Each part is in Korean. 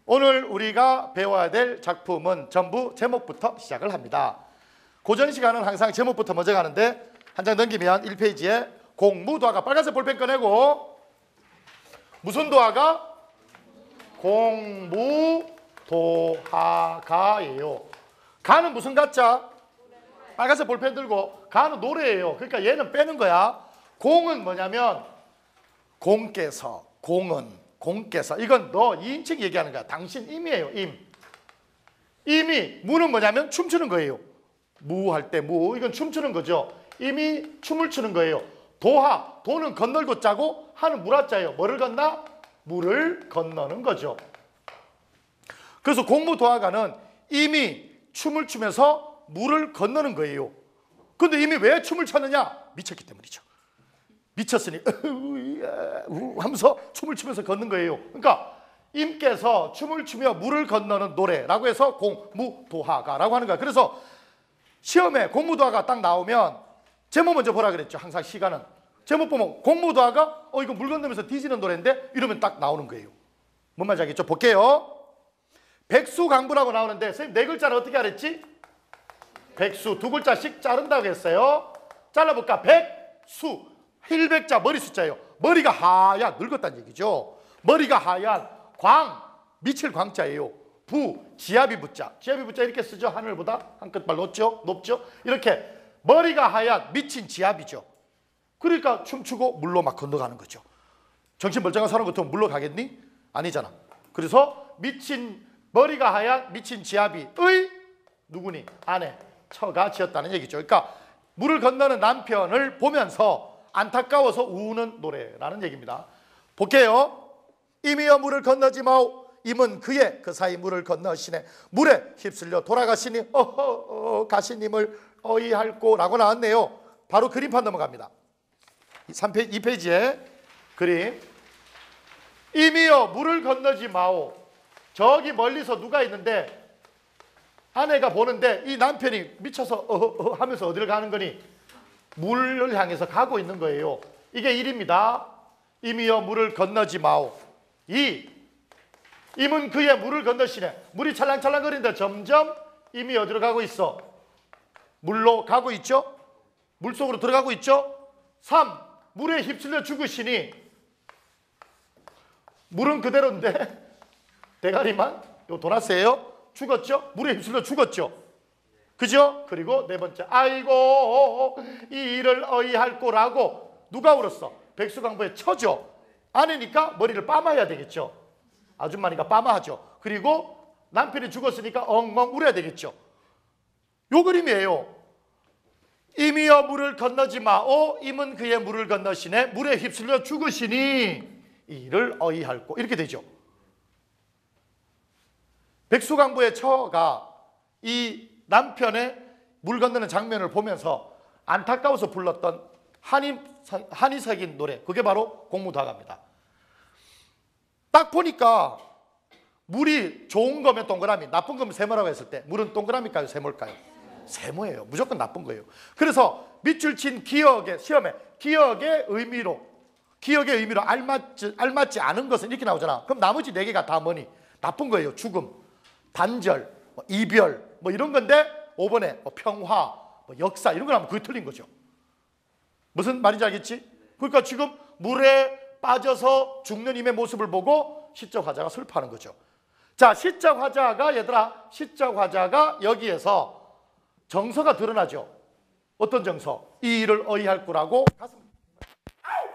오늘 우리가 배워야 될 작품은 전부 제목부터 시작을 합니다. 고전 시간은 항상 제목부터 먼저 가는데 한 장 넘기면 1페이지에 공무도화가, 빨간색 볼펜 꺼내고, 무슨 도화가? 공무도화가예요. 가는 무슨 가자? 빨간색 볼펜 들고, 가는 노래예요. 그러니까 얘는 빼는 거야. 공은 뭐냐면 공께서, 공께서, 이건 너 2인칭 얘기하는 거야. 당신 임이에요. 임이. 무는 뭐냐면 춤추는 거예요. 무 할 때 무, 이건 춤추는 거죠. 임이 춤을 추는 거예요. 도하, 도는 건널고 짜고, 하는 물하자예요. 뭐를 건나? 물을 건너는 거죠. 그래서 공무도화가는 임이 춤을 추면서 물을 건너는 거예요. 근데 임이 왜 춤을 췄느냐? 미쳤기 때문이죠. 미쳤으니 하면서 춤을 추면서 걷는 거예요. 그러니까 임께서 춤을 추며 물을 건너는 노래라고 해서 공무도화가라고 하는 거야. 그래서 시험에 공무도화가 딱 나오면 제목 먼저 보라 그랬죠. 항상 시간은 제목 보면 공무도화가 이거 물 건너면서 뒤지는 노래인데 이러면 딱 나오는 거예요. 뭔 말인지 알겠죠? 볼게요. 백수강부라고 나오는데 선생님 네 글자를 어떻게 하랬지? 백수, 두 글자씩 자른다고 했어요. 잘라볼까? 백수, 힐백자 머리 숫자예요. 머리가 하얀, 늙었다는 얘기죠. 머리가 하얀, 광, 미칠 광자예요. 부, 지압이 부자. 지압이 부자 이렇게 쓰죠. 하늘보다 한 끗발 높죠? 이렇게 머리가 하얀, 미친 지압이죠. 그러니까 춤추고 물로 막 건너가는 거죠. 정신 멀쩡한 사람 같으면 물로 가겠니? 아니잖아. 그래서 머리가 하얀 미친 지압이 누구니? 아내, 처가 지었다는 얘기죠. 그러니까 물을 건너는 남편을 보면서 안타까워서 우는 노래라는 얘기입니다. 볼게요. 임이여 물을 건너지 마오. 임은 그의 그 사이 물을 건너시네. 물에 휩쓸려 돌아가시니 가시님을 어이할꼬라고 나왔네요. 바로 그림판 넘어갑니다. 2페이지에 그림. 임이여 물을 건너지 마오. 저기 멀리서 누가 있는데 아내가 보는데 이 남편이 미쳐서 하면서 어디를 가는 거니? 물을 향해서 가고 있는 거예요. 이게 1입니다. 임이여 물을 건너지 마오. 2. 임은 그의 물을 건너시네. 물이 찰랑찰랑거리는데 점점 임이 어디로 가고 있어? 물로 가고 있죠? 물속으로 들어가고 있죠? 3. 물에 휩쓸려 죽으시니. 물은 그대로인데 대가리만 요 도나스예요. 죽었죠? 물에 휩쓸려 죽었죠? 그죠? 그리고 네 번째, 아이고 이 일을 어이할 거라고 누가 울었어? 백수강부의 처죠. 아내니까 머리를 빠마야 되겠죠. 아줌마니까 빠마하죠. 그리고 남편이 죽었으니까 엉엉 울어야 되겠죠. 요 그림이에요. 임이여 물을 건너지 마오. 임은 그의 물을 건너시네. 물에 휩쓸려 죽으시니 이를 어이할꼬. 이렇게 되죠. 백수강부의 처가 이 남편의 물 건너는 장면을 보면서 안타까워서 불렀던 한이 새긴 노래, 그게 바로 공무도화가입니다. 딱 보니까 물이 좋은 거면 동그라미, 나쁜 거면 세모라고 했을 때 물은 동그라미일까요? 세모일까요? 세모예요. 무조건 나쁜 거예요. 그래서 밑줄 친 기역의 시험에 기역의 의미로 알맞지 않은 것은 이렇게 나오잖아. 그럼 나머지 4개가 다 뭐니? 나쁜 거예요. 죽음, 단절, 이별 이런 건데 5번에 평화, 역사 이런 거 하면 그게 틀린 거죠. 무슨 말인지 알겠지? 그러니까 지금 물에 빠져서 죽는 임의 모습을 보고 시적 화자가 슬퍼하는 거죠. 자, 시적 화자가 얘들아, 시적 화자가 여기에서 정서가 드러나죠. 어떤 정서? 이 일을 어이할 거라고 가슴. 아우!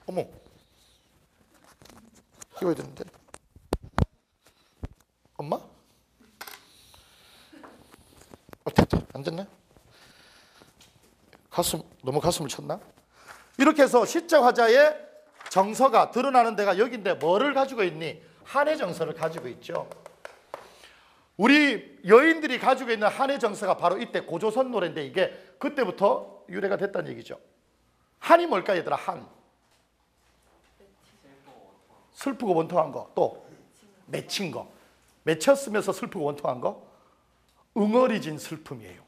어머, 키워야 되는데. 엄마? 됐다. 안 됐네. 너무 가슴을 쳤나? 이렇게 해서 시적 화자의 정서가 드러나는 데가 여기인데 뭐를 가지고 있니? 한의 정서를 가지고 있죠. 우리 여인들이 가지고 있는 한의 정서가 바로 이때 고조선 노래인데 이게 그때부터 유래가 됐다는 얘기죠. 한이 뭘까 얘들아? 한. 슬프고 원통한 거. 또 맺힌 거. 맺혔으면서 슬프고 원통한 거. 응어리진 슬픔이에요.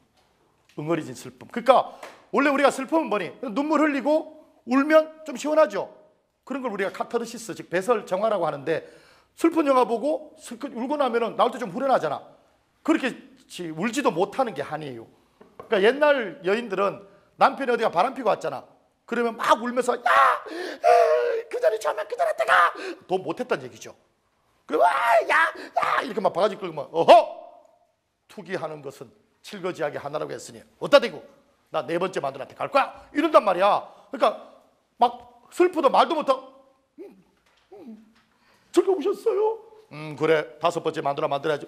응어리진 슬픔. 그러니까 원래 우리가 슬픔은 뭐니? 눈물 흘리고 울면 좀 시원하죠. 그런 걸 우리가 카타르시스, 즉 배설 정화라고 하는데, 슬픈 영화 보고 울고 나면은 나올 때 좀 후련하잖아. 그렇게 울지도 못하는 게 한이에요. 그러니까 옛날 여인들은 남편이 어디가 바람 피고 왔잖아. 그러면 막 울면서 야, 그 전에 처음에 그 전에 때가 더 못했다는 얘기죠. 그리고 야 이렇게 막 바가지 끌고 막 어허 투기하는 것은 칠거지하게 하나라고 했으니 어디다 대고 나 네 번째 마누라한테 갈 거야 이런단 말이야. 그러니까 막 슬프도 말도 못하고 즐거우셨어요? 그래 다섯 번째 마누라 만들어야지.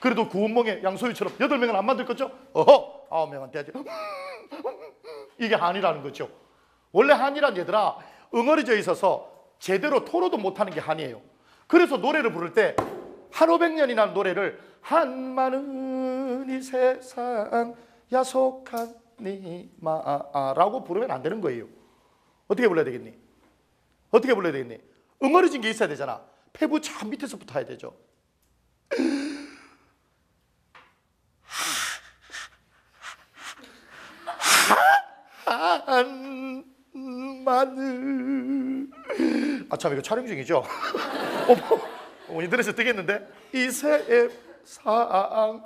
그래도 구운멍에 양소희처럼 8명은 안 만들 거죠? 어허 9명은 돼야지. 이게 한이라는 거죠. 원래 한이란 얘들아 응어리져 있어서 제대로 토로도 못하는 게 한이에요. 그래서 노래를 부를 때 한 500년이라는 노래를 한많은 이 세상 야속한 니마라고 부르면 안 되는 거예요. 어떻게 불러야 되겠니? 어떻게 불러야 되겠니? 응어리진 게 있어야 되잖아. 폐부 저 밑에서부터 해야 되죠. 한마늘 참 이거 촬영 중이죠? 인터넷에 뜨겠는데? 이 세상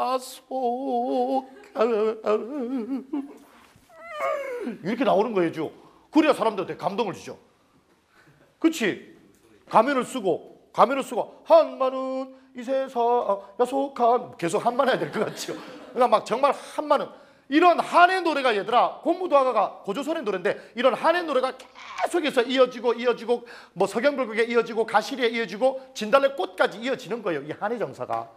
야속 이렇게 나오는 거예요. 그래야 사람들한테 감동을 주죠. 그렇지? 가면을 쓰고 한마는 이 세상 야속한 계속 한만 해야 될 것 같죠. 그러니까 막 정말 한마는 이런 한의 노래가 얘들아 공무도화가가 고조선의 노래인데 이런 한의 노래가 계속해서 이어지고 뭐 석영불국에 이어지고 가시리에 이어지고 진달래 꽃까지 이어지는 거예요. 이 한의 정사가.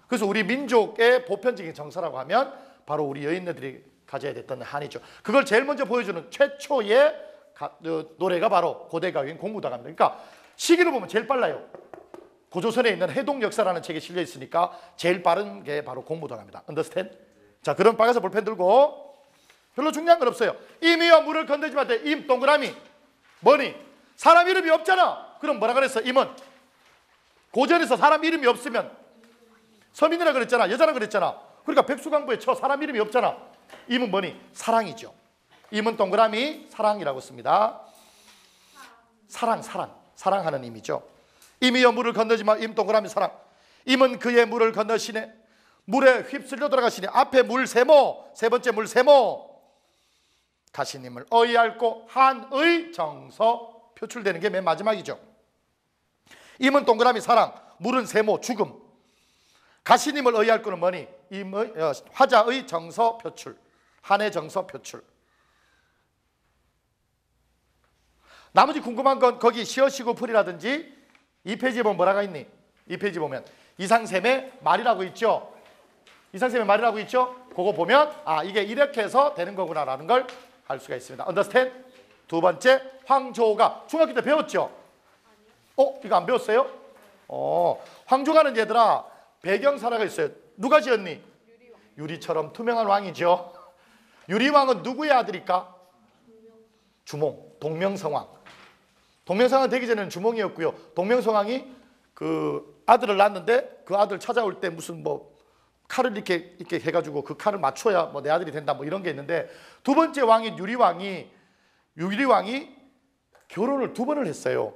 그래서 우리 민족의 보편적인 정사라고 하면 바로 우리 여인네들이 가져야 됐던 한이죠. 그걸 제일 먼저 보여주는 최초의 노래가 바로 고대가요인 공무도화가입니다. 그러니까 시기를 보면 제일 빨라요. 고조선에 있는 해동역사라는 책에 실려 있으니까 제일 빠른 게 바로 공무도화가입니다. 언더스탠드? 자, 그럼 빨간색 볼펜 들고 별로 중요한 건 없어요. 임이여 물을 건들지 말때 임 동그라미 뭐니? 사람 이름이 없잖아. 그럼 뭐라 그랬어? 임은 고전에서 사람 이름이 없으면 서민이라 그랬잖아. 여자라 그랬잖아. 그러니까 백수강부에 쳐 사람 이름이 없잖아. 임은 뭐니? 사랑이죠. 임은 동그라미 사랑이라고 씁니다. 사랑하는 임이죠. 임이여 물을 건너지 마. 임 동그라미 사랑. 임은 그의 물을 건너시네. 물에 휩쓸려 들어가시니 앞에 물 세모 세 번째 물 세모 가시님을 어이할고 한의 정서 표출되는 게 맨 마지막이죠. 임은 동그라미 사랑 물은 세모 죽음 가시님을 어이할 거는 뭐니? 임의 화자의 정서 표출 한의 정서 표출. 나머지 궁금한 건 거기 시어시고 풀이라든지 2페이지에 보면 뭐라가 있니? 2페이지 보면 이상샘의 말이라고 있죠. 이상샘의 말이라고 있죠. 그거 보면 이게 이렇게 해서 되는 거구나 라는 걸 알 수가 있습니다. 언더스탠드? 두 번째 황조가 중학교 때 배웠죠? 이거 안 배웠어요? 황조가는 얘들아 배경사라가 있어요. 누가 지었니? 유리처럼 투명한 왕이죠. 유리왕은 누구의 아들일까? 주몽, 동명성왕. 동명성왕 되기 전에는 주몽이었고요. 동명성왕이 그 아들을 낳았는데 그 아들 찾아올 때 무슨 뭐 칼을 이렇게 해가지고 그 칼을 맞춰야 뭐 내 아들이 된다 뭐 이런 게 있는데 두 번째 왕인 유리왕이 결혼을 2번을 했어요.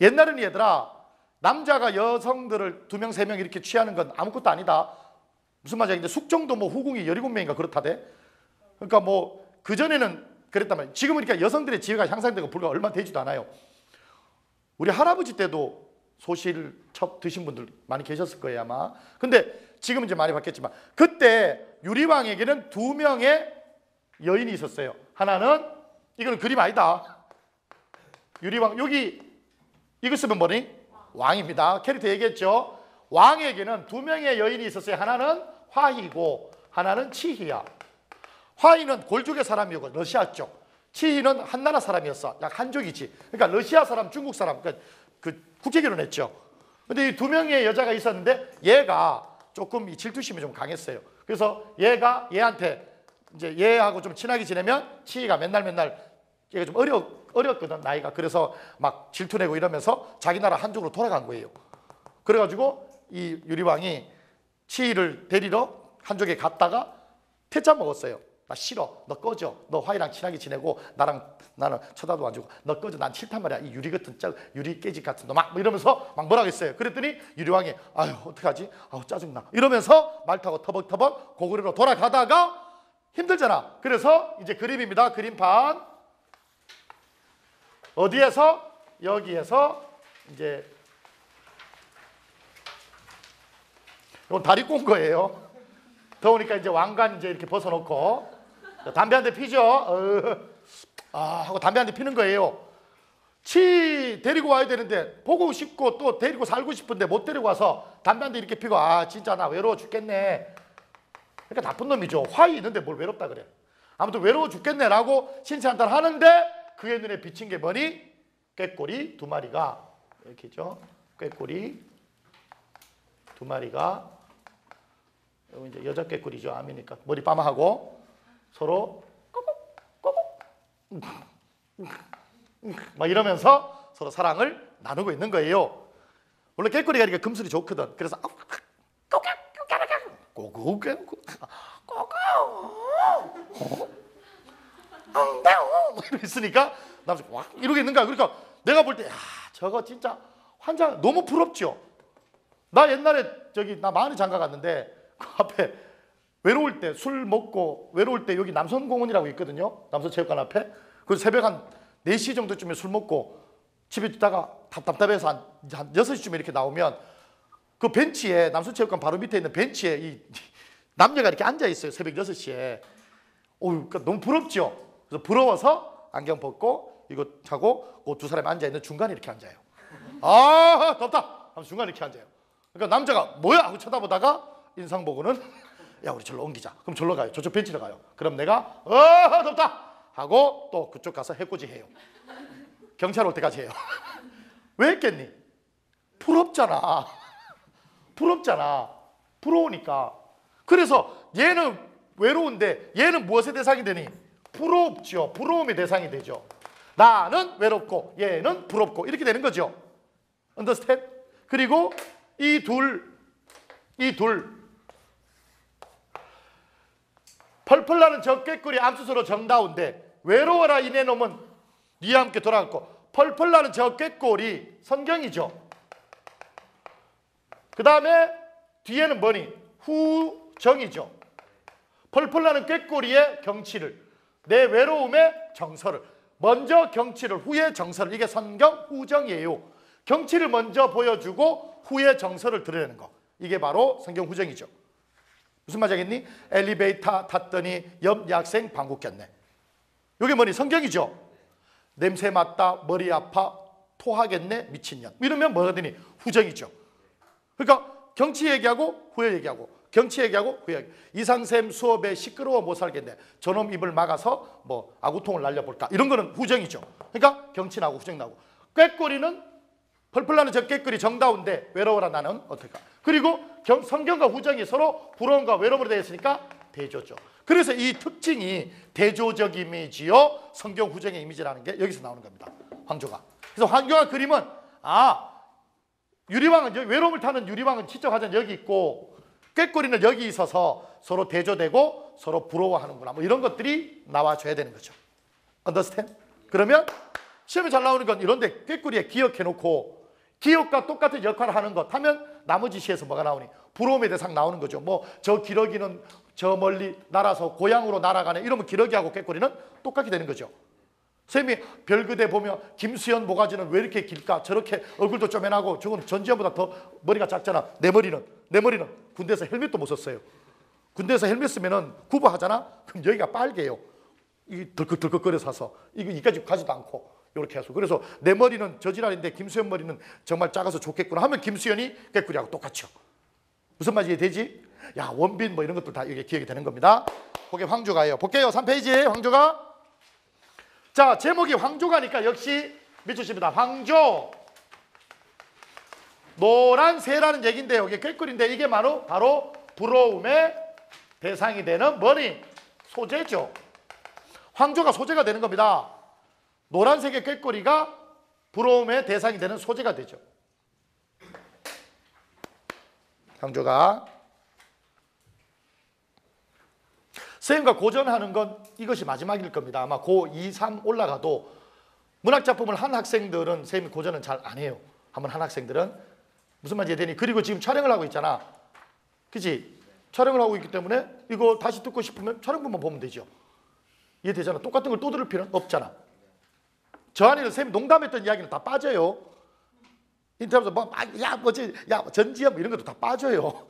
옛날에는 얘들아 남자가 여성들을 2명 3명 이렇게 취하는 건 아무것도 아니다. 무슨 말이야? 근데 숙정도 뭐 후궁이 17명인가 그렇다대. 그러니까 뭐 그전에는 그랬다면 지금은 그러니까 여성들의 지위가 향상되고 불과 얼마 되지도 않아요. 우리 할아버지 때도 소실첩 드신 분들 많이 계셨을 거예요 아마. 근데 지금은 이제 많이 바뀌었지만 그때 유리왕에게는 2명의 여인이 있었어요. 하나는 이거는 그림 아니다. 유리왕 여기 이거 쓰면 뭐니? 왕입니다. 캐릭터 얘기했죠. 왕에게는 2명의 여인이 있었어요. 하나는 화희고 하나는 치희야. 화희는 골족의 사람이고 러시아 쪽. 치희는 한나라 사람이었어. 약 한족이지. 그러니까 러시아 사람, 중국 사람. 그러니까 그 국제 결혼했죠. 근데 이 2명의 여자가 있었는데 얘가 조금 이 질투심이 좀 강했어요. 그래서 얘가 얘한테 이제 얘하고 좀 친하게 지내면 치희가 맨날 얘가 좀 어렸거든 나이가. 그래서 막 질투내고 이러면서 자기 나라 한쪽으로 돌아간 거예요. 그래가지고 이 유리왕이 치희를 데리러 한쪽에 갔다가 퇴짜 먹었어요. 나 싫어. 너 꺼져. 너 화이랑 친하게 지내고 나는 쳐다도 안 주고 너 꺼져. 난 싫단 말이야. 이 유리 같은 유리 깨지 같은 너 막 이러면서 막 뭐라 했어요. 그랬더니 유리왕이 아유 어떡하지? 아우 짜증나. 이러면서 말 타고 터벅터벅 고구려로 돌아가다가 힘들잖아. 그래서 이제 그림입니다. 그림판. 어디에서? 여기에서 이제 이건 다리 꼰 거예요. 더우니까 이제 왕관 이제 이렇게 벗어놓고 담배 한 대 피죠. 하고 담배 한 대 피는 거예요. 치 데리고 와야 되는데 보고 싶고 또 데리고 살고 싶은데 못 데리고 와서 담배 한 대 이렇게 피고 진짜 나 외로워 죽겠네. 그러니까 나쁜 놈이죠. 화이 있는데 뭘 외롭다 그래. 아무튼 외로워 죽겠네라고 신세한탄 하는데 그의 눈에 비친 게 뭐니? 꾀꼬리 두 마리가 이렇게죠. 꾀꼬리 두 마리가 이제 여자 꾀꼬리죠. 암이니까 머리 빠마하고 서로 꼬국 막 이러면서 서로 사랑을 나누고 있는 거예요. 원래 꾀꼬리가 이렇게 금술이 좋거든. 그래서 있으니까 남자가 와 이러고 있는 거야. 그러니까 내가 볼 때 저거 진짜 환장 너무 부럽죠. 나 옛날에 나 마흔에 장가 갔는데 그 앞에 외로울 때 술 먹고 외로울 때 여기 남선공원이라고 있거든요. 남선체육관 앞에. 그래서 새벽 한 4시 정도쯤에 술 먹고 집에 있다가 답답해서 한 6시쯤에 이렇게 나오면 그 벤치에 남선체육관 바로 밑에 있는 벤치에 이 남녀가 이렇게 앉아 있어요. 새벽 6시에. 그러니까 너무 부럽죠. 그래서 부러워서 안경 벗고 이거 차고 그 두 사람이 앉아 있는 중간에 이렇게 앉아요. 덥다. 하면서 중간에 이렇게 앉아요. 그러니까 남자가 뭐야 하고 쳐다보다가 인상 보고는 야 우리 절로 옮기자. 그럼 절로 가요. 저쪽 벤치로 가요. 그럼 내가 덥다 하고 또 그쪽 가서 해코지 해요. 경찰 올 때까지 해요. 왜 했겠니? 부럽잖아. 부러우니까. 그래서 얘는 외로운데 얘는 무엇의 대상이 되니? 부럽죠. 부러움의 대상이 되죠. 나는 외롭고 얘는 부럽고 이렇게 되는 거죠. understand? 그리고 이 둘 펄펄 나는 저 꾀꼬리 암수소로 정다운데 외로워라 이내 놈은 니와 함께 돌아갔고 펄펄 나는 저 꾀꼬리 성경이죠. 그 다음에 뒤에는 뭐니? 후정이죠. 펄펄 나는 꾀꼬리의 경치를 내 외로움의 정서를 먼저 경치를 후에 정서를 이게 성경 후정이에요. 경치를 먼저 보여주고 후에 정서를 드러내는 거 이게 바로 성경 후정이죠. 무슨 말인지 알겠니? 엘리베이터 탔더니 옆 여학생 방구 꼈네. 이게 뭐니? 성경이죠. 냄새 맡다 머리 아파 토하겠네 미친년 이러면 뭐가 되니? 후정이죠. 그러니까 경치 얘기하고 후에 얘기하고 경치 얘기하고 후에 얘기하고 이상쌤 수업에 시끄러워 못 살겠네. 저놈 입을 막아서 뭐 아구통을 날려볼까 이런 거는 후정이죠. 그러니까 경치 나오고 후정 나오고 꾀꼬리는 펄펄 나는 저 꾀꼬리 정다운데 외로워라 나는 어떨까. 그리고 성경과 후정이 서로 부러움과 외로움으로 되어 있으니까 대조죠. 그래서 이 특징이 대조적 이미지요 성경 후정의 이미지라는 게 여기서 나오는 겁니다. 황조가. 그래서 황조가 그림은 유리왕은 외로움을 타는 유리왕은 지적 화전 여기 있고 꾀꼬리는 여기 있어서 서로 대조되고 서로 부러워하는구나 뭐 이런 것들이 나와줘야 되는 거죠. understand? 그러면 시험에 잘 나오는 건 이런데 꾀꼬리에 기억해놓고 기억과 똑같은 역할을 하는 것 하면 나머지 시에서 뭐가 나오니? 부러움의 대상 나오는 거죠. 뭐 저 기러기는 저 멀리 날아서 고향으로 날아가네 이러면 기러기하고 꾀꼬리는 똑같게 되는 거죠. 쌤이 별그대 보면 김수현 모가지는 왜 이렇게 길까? 저렇게 얼굴도 쪼맨하고 저건 전지현보다 더 머리가 작잖아. 내 머리는 군대에서 헬멧도 못 썼어요. 군대에서 헬멧 쓰면은 구부하잖아. 그럼 여기가 빨개요. 이 덜컥덜컥거려서 사서 이거 이까지 가지도 않고 이렇게 해서 그래서 내 머리는 저지랄인데 김수현 머리는 정말 작아서 좋겠구나 하면 김수현이 꾀꼬리하고 똑같죠. 무슨 말인지 이해되지? 야 원빈 뭐 이런 것도 다 이게 기억이 되는 겁니다. 그게 황조가예요. 볼게요. 3페이지 황조가. 자 제목이 황조가니까 역시 밑줄입니다. 황조 노란새라는 얘기인데요. 이게 꾀꼬리인데 이게 바로 부러움의 대상이 되는 뭐니? 소재죠. 황조가 소재가 되는 겁니다. 노란색의 꾀꼬리가 부러움의 대상이 되는 소재가 되죠. 황조가 선생님과 고전하는 건 이것이 마지막일 겁니다. 아마 고 2, 3 올라가도 문학작품을 한 학생들은 선생님 고전은 잘 안 해요. 한번 한 학생들은 무슨 말인지 이해되니? 그리고 지금 촬영을 하고 있잖아. 그치? 촬영을 하고 있기 때문에 이거 다시 듣고 싶으면 촬영본만 보면 되죠. 이해되잖아. 똑같은 걸 또 들을 필요는 없잖아. 저 안에는 선생님 농담했던 이야기는 다 빠져요. 인터뷰에서 전지현 뭐 이런 것도 다 빠져요.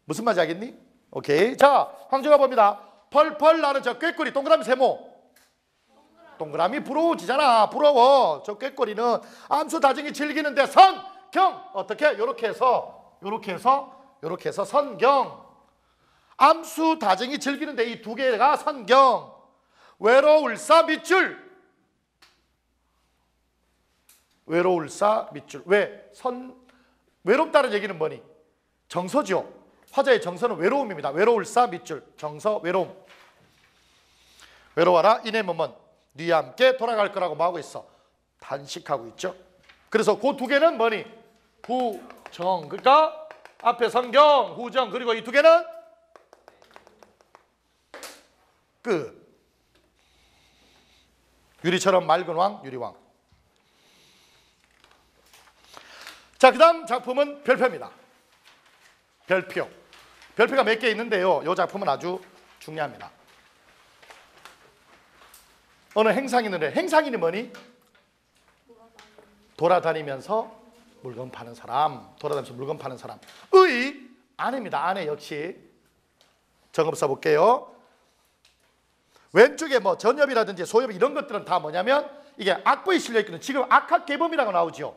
무슨 말인지 알겠니? 오케이. 자, 황정아 봅니다. 펄펄 나는 저 꾀꼬리 동그라미 세모. 동그라미 부러워지잖아. 부러워. 저 꾀꼬리는 암수 다정이 즐기는데 선경 어떻게? 요렇게 해서 선경. 암수 다정이 즐기는데 이 두 개가 선경. 외로울사 밑줄. 외로울사 밑줄. 왜? 외롭다는 얘기는 뭐니? 정서죠. 화자의 정서는 외로움입니다. 외로울사 밑줄. 정서, 외로움. 외로워라 이내 머먼 네 함께 돌아갈 거라고 뭐하고 있어? 단식하고 있죠. 그래서 그 두 개는 뭐니? 후정. 그러니까 앞에 성경, 후정. 그리고 이 두 개는 끝. 유리처럼 맑은 왕, 유리왕. 자, 그 다음 작품은 별표입니다. 별표. 별표가 몇 개 있는데요. 이 작품은 아주 중요합니다. 어느 행상이 있는데, 행상인이 뭐니? 돌아다니면서 물건 파는 사람. 돌아다니면서 물건 파는 사람. 의 아내입니다. 아내 역시. 정업 써볼게요. 왼쪽에 뭐 전엽이라든지 소엽 이런 것들은 다 뭐냐면 이게 악보에 실려있거든요. 지금 악학개범이라고 나오죠.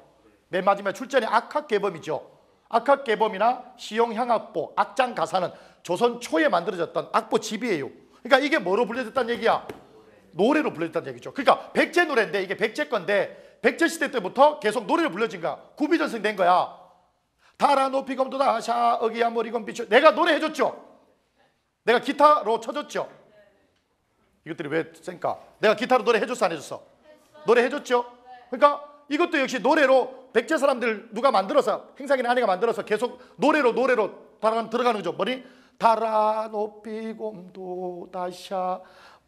맨 마지막에 출전이 악학개범이죠. 악학개범이나 시용향악보, 악장가사는 조선 초에 만들어졌던 악보집이에요. 그러니까 이게 뭐로 불려졌다는 얘기야? 노래로 불려졌다는 얘기죠. 그러니까 백제 노래인데 이게 백제 건데 백제 시대 때부터 계속 노래로 불려진 거야. 구비전승된 거야. 달아 높이 검도다 샤 어기야 머리검 비추. 내가 노래해줬죠. 내가 기타로 쳐줬죠. 이것들이 왜 쌩까? 내가 기타로 노래 해줬어 안 해줬어? 노래 해줬죠. 그러니까 이것도 역시 노래로 백제 사람들 누가 만들어서 행상인 아내가 만들어서 계속 노래로 들어가는 거죠. 뭐니? 달아 높이 곰도다 샤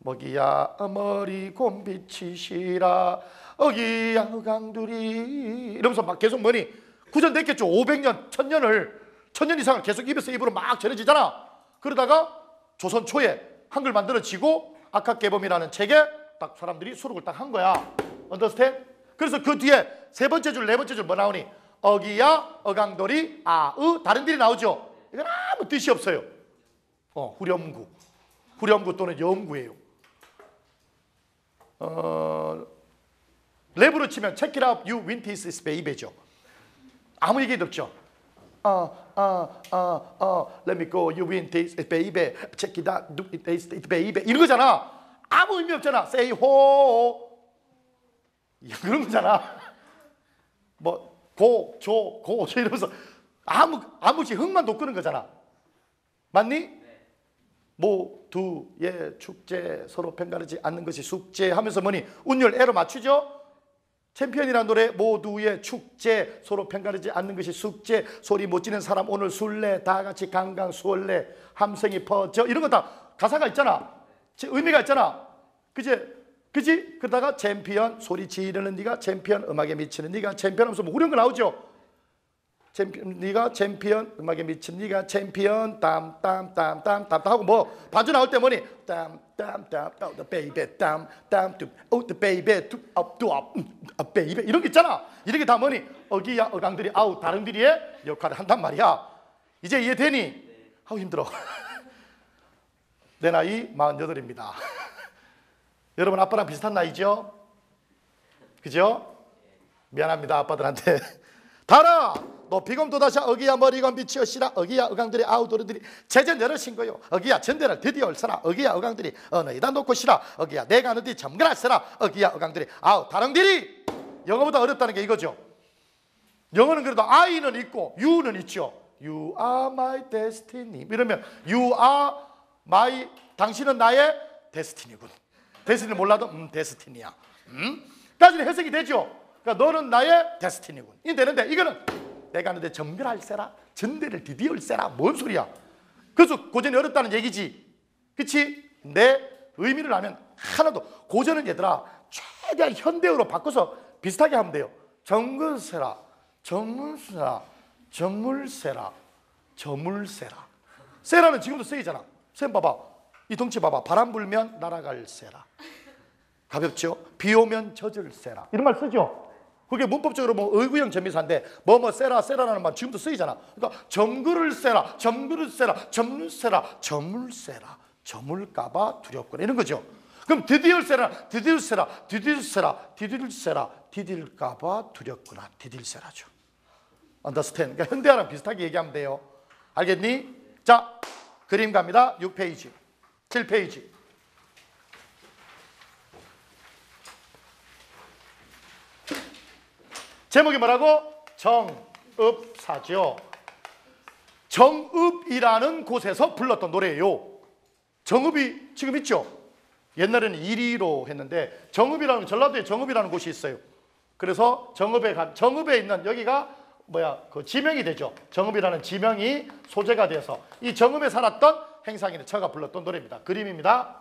먹이야 머리 곰 비치시라 어기야 강두리 이러면서 막 계속 뭐니? 구전됐겠죠. 500년, 1000년 이상을 계속 입에서 입으로 막 전해지잖아. 그러다가 조선 초에 한글 만들어지고 악학개범이라는 책에 딱 사람들이 수록을 딱 한 거야. 언더스탠? 그래서 그 뒤에 세 번째 줄, 네 번째 줄 뭐 나오니? 어기야, 어강돌이, 아으 다른 들이 나오죠. 이건 아무 뜻이 없어요. 후렴구. 후렴구 또는 염구예요. 랩으로 치면 check it out, you win this baby죠. 아무 얘기도 없죠. let me go, you win this baby, check it out, do it this baby 이런 거잖아. 아무 의미 없잖아. say ho 그런 거잖아. 뭐 고, 조 이러면서 아무지 흥만 돋구는 거잖아. 맞니? 모두의 축제 서로 편가르지 않는 것이 숙제 하면서 뭐니? 운율 애로 맞추죠? 챔피언이라는 노래 모두의 축제 서로 편가르지 않는 것이 숙제 소리 못 지는 사람 오늘 술래 다 같이 강강수월래 함성이 퍼져 이런 거 다 가사가 있잖아. 의미가 있잖아. 그지? 그러다가 챔피언 소리 지르는 네가 챔피언 음악에 미치는 네가 챔피언 하면서 뭐 후렴구 나오죠. 네가 챔피언 음악에 미친 네가 champion 땀땀땀땀땀 하고 뭐 반주 나올 때 뭐니 땀땀땀 the baby 땀땀 the baby baby 이런 게 있잖아. 이런 게 다 뭐니 어기야 어강들이 아우 다른들이의 역할을 한단 말이야. 이제 이해되니? 아우 힘들어. 내 나이 48입니다. 여러분 아빠랑 비슷한 나이죠? 그죠? 미안합니다 아빠들한테. 달아 높이검 도다샤 어기야 머리검 비치어시라 어기야 어강들이 아우 도르들이 제전 열으신 거요. 어기야 전대를 드디어 올서라 어기야 어강들이 어느이다 놓고 시라 어기야 내가 어디 점거하세라 어기야 어강들이 아우 다랑들이. 영어보다 어렵다는 게 이거죠. 영어는 그래도 I는 있고 U는 있죠. You are my destiny 이러면 You are my 당신은 나의 데스티니군. 데스티니 몰라도 데스티니야. 까지는 해석이 되죠. 그러니까 너는 나의 데스티니군. 이 되는데 이거는 내가 너한테 정결할세라 전대를 드디어 올세라 뭔 소리야. 그래서 고전이 어렵다는 얘기지. 그치? 근데 의미를 알면 하나도, 고전은 얘들아 최대한 현대어로 바꿔서 비슷하게 하면 돼요. 정근세라, 정문세라, 정물세라, 저물세라. 세라는 지금도 쓰이잖아. 쌤 봐봐, 이 덩치 봐봐. 바람 불면 날아갈 세라. 가볍죠? 비 오면 젖을 세라. 이런 말 쓰죠? 그게 문법적으로 뭐 의구형 전미사인데 뭐뭐 세라 세라라는 말 지금도 쓰이잖아. 그러니까 점그를 세라, 점그를 세라, 점물 세라, 점물 세라, 점을까봐 두렵거나 이런 거죠. 그럼 디딜 세라, 디딜 세라, 디딜 세라, 디딜 세라, 디딜까봐 두렵거나 디딜 세라죠. understand? 그러니까 현대어랑 비슷하게 얘기하면 돼요. 알겠니? 자, 그림 갑니다. 6페이지, 7페이지. 제목이 뭐라고? 정읍사죠. 정읍이라는 곳에서 불렀던 노래예요. 정읍이 지금 있죠? 옛날에는 이리로 했는데 정읍이라는, 전라도에 정읍이라는 곳이 있어요. 그래서 정읍에 있는 여기가 그 지명이 되죠. 정읍이라는 지명이 소재가 돼서 이 정읍에 살았던 행상인의 처가 불렀던 노래입니다. 그림입니다.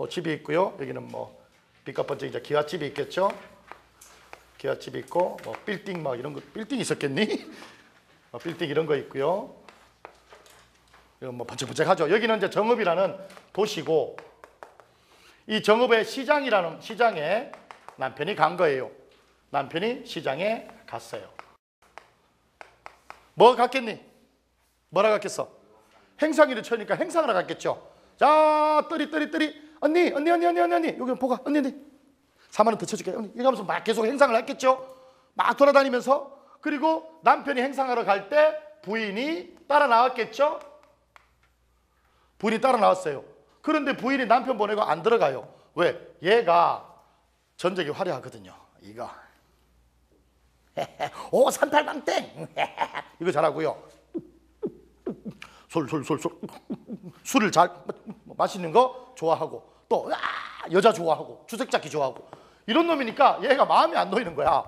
집이 있고요. 여기는 빛과 번쩍 이제 기와집이 있겠죠. 기와집이 있고 빌딩 이런 거, 빌딩 있었겠니? 빌딩 이런 거 있고요. 이건 번쩍번쩍하죠. 여기는 이제 정읍이라는 도시고, 이 정읍의 시장에 남편이 간 거예요. 남편이 시장에 갔어요. 뭐 갔겠니? 뭐라 갔겠어? 행상일을 쳐니까 행상하러 갔겠죠. 자, 뜨리 언니 여기 보가 언니 4만 원 더 쳐줄게 언니 이러면서 막 계속 행상을 했겠죠. 막 돌아다니면서. 그리고 남편이 행상하러 갈 때 부인이 따라 나왔겠죠. 부인이 따라 나왔어요. 그런데 부인이 남편 보내고 안 들어가요. 왜? 얘가 전적이 화려하거든요. 이거 오 산팔방땡 이거 잘하고요. 술을 잘 마시는 거 좋아하고, 또 여자 좋아하고, 주색잡기 좋아하고, 이런 놈이니까 얘가 마음이 안 놓이는 거야.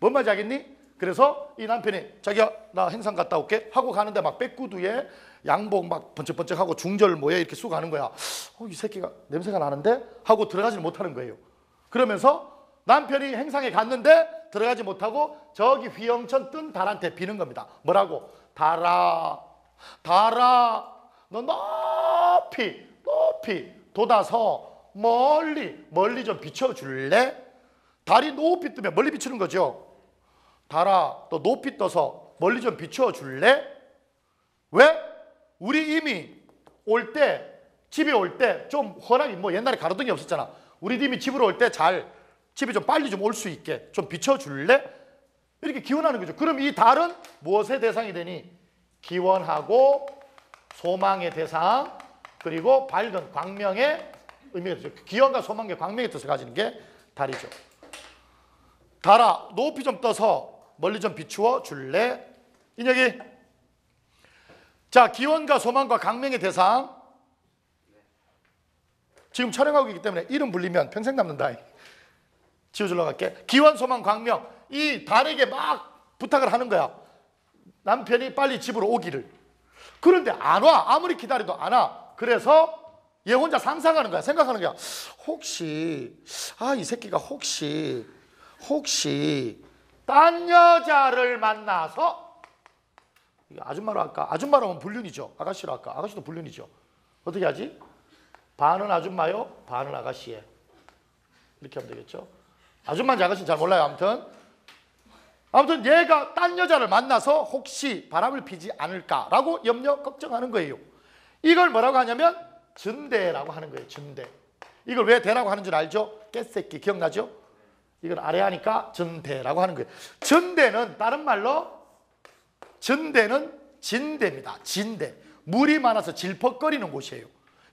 뭔 말인지 알겠니? 그래서 이 남편이 자기야 나 행상 갔다 올게 하고 가는데 막 백구두에 양복 막 번쩍번쩍하고 중절 모에 이렇게 쑥 가는 거야. 이 새끼가 냄새가 나는데 하고 들어가지 못하는 거예요. 그러면서 남편이 행상에 갔는데 들어가지 못하고 저기 휘영천 뜬 달한테 비는 겁니다. 뭐라고? 달아 너 높이 돋아서 멀리 좀 비춰줄래? 달이 높이 뜨면 멀리 비추는 거죠. 달아 너 높이 떠서 멀리 좀 비춰줄래? 왜? 우리 이미 집에 올 때 좀 워낙에 옛날에 가로등이 없었잖아. 우리 이미 집으로 올 때 집에 좀 빨리 좀 올 수 있게 좀 비춰줄래? 이렇게 기원하는 거죠. 그럼 이 달은 무엇의 대상이 되니? 기원하고 소망의 대상, 그리고 밝은 광명의 의미가 되죠. 기원과 소망의 광명의 뜻을 가지는 게 달이죠. 달아 높이 좀 떠서 멀리 좀 비추어 줄래? 인혁이. 자, 기원과 소망과 광명의 대상. 지금 촬영하고 있기 때문에 이름 불리면 평생 남는다. 지워주려고 할게. 기원, 소망, 광명. 이 달에게 막 부탁을 하는 거야. 남편이 빨리 집으로 오기를. 그런데 안 와. 아무리 기다려도 안 와. 그래서 얘 혼자 상상하는 거야. 생각하는 거야. 혹시 이 새끼가 혹시 딴 여자를 만나서, 아줌마로 할까? 아줌마로 하면 불륜이죠. 아가씨로 할까? 아가씨도 불륜이죠. 어떻게 하지? 반은 아줌마요, 반은 아가씨에. 이렇게 하면 되겠죠. 아줌마인지 아가씨인지 잘 몰라요. 아무튼 얘가 딴 여자를 만나서 혹시 바람을 피지 않을까라고 염려, 걱정하는 거예요. 이걸 뭐라고 하냐면 전대라고 하는 거예요. 전대. 이걸 왜 대라고 하는 줄 알죠? 깨새끼 기억나죠? 이걸 아래 하니까 전대라고 하는 거예요. 전대는 다른 말로 전대는 진대입니다. 진대. 물이 많아서 질퍽거리는 곳이에요.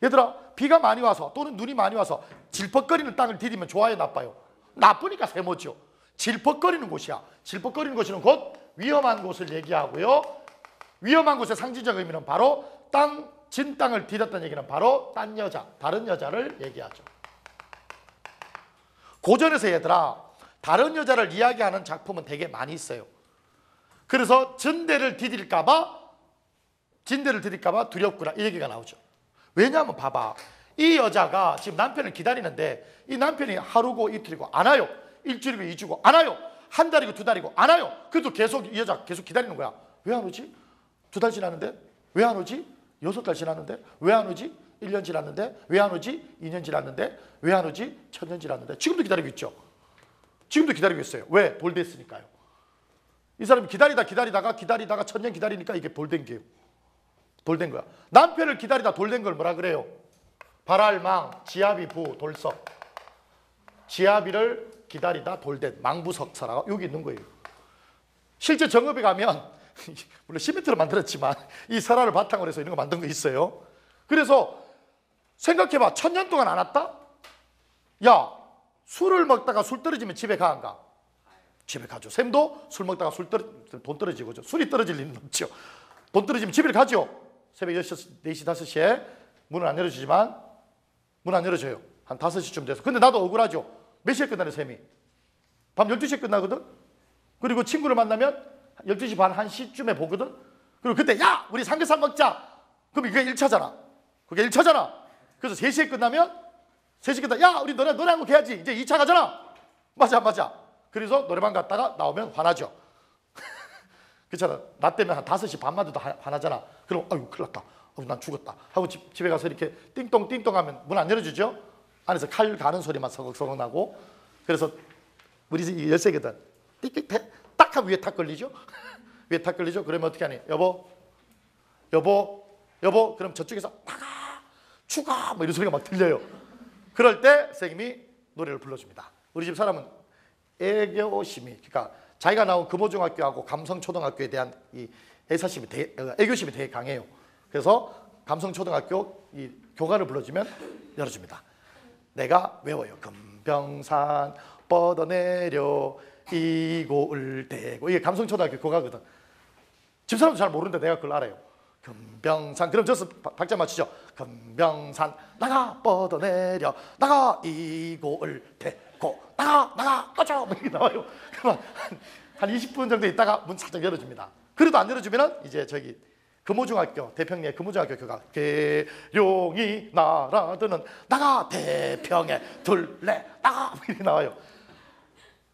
얘들아, 비가 많이 와서 또는 눈이 많이 와서 질퍽거리는 땅을 디디면 좋아요, 나빠요? 나쁘니까 세모죠. 질퍽거리는 곳이야. 질퍽거리는 곳은 곧 위험한 곳을 얘기하고요. 위험한 곳의 상징적 의미는 바로 진 땅을 디뎠다는 얘기는 바로 딴 여자, 다른 여자를 얘기하죠. 고전에서 얘들아, 다른 여자를 이야기하는 작품은 되게 많이 있어요. 그래서 진대를 디딜까봐 두렵구나 이 얘기가 나오죠. 왜냐하면 봐봐, 이 여자가 지금 남편을 기다리는데 이 남편이 하루고 이틀이고 안 와요. 일주일이고 2주고 안 와요. 한 달이고 2달이고 안 와요. 그래도 계속 이 여자 계속 기다리는 거야. 왜 안 오지? 2달 지났는데 왜 안 오지? 6달 지났는데 왜 안 오지? 1년 지났는데 왜 안 오지? 2년 지났는데 왜 안 오지? 1000년 지났는데 지금도 기다리고 있죠. 지금도 기다리고 있어요. 왜? 볼됐으니까요. 이 사람이 기다리다가 1000년 기다리니까 이게 볼된 게요. 돌된 거야. 남편을 기다리다 돌된 걸 뭐라 그래요? 발알망, 지아비부, 돌석. 지아비를 기다리다 돌된 망부석사라고 여기 있는 거예요. 실제 정읍에 가면 물론 시멘트로 만들었지만 이 설화를 바탕으로 해서 이런 거 만든 거 있어요. 그래서 생각해봐. 1000년 동안 안 왔다? 야, 술을 먹다가 술 떨어지면 집에 가 안 가? 집에 가죠. 샘도 술 먹다가 돈 떨어지고 술이 떨어질 일은 없죠. 돈 떨어지면 집에 가죠. 새벽 4시, 5시에 문을 안 열어주지만 문 안 열어줘요. 한 5시쯤 돼서. 근데 나도 억울하죠. 몇 시에 끝나는 셈이? 밤 12시에 끝나거든? 그리고 친구를 만나면 12시 반, 1시쯤에 보거든? 그리고 그때 야! 우리 삼겹살 먹자! 그럼 이게 1차잖아. 그게 1차잖아. 그래서 3시에 끝나면 3시 끝나 야! 우리 노래 한 곡 해야지. 이제 2차 가잖아. 맞아. 그래서 노래방 갔다가 나오면 화나죠. 그렇잖아. 나 때문에 한 5시 반만 돼도 화나잖아. 그럼 아유 큰일 났다. 난 죽었다. 하고 집에 가서 이렇게 띵똥 하면 문 안 열어주죠? 안에서 칼 가는 소리만 서걱서걱 나고. 그래서 우리 집 열쇠거든. 띡띡 딱 하면 위에 탁 걸리죠? 위에 탁 걸리죠? 그러면 어떻게 하니? 여보. 그럼 저쪽에서 나가! 죽어! 뭐 이런 소리가 막 들려요. 그럴 때 선생님이 노래를 불러줍니다. 우리 집 사람은 애교심이, 그러니까 자기가 나온 금호중학교하고 감성초등학교에 대한 이 애사심이 애교심이 되게 강해요. 그래서 감성초등학교 이 교가를 불러주면 열어줍니다. 내가 외워요. 금병산 뻗어내려 이고을 대고. 이게 감성초등학교 교가거든. 집사람도 잘 모르는데 내가 그걸 알아요. 금병산. 그럼 저서 박자 맞추죠. 금병산 나가 뻗어내려 나가 이고을 대고 나가 꺼져 뭐 이렇게 나와요. 그러면 한 20분 정도 있다가 문 살짝 열어줍니다. 그래도 안 열어주면은 이제 저기 금호중학교 대평리의 금호중학교 교가 계룡이 날아드는 나가 대평에 둘레 나가 이렇게 나와요.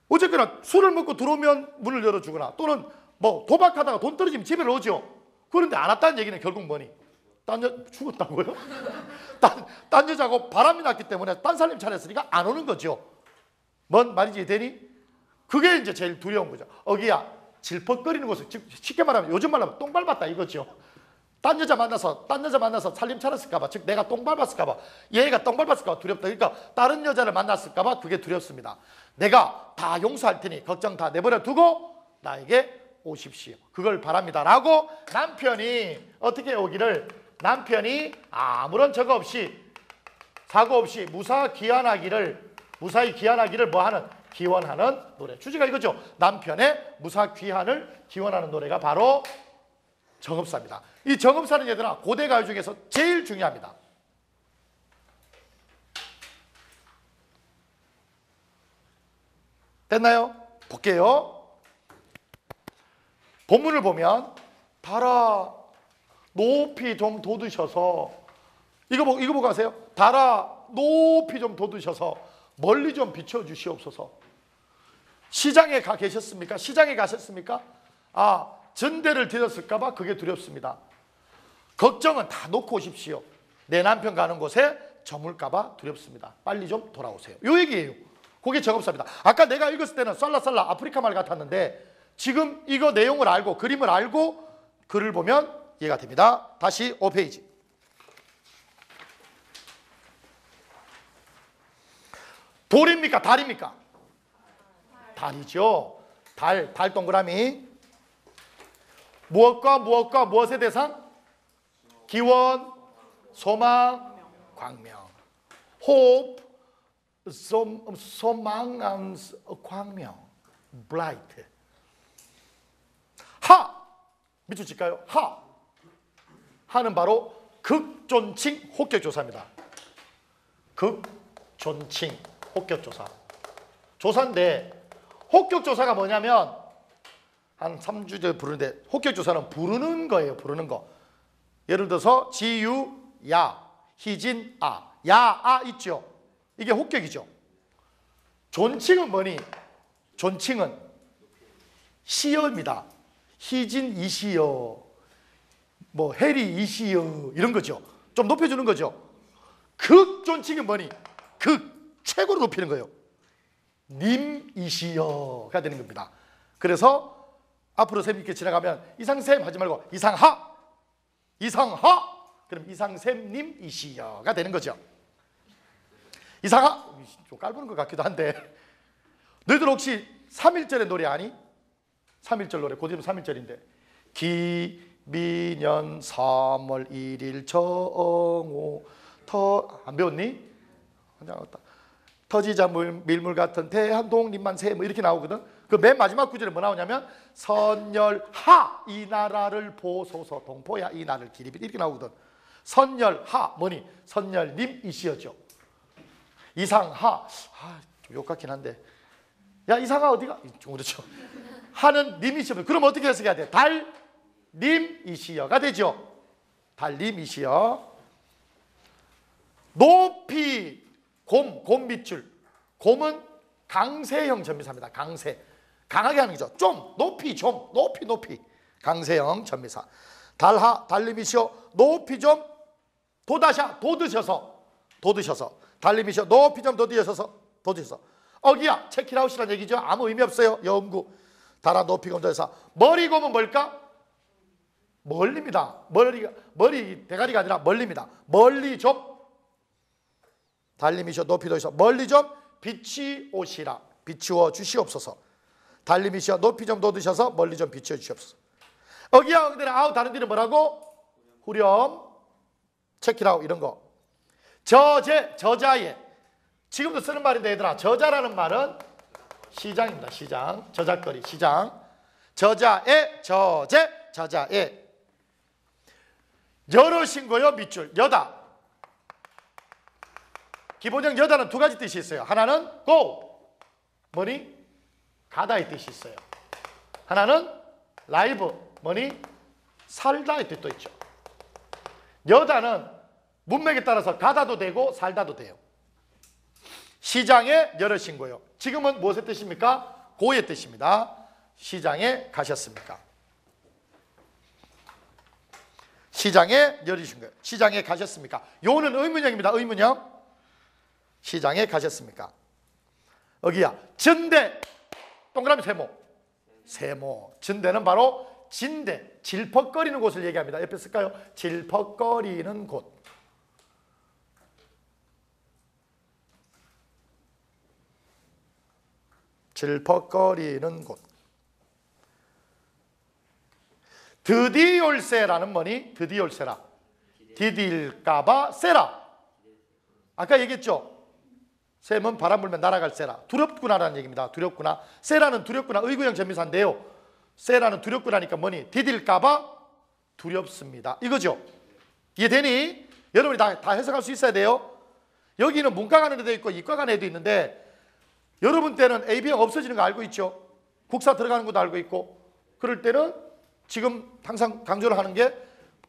어쨌거나 술을 먹고 들어오면 문을 열어주거나 또는 뭐 도박하다가 돈 떨어지면 집에 오죠. 그런데 안 왔다는 얘기는 결국 뭐니? 죽었다고요? 딴 여자하고 바람이 났기 때문에 딴 사람 차렸으니까 안 오는 거죠. 뭔 말인지 되니? 그게 이제 제일 두려운 거죠. 어기야 질퍽거리는 것을 쉽게 말하면 요즘 말로 하면 똥 밟았다 이거죠. 딴 여자 만나서 살림 차렸을까 봐, 즉 내가 똥 밟았을까 봐, 얘가 똥 밟았을까 봐 두렵다. 그러니까 다른 여자를 만났을까 봐 그게 두렵습니다. 내가 다 용서할 테니 걱정 다 내버려 두고 나에게 오십시오. 그걸 바랍니다. 라고 남편이 어떻게 오기를, 남편이 아무런 저거 없이 사고 없이 무사히 귀환하기를 뭐하는? 기원하는 노래. 주제가 이거죠. 남편의 무사 귀환을 기원하는 노래가 바로 정읍사입니다. 이 정읍사는 얘들아 고대 가요 중에서 제일 중요합니다. 됐나요? 볼게요. 본문을 보면 달아 높이 좀 돋으셔서 이거 보고 가세요. 달아 높이 좀 돋으셔서 멀리 좀 비춰주시옵소서. 시장에 가 계셨습니까? 시장에 가셨습니까? 전대를 드렸을까 봐 그게 두렵습니다. 걱정은 다 놓고 오십시오. 내 남편 가는 곳에 저물까 봐 두렵습니다. 빨리 좀 돌아오세요. 요 얘기예요. 그게 정읍사입니다. 아까 내가 읽었을 때는 쌀라쌀라 아프리카 말 같았는데 지금 이거 내용을 알고 그림을 알고 글을 보면 이해가 됩니다. 다시 5페이지. 돌입니까? 달입니까? 달이죠. 달 동그라미. 무엇과 무엇의 대상? 기원, 소망, 광명. hope, 소망, 광명. bright. 밑줄 칠까요? 하는 바로 극존칭 혹격조사입니다. 극존칭 혹격조사. 조사인데 혹격조사가 뭐냐면 한 3주째 부르는데 혹격조사는 부르는 거예요. 부르는 거. 예를 들어서 지유, 야, 희진, 아. 야, 아 있죠. 이게 혹격이죠. 존칭은 뭐니? 존칭은 시여입니다. 희진 이시여, 뭐 해리 이시여 이런 거죠. 좀 높여주는 거죠. 극 존칭은 뭐니? 극 최고로 높이는 거예요. 님이시여가 되는 겁니다. 그래서 앞으로 쌤 이렇게 지나가면 이상쌤 하지 말고 이상하, 이상하, 그럼 이상쌤님 이시여가 되는 거죠. 이상하, 좀 깔보는 것 같기도 한데, 너희들 혹시 3.1절의 노래 아니? 3.1절 노래, 곧 있으면 3.1절인데 기민년 3월 1일 정오 안 배웠니? 터지자 밀물 같은 대한독립만 세, 뭐 이렇게 나오거든. 그 맨 마지막 구절에 뭐 나오냐면 선열하 이 나라를 보소서 동포야 이 나라를 기리비 이렇게 나오거든. 선열하 뭐니? 선열님 이시여죠. 이상하 좀 욕같긴 한데 야 이상하 어디가? 좀 그렇죠. 하는 님이시여. 그럼 어떻게 해석해야 돼? 달님이시여가 되죠. 달님이시여. 높이 곰 밑줄. 곰은 강세형 전미사입니다. 강세. 강하게 하는 거죠. 좀 높이 강세형 전미사. 달님이시여 높이 좀 돋으셔서 달님이시여 높이 좀 돋으셔서 어기야 체키라웃이라는 얘기죠. 아무 의미 없어요. 여음구 달아 높이 곰도해서 머리곰은 뭘까? 멀리입니다. 머리 대가리가 아니라 멀리입니다. 멀리 좀 달님이시여 높이 돋으셔서 멀리 좀 비치오시라 비추어 주시옵소서. 달님이시여 높이 좀 돋으셔서 멀리 좀 비추어 주시옵소서. 어기야 응대는 아우 다른 데는 뭐라고? 후렴 체키라웃 이런 거. 저자의 지금도 쓰는 말인데 얘들아 저자라는 말은 시장입니다. 시장 저작거리 시장 저자의 저자의 여럿인 거요. 밑줄 여다. 기본적 여다는 두 가지 뜻이 있어요. 하나는 go 뭐니? 가다의 뜻이 있어요. 하나는 live 뭐니? 살다의 뜻도 있죠. 여다는 문맥에 따라서 가다도 되고 살다도 돼요. 시장에 여럿인 거요. 지금은 무엇의 뜻입니까? 고의 뜻입니다. 시장에 가셨습니까? 시장에 여럿인 거예요. 시장에 가셨습니까? 요는 의문형입니다. 의문형. 시장에 가셨습니까? 어기야 전대 동그라미 세모 전대는 바로 진대 질퍽거리는 곳을 얘기합니다. 옆에 쓸까요? 질퍽거리는 곳. 질퍽거리는 곳. 드디올세라는 뭐니? 드디올세라 디딜까봐 세라. 아까 얘기했죠? 샘은 바람 불면 날아갈 세라. 두렵구나라는 얘기입니다. 두렵구나. 세라는 두렵구나 의구형 전미사인데요. 세라는 두렵구나니까 뭐니? 디딜까봐 두렵습니다. 이거죠. 이해되니? 여러분이 다 해석할 수 있어야 돼요. 여기는 문과 가는 애도 있고 이과 가는 애도 있는데 여러분 때는 AB형 없어지는 거 알고 있죠? 국사 들어가는 것도 알고 있고 그럴 때는 지금 항상 강조를 하는 게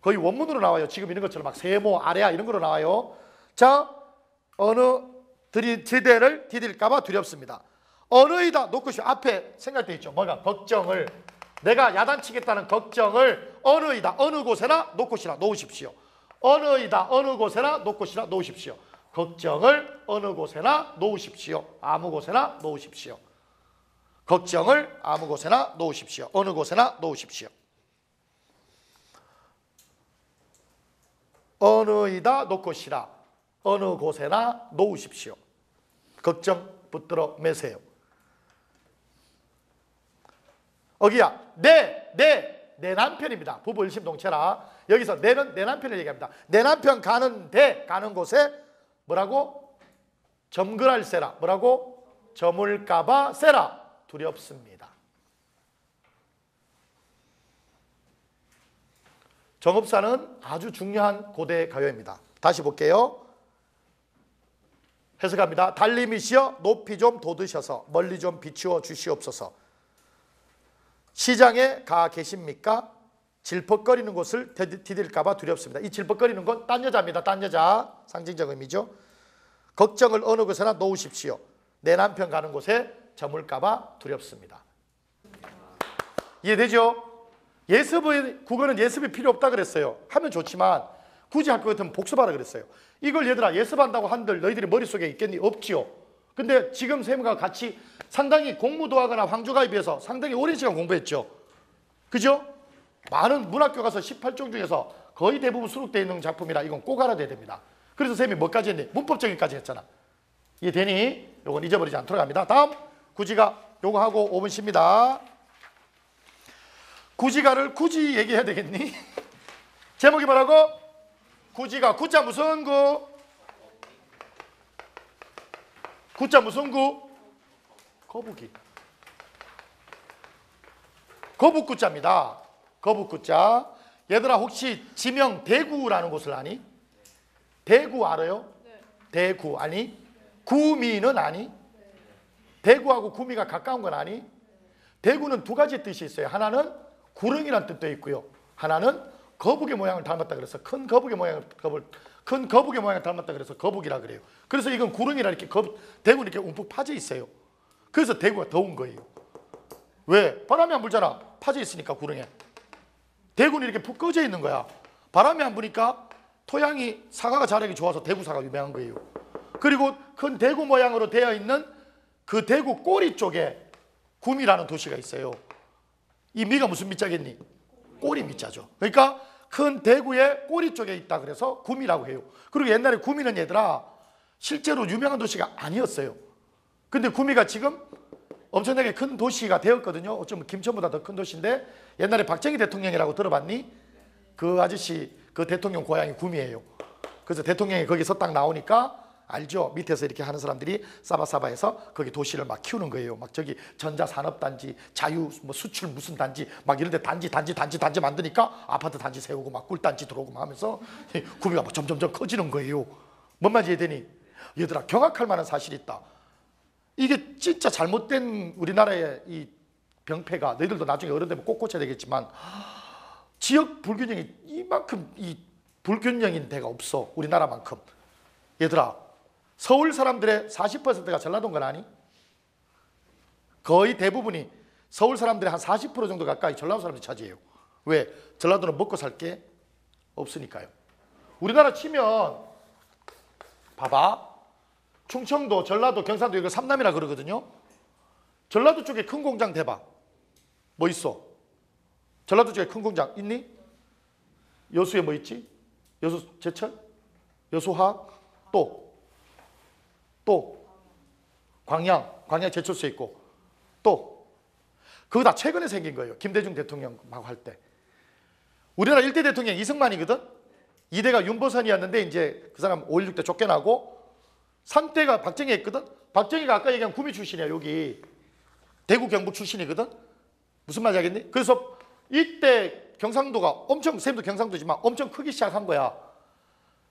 거의 원문으로 나와요. 지금 이런 것처럼 막 세모, 아래야 이런 거로 나와요. 자, 어느 지대를 디딜까봐 두렵습니다. 어느이다 놓고 싶어. 앞에 생각돼 있죠. 뭐가? 걱정을. 내가 야단치겠다는 걱정을 어느이다 어느 곳에나 놓고시라 놓으십시오. 어느이다 어느 곳에나 놓고시라 놓으십시오. 걱정을 어느 곳에나 놓으십시오. 아무 곳에나 놓으십시오. 걱정을 아무 곳에나 놓으십시오. 어느 곳에나 놓으십시오. 어느이다 놓고시라 어느 곳에나 놓으십시오. 걱정 붙들어 매세요. 어기야 내 남편입니다. 부부 일심동체라. 여기서 내는 내 남편을 얘기합니다. 내 남편 가는 곳에 뭐라고? 점글할세라. 뭐라고? 저물까봐 세라. 두렵습니다. 정읍사는 아주 중요한 고대 가요입니다. 다시 볼게요. 해석합니다. 달님이시여 높이 좀 돋으셔서 멀리 좀 비추어 주시옵소서. 시장에 가 계십니까? 질퍽거리는 곳을 디딜까 봐 두렵습니다. 이 질퍽거리는 건 딴 여자입니다. 딴 여자. 상징적 의미죠. 걱정을 어느 곳에나 놓으십시오. 내 남편 가는 곳에 저물까 봐 두렵습니다. 이해되죠? 예습의 국어는 예습이 필요 없다 그랬어요. 하면 좋지만 굳이 할 것 같으면 복습하라 그랬어요. 이걸 얘들아 예습한다고 한들 너희들이 머릿속에 있겠니? 없지요. 근데 지금 쌤과 같이 상당히 공무도하거나 황조가에 비해서 상당히 오랜 시간 공부했죠. 그죠? 많은 문학교 가서 18종 중에서 거의 대부분 수록되어 있는 작품이라 이건 꼭 알아둬야 됩니다. 그래서 쌤이 뭐까지 했니? 문법적인까지 했잖아. 이해되니? 요건 잊어버리지 않도록 합니다. 다음 구지가 요거 하고 5분 쉽니다. 구지가를 굳이 얘기해야 되겠니? 제목이 뭐라고? 구지가. 구자 무슨 구? 구자 무슨 구? 거북이. 거북구자입니다. 거북구자. 얘들아 혹시 지명 대구라는 곳을 아니? 대구 알아요? 네. 대구 아니? 구미는 아니? 네. 대구하고 구미가 가까운 건 아니? 네. 대구는 두 가지 뜻이 있어요. 하나는 구릉이라는 뜻도 있고요. 하나는 거북의 모양을 닮았다 그래서 큰 거북의 모양을 닮았다 그래서 거북이라 그래요. 그래서 이건 구릉이라 이렇게 대구는 이렇게 움푹 파져 있어요. 그래서 대구가 더운 거예요. 왜? 바람이 안 불잖아. 파져 있으니까 구릉에. 대구는 이렇게 푹 꺼져 있는 거야. 바람이 안 부니까 토양이 사과가 자라기 좋아서 대구 사과가 유명한 거예요. 그리고 큰 대구 모양으로 되어 있는 그 대구 꼬리 쪽에 구미라는 도시가 있어요. 이 미가 무슨 미자겠니? 꼬리 미자죠. 그러니까 큰 대구의 꼬리 쪽에 있다 그래서 구미라고 해요. 그리고 옛날에 구미는 얘들아 실제로 유명한 도시가 아니었어요. 근데 구미가 지금 엄청나게 큰 도시가 되었거든요. 어쩌면 김천보다 더 큰 도시인데 옛날에 박정희 대통령이라고 들어봤니? 그 아저씨 그 대통령 고향이 구미예요. 그래서 대통령이 거기서 딱 나오니까 알죠? 밑에서 이렇게 하는 사람들이 사바사바해서 거기 도시를 막 키우는 거예요. 막 저기 전자산업단지, 자유 뭐 수출 무슨 단지 막 이런 데 단지 만드니까 아파트 단지 세우고 막 꿀단지 들어오고 막 하면서 구미가 막 점점점 커지는 거예요. 뭔 말인지 이해되니? 얘들아 경악할 만한 사실이 있다. 이게 진짜 잘못된 우리나라의 이 병폐가 너희들도 나중에 어른 되면 꼭 고쳐야 되겠지만 지역 불균형이 이만큼 이 불균형인 데가 없어. 우리나라만큼. 얘들아 서울 사람들의 40%가 전라도인 건 아니? 거의 대부분이 서울 사람들의 한 40% 정도 가까이 전라도 사람들이 차지해요. 왜? 전라도는 먹고 살 게 없으니까요. 우리나라 치면 봐봐. 충청도, 전라도, 경상도 이거 삼남이라 그러거든요. 전라도 쪽에 큰 공장 대봐. 뭐 있어? 전라도 쪽에 큰 공장 있니? 여수에 뭐 있지? 여수 제철? 여수화학? 또 광양 제철소 있고 또 그거 다 최근에 생긴 거예요. 김대중 대통령하고 할 때. 우리나라 1대 대통령 이승만이거든. 2대가 윤보선이었는데 이제 그 사람 5.16 때 쫓겨나고 3대가 박정희 했거든. 박정희가 아까 얘기한 구미 출신이야. 여기 대구 경북 출신이거든. 무슨 말인지 알겠니? 그래서 이때 경상도가 엄청, 쌤도 경상도지만 엄청 크기 시작한 거야.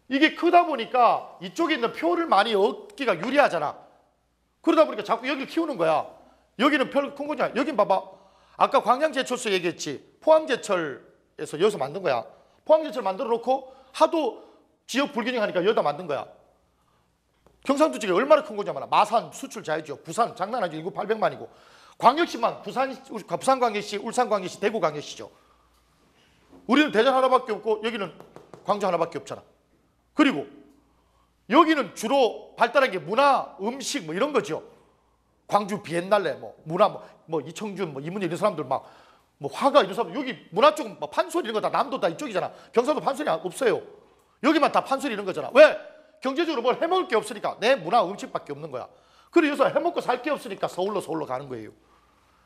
이게 크다 보니까 이쪽에 있는 표를 많이 얻기가 유리하잖아. 그러다 보니까 자꾸 여기를 키우는 거야. 여기는 별 큰 거냐? 여긴 봐봐. 아까 광양제철소 얘기했지. 포항제철에서 여기서 만든 거야. 포항제철 만들어 놓고 하도 지역 불균형하니까 여기다 만든 거야. 경상도 쪽에 얼마나 큰 거냐면 마산 수출 자유지역, 부산 장난 아니죠. 인구 800만이고 광역시만 부산광역시, 울산광역시, 대구광역시죠. 우리는 대전 하나밖에 없고 여기는 광주 하나밖에 없잖아. 그리고 여기는 주로 발달한 게 문화, 음식 뭐 이런 거죠. 광주 비엔날레, 뭐 문화, 뭐 이청준, 뭐 이문열 이런 사람들 막 뭐 화가 이런 사람들 여기 문화 쪽은 뭐 판소리 이런 거 다 남도 다 이쪽이잖아. 경상도 판소리 없어요. 여기만 다 판소리 이런 거잖아. 왜? 경제적으로 뭘 해먹을 게 없으니까 내 문화 음식밖에 없는 거야. 그래서 해먹고 살 게 없으니까 서울로 가는 거예요.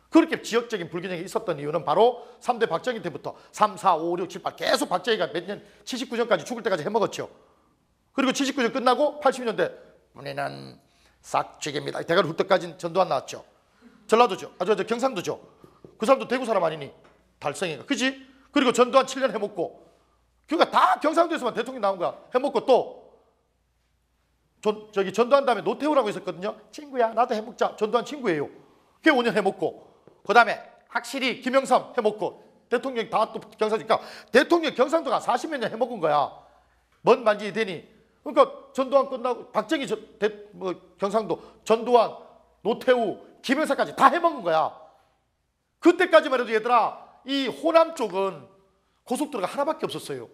그렇게 지역적인 불균형이 있었던 이유는 바로 3대 박정희 때부터 3, 4, 5, 6, 7, 8 계속 박정희가 몇 년 79년까지 죽을 때까지 해먹었죠. 그리고 79년 끝나고 80년대 우리는 싹쥐입니다. 대가리 훌떡 까진 전두환 나왔죠. 전라도죠. 저 경상도죠. 그 사람도 대구 사람 아니니? 달성이가. 그지? 그리고 전두환 7년 해먹고 그러니까 다 경상도에서만 대통령 나온 거야. 해먹고 또 저기 전두환 다음에 노태우라고 있었거든요. 친구야 나도 해먹자. 전두환 친구예요. 그게 5년 해먹고 그 다음에 확실히 김영삼 해먹고 대통령 다 또 경상도니까 대통령 경상도가 40몇 년 해먹은 거야. 뭔 만지 되니. 그러니까 전두환 끝나고 박정희 경상도, 전두환, 노태우, 김영삼까지 다 해먹은 거야. 그때까지만 해도 얘들아 이 호남 쪽은 고속도로가 하나밖에 없었어요.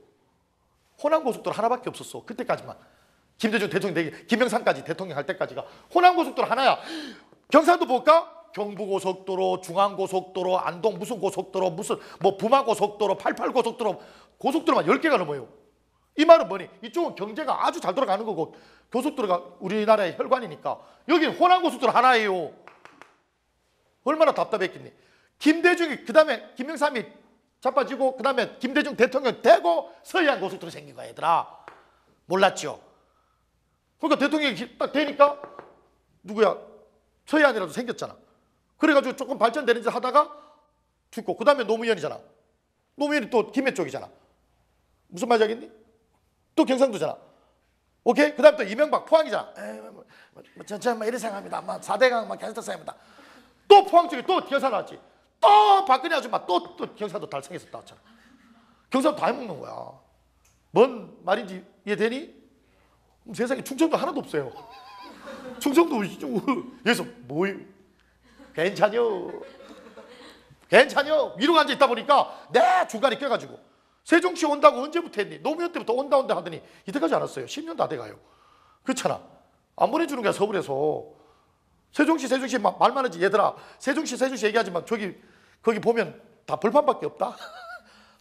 호남 고속도로 하나밖에 없었어. 그때까지만. 김대중 대통령 되기, 김영삼까지 대통령 할 때까지가 호남 고속도로 하나야. 경상도 볼까? 경부고속도로, 중앙고속도로, 안동 무슨 고속도로, 무슨 뭐 부마고속도로, 88고속도로, 고속도로만 10개가 넘어요. 이 말은 뭐니? 이쪽은 경제가 아주 잘 돌아가는 거고 고속도로가 우리나라의 혈관이니까 여기는 호남 고속도로 하나예요. 얼마나 답답했겠니? 김대중이 그 다음에 김영삼이 자빠지고 그 다음에 김대중 대통령 되고 서해안 고속도로 생긴 거야 얘들아. 몰랐죠? 그러니까 대통령이 딱 되니까 누구야? 서해안이라도 생겼잖아. 그래가지고 조금 발전되는 짓 하다가 죽고 그 다음에 노무현이잖아. 노무현이 또 김해 쪽이잖아. 무슨 말인지 알겠니? 또 경상도잖아. 오케이? 그 다음에 또 이명박 포항이잖아. 저는 이렇게 생각합니다. 4대강 경상도 생각합니다. 또 포항 쪽에 또 경상 나왔지. 또 박근혜 아줌마 또 경상도 달성해서 나왔잖아. 경상도 다 해먹는 거야. 뭔 말인지 이해되니? 세상에 충청도 하나도 없어요. 충청도 여기서 뭐예요? 괜찮요. 괜찮요. 위로 앉아 있다 보니까 내 중간에 껴가지고 세종시 온다고 언제부터 했니? 노무현 때부터 온다 하더니 이때까지 안 왔어요. 10년 다 돼가요. 그렇잖아. 안 보내주는 거야 서울에서. 세종시 말 많은지 얘들아 세종시 얘기하지만 거기 보면 다 벌판밖에 없다.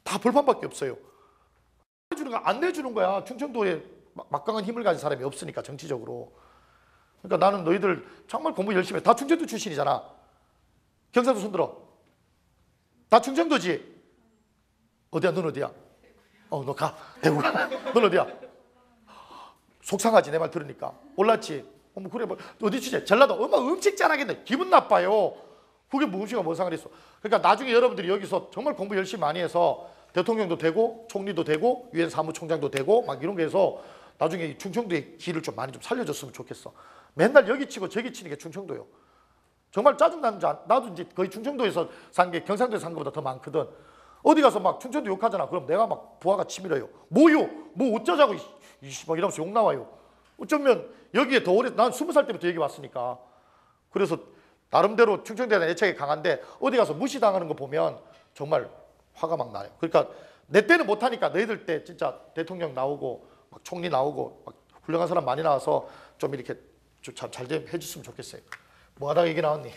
다 벌판밖에 없어요. 안 내주는 거야. 충청도에 막강한 힘을 가진 사람이 없으니까 정치적으로. 그러니까 나는 너희들 정말 공부 열심히 해. 다 충청도 출신이잖아. 경상도 손들어. 다 충청도지? 어디야? 넌 어디야? 너 가. 대구. 넌 어디야? 속상하지 내 말 들으니까. 몰랐지? 그래 뭐 어디 취재? 전라도 엄마 음식 잘하겠네. 기분 나빠요. 그게 뭐 음식과 뭔 상관이 있어. 그러니까 나중에 여러분들이 여기서 정말 공부 열심히 많이 해서 대통령도 되고 총리도 되고 유엔 사무총장도 되고 막 이런 거 해서 나중에 충청도의 길을 좀 많이 좀 살려줬으면 좋겠어. 맨날 여기 치고 저기 치는 게 충청도요. 정말 짜증나는 줄 나도 이제 거의 충청도에서 산 게 경상도에서 산 것보다 더 많거든. 어디 가서 막 충청도 욕하잖아. 그럼 내가 막 부하가 치밀어요. 뭐요? 뭐 어쩌자고 막 이러면서 욕 나와요. 어쩌면 여기에 더 오래 난 20살 때부터 여기 왔으니까. 그래서 나름대로 충청도에 대한 애착이 강한데 어디 가서 무시당하는 거 보면 정말 화가 막 나요. 그러니까 내 때는 못하니까 너희들 때 진짜 대통령 나오고 막 총리 나오고 막 훌륭한 사람 많이 나와서 좀 이렇게 좀 잘 좀 해줬으면 좋겠어요. 뭐 하다가 이게 나왔니?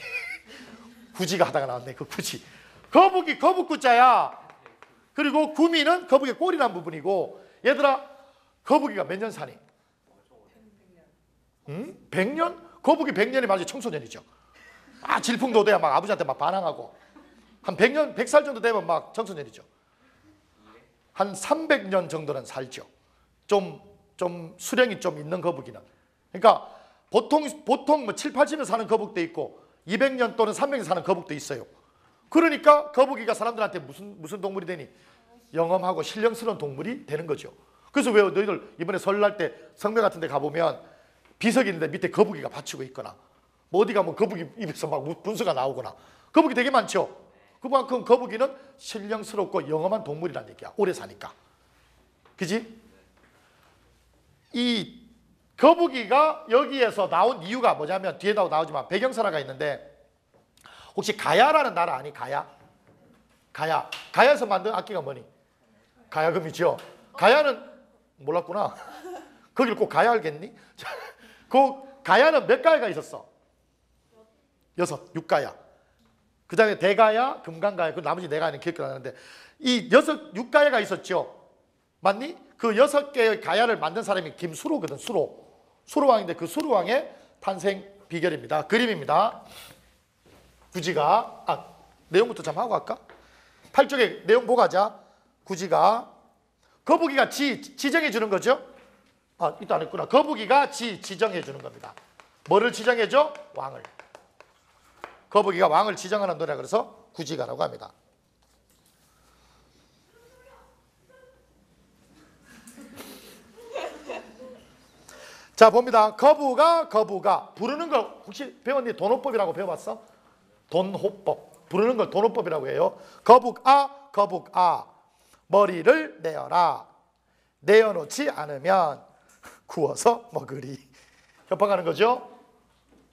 구지가 하다가 나왔네. 그 구지. 거북이 거북구자야. 그리고 구미는 거북이의 꼬리 난 부분이고 얘들아 거북이가 몇 년 사니? 100년? 거북이 100년이 맞아 청소년이죠. 질풍노도야 막 아버지한테 막 반항하고 한 100년, 100살 정도 되면 막 청소년이죠. 한 300년 정도는 살죠. 좀 수령이 좀 있는 거북이는. 그러니까 보통 뭐 7, 80년 사는 거북도 있고 200년 또는 300년 사는 거북도 있어요. 그러니까 거북이가 사람들한테 무슨 동물이 되니? 영험하고 신령스러운 동물이 되는 거죠. 그래서 왜 너희들 이번에 설날 때 성묘 같은 데 가보면 비석이 있는데 밑에 거북이가 받치고 있거나 뭐 어디 가면 거북이 입에서 막 분수가 나오거나 거북이 되게 많죠. 그만큼 거북이는 신령스럽고 영험한 동물이란 얘기야. 오래 사니까. 그지? 이 거북이가 여기에서 나온 이유가 뭐냐면 뒤에도 나오지만 배경설화가 있는데 혹시 가야라는 나라 아니? 가야. 가야에서 만든 악기가 뭐니? 가야금이죠. 가야는 몰랐구나. 거길 꼭 가야 알겠니? 그 가야는 몇 가야가 있었어? 6가야. 그 다음에 대가야, 금강가야, 그 나머지 4가야는 기억이 안 나는데 이 6가야가 있었죠. 맞니? 그 6개의 가야를 만든 사람이 김수로거든. 수로왕인데 그 수로왕의 탄생 비결입니다. 그림입니다. 구지가 내용부터 좀 하고 갈까? 8쪽에 내용 보고 가자. 구지가 거북이가 지정해 주는 거죠. 이따 안 했구나. 거북이가 지정해 주는 겁니다. 뭐를 지정해줘? 왕을. 거북이가 왕을 지정하는 노래라 그래서 구지가라고 합니다. 자 봅니다. 거부가 부르는 거 혹시 배웠니? 돈호법이라고 배워봤어? 돈호법. 부르는 걸 도노법이라고 해요. 거북아 거북아 머리를 내어라. 내어놓지 않으면 구워서 먹으리. 협박하는 거죠.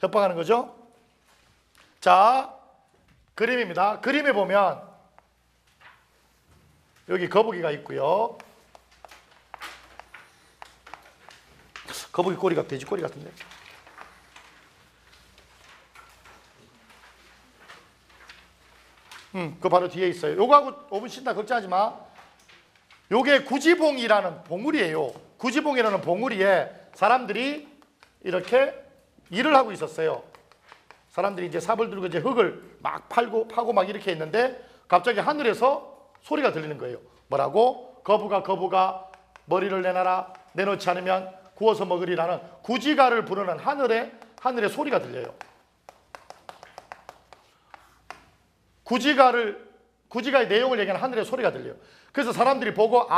협박하는 거죠. 자, 그림입니다. 그림에 보면 여기 거북이가 있고요. 거북이 꼬리가 돼지 꼬리 같은데. 그 바로 뒤에 있어요. 요거하고 5분 쉰다 걱정하지 마. 요게 구지봉이라는 봉우리예요. 구지봉이라는 봉우리에 사람들이 이렇게 일을 하고 있었어요. 사람들이 이제 삽을 들고 이제 흙을 막 파고 막 이렇게 했는데 갑자기 하늘에서 소리가 들리는 거예요. 뭐라고? 거북아 거북아 머리를 내놔라. 내놓지 않으면 구워서 먹으리라는 구지가를 부르는 하늘의 소리가 들려요. 구지가의 내용을 얘기하는 하늘의 소리가 들려요. 그래서 사람들이 보고